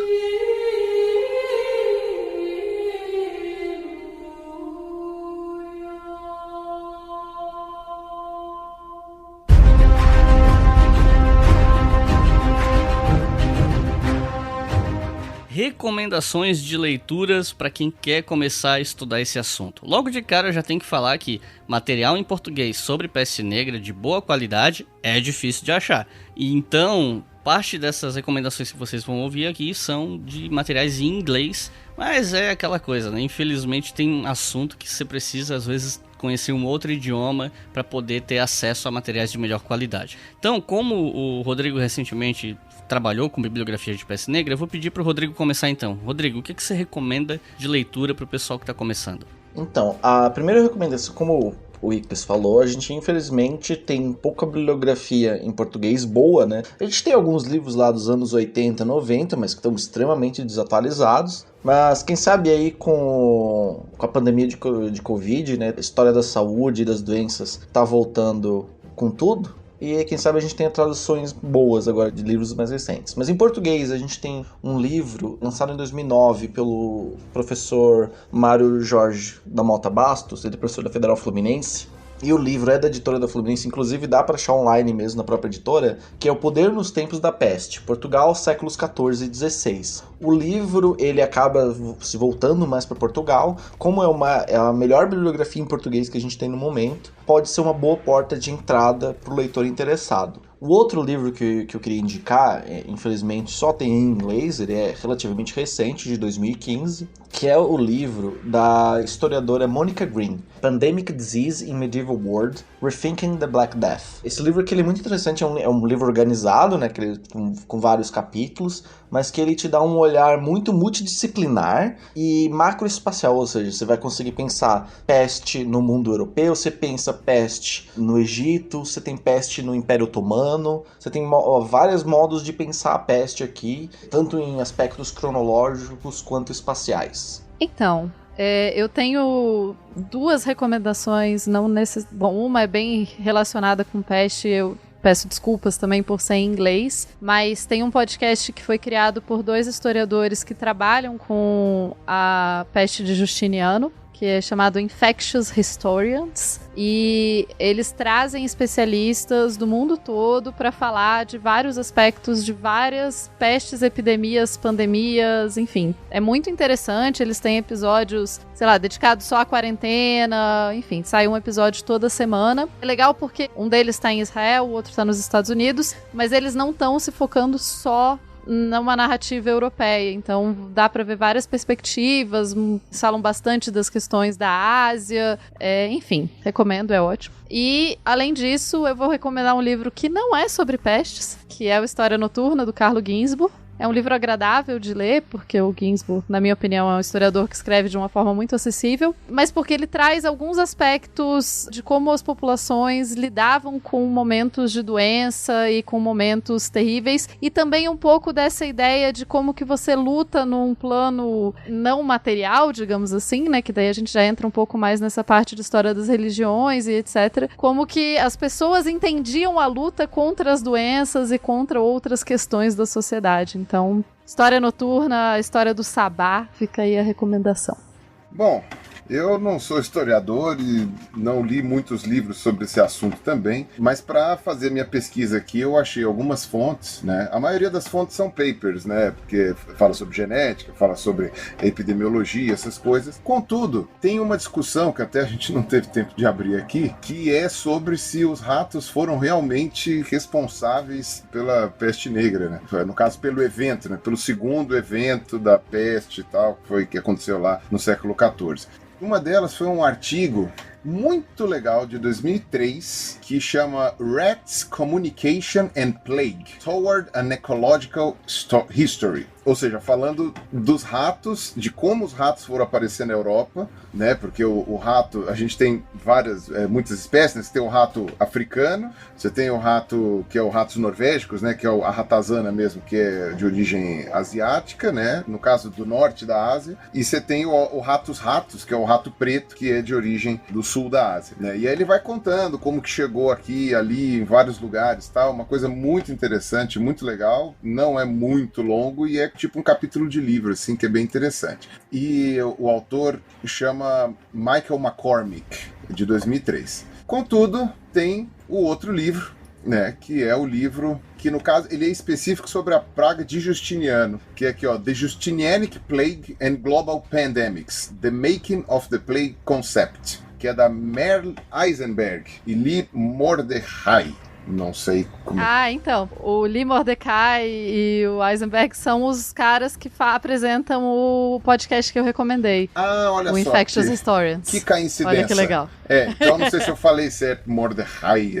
Recomendações de leituras para quem quer começar a estudar esse assunto. Logo de cara eu já tenho que falar que material em português sobre peste negra de boa qualidade é difícil de achar. E então, parte dessas recomendações que vocês vão ouvir aqui são de materiais em inglês, mas é aquela coisa, né? Infelizmente tem um assunto que você precisa às vezes conhecer um outro idioma para poder ter acesso a materiais de melhor qualidade. Então, como o Rodrigo recentemente trabalhou com bibliografia de peste negra, eu vou pedir para o Rodrigo começar então. Rodrigo, o que você recomenda de leitura para o pessoal que está começando? Então, a primeira recomendação, como o Iclis falou, a gente infelizmente tem pouca bibliografia em português boa, né? A gente tem alguns livros lá dos anos 80, 90, mas que estão extremamente desatualizados. Mas quem sabe aí com a pandemia de Covid, né? A história da saúde e das doenças tá voltando com tudo. E quem sabe a gente tenha traduções boas agora de livros mais recentes. Mas em português a gente tem um livro lançado em 2009 pelo professor Mário Jorge da Mota Bastos, ele é professor da Federal Fluminense. E o livro é da editora da Fluminense, inclusive dá para achar online mesmo na própria editora, que é O Poder nos Tempos da Peste, Portugal, séculos XIV e XVI. O livro ele acaba se voltando mais para Portugal, como é a melhor bibliografia em português que a gente tem no momento, pode ser uma boa porta de entrada para o leitor interessado. O outro livro que eu queria indicar, infelizmente só tem em inglês, ele é relativamente recente, de 2015, que é o livro da historiadora Monica Green, Pandemic Disease in Medieval World, Rethinking the Black Death. Esse livro aqui ele é muito interessante, é um livro organizado, né, com vários capítulos, mas que ele te dá um olhar muito multidisciplinar e macroespacial, ou seja, você vai conseguir pensar peste no mundo europeu, você pensa peste no Egito, você tem peste no Império Otomano, você tem vários modos de pensar a peste aqui, tanto em aspectos cronológicos quanto espaciais. Então, eu tenho duas recomendações, Bom, uma é bem relacionada com peste, eu peço desculpas também por ser em inglês, mas tem um podcast que foi criado por 2 historiadores que trabalham com a peste de Justiniano, que é chamado Infectious Historians, e eles trazem especialistas do mundo todo para falar de vários aspectos de várias pestes, epidemias, pandemias, enfim. É muito interessante, eles têm episódios, dedicados só à quarentena, enfim, sai um episódio toda semana. É legal porque um deles está em Israel, o outro está nos Estados Unidos, mas eles não estão se focando só numa narrativa europeia, então dá para ver várias perspectivas, falam bastante das questões da Ásia, enfim, recomendo, é ótimo. E, além disso, eu vou recomendar um livro que não é sobre pestes, que é o História Noturna, do Carlo Ginzburg. É um livro agradável de ler, porque o Ginzburg, na minha opinião, é um historiador que escreve de uma forma muito acessível, mas porque ele traz alguns aspectos de como as populações lidavam com momentos de doença e com momentos terríveis, e também um pouco dessa ideia de como que você luta num plano não material, digamos assim, né, que daí a gente já entra um pouco mais nessa parte de história das religiões e etc, como que as pessoas entendiam a luta contra as doenças e contra outras questões da sociedade. Então, História Noturna, a história do Sabá, fica aí a recomendação. Bom, eu não sou historiador e não li muitos livros sobre esse assunto também, mas para fazer minha pesquisa aqui eu achei algumas fontes, né? A maioria das fontes são papers, né? Porque fala sobre genética, fala sobre epidemiologia, essas coisas. Contudo, tem uma discussão que até a gente não teve tempo de abrir aqui, que é sobre se os ratos foram realmente responsáveis pela peste negra, né? No caso, pelo evento, né? Pelo segundo evento da peste e tal, que aconteceu lá no século XIV. Uma delas foi um artigo muito legal de 2003 que chama Rats, Communication and Plague Toward an Ecological History. Ou seja, falando dos ratos, de como os ratos foram aparecer na Europa, né? Porque o rato, a gente tem muitas espécies, né? Você tem o rato africano, você tem o rato que é o ratos norvégicos, né? Que é a ratazana mesmo, que é de origem asiática, né? No caso do norte da Ásia. E você tem o ratos, que é o rato preto, que é de origem do sul da Ásia, né? E aí ele vai contando como que chegou aqui, ali, em vários lugares, tal. Uma coisa muito interessante, muito legal. Não é muito longo e é tipo um capítulo de livro, assim, que é bem interessante. E o autor chama Michael McCormick, de 2003. Contudo, tem o outro livro, né, que é o livro que, no caso, ele é específico sobre a praga de Justiniano, que é aqui, ó, The Justinianic Plague and Global Pandemics, The Making of the Plague Concept, que é da Merle Eisenberg e Lee Mordecai. Não sei como... Então, o Lee Mordecai e o Eisenberg são os caras que apresentam o podcast que eu recomendei. Olha o só. Infectious Historians. Que coincidência. Olha que legal. Então não sei se eu falei certo, Mordecai.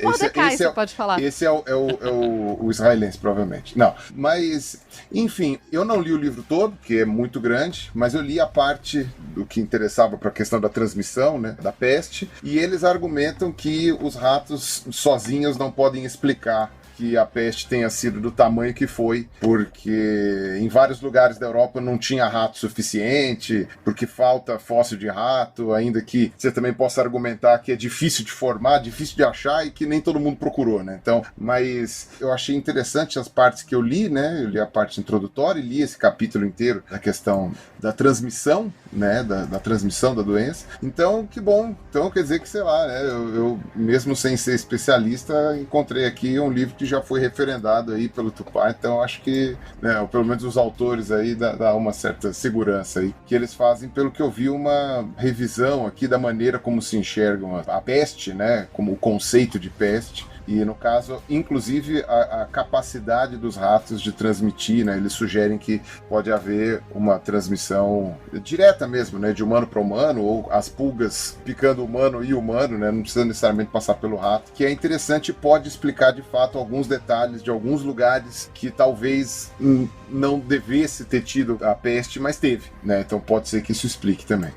Mordecai, você pode falar. Esse é o israelense, provavelmente. Não, mas, enfim, eu não li o livro todo, que é muito grande, mas eu li a parte do que interessava para a questão da transmissão, né, da peste, e eles argumentam que os ratos sozinhos não podem explicar que a peste tenha sido do tamanho que foi, porque em vários lugares da Europa não tinha rato suficiente, porque falta fóssil de rato, ainda que você também possa argumentar que é difícil de formar, difícil de achar e que nem todo mundo procurou, né? Então, mas eu achei interessante as partes que eu li, né? Eu li a parte introdutória e li esse capítulo inteiro da questão da transmissão, né? Da transmissão da doença. Então, que bom. Então, quer dizer que, sei lá, né? Eu mesmo sem ser especialista, encontrei aqui um livro que já foi referendado aí pelo Tupá, então acho que, né, ou pelo menos os autores aí dá uma certa segurança aí, que eles fazem, pelo que eu vi, uma revisão aqui da maneira como se enxergam a peste, né, como o conceito de peste, e no caso, inclusive, a capacidade dos ratos de transmitir, né, eles sugerem que pode haver uma transmissão direta mesmo, né, de humano para humano, ou as pulgas picando humano e humano, né, não precisa necessariamente passar pelo rato, que é interessante e pode explicar de fato alguns detalhes de alguns lugares que talvez não devesse ter tido a peste, mas teve, né, então pode ser que isso explique também.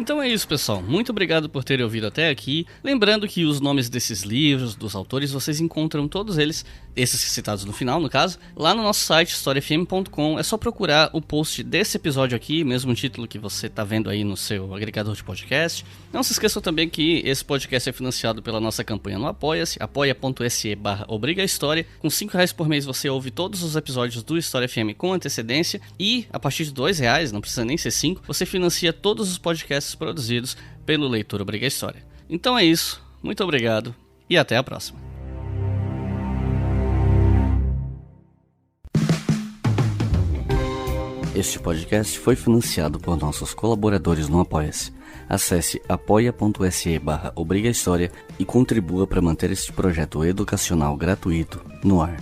Então é isso, pessoal. Muito obrigado por terem ouvido até aqui. Lembrando que os nomes desses livros, dos autores, vocês encontram todos eles, esses citados no final, no caso, lá no nosso site, historiafm.com. É só procurar o post desse episódio aqui, mesmo título que você está vendo aí no seu agregador de podcast. Não se esqueçam também que esse podcast é financiado pela nossa campanha no Apoia-se, apoia.se/obrigahistoria. Com R$5 por mês você ouve todos os episódios do História FM com antecedência e, a partir de R$2, não precisa nem ser 5, você financia todos os podcasts produzidos pelo Leitor Obriga História. Então é isso, muito obrigado e até a próxima. Este podcast foi financiado por nossos colaboradores no Apoia-se. Acesse apoia.se/obrigahistoria e contribua para manter este projeto educacional gratuito no ar.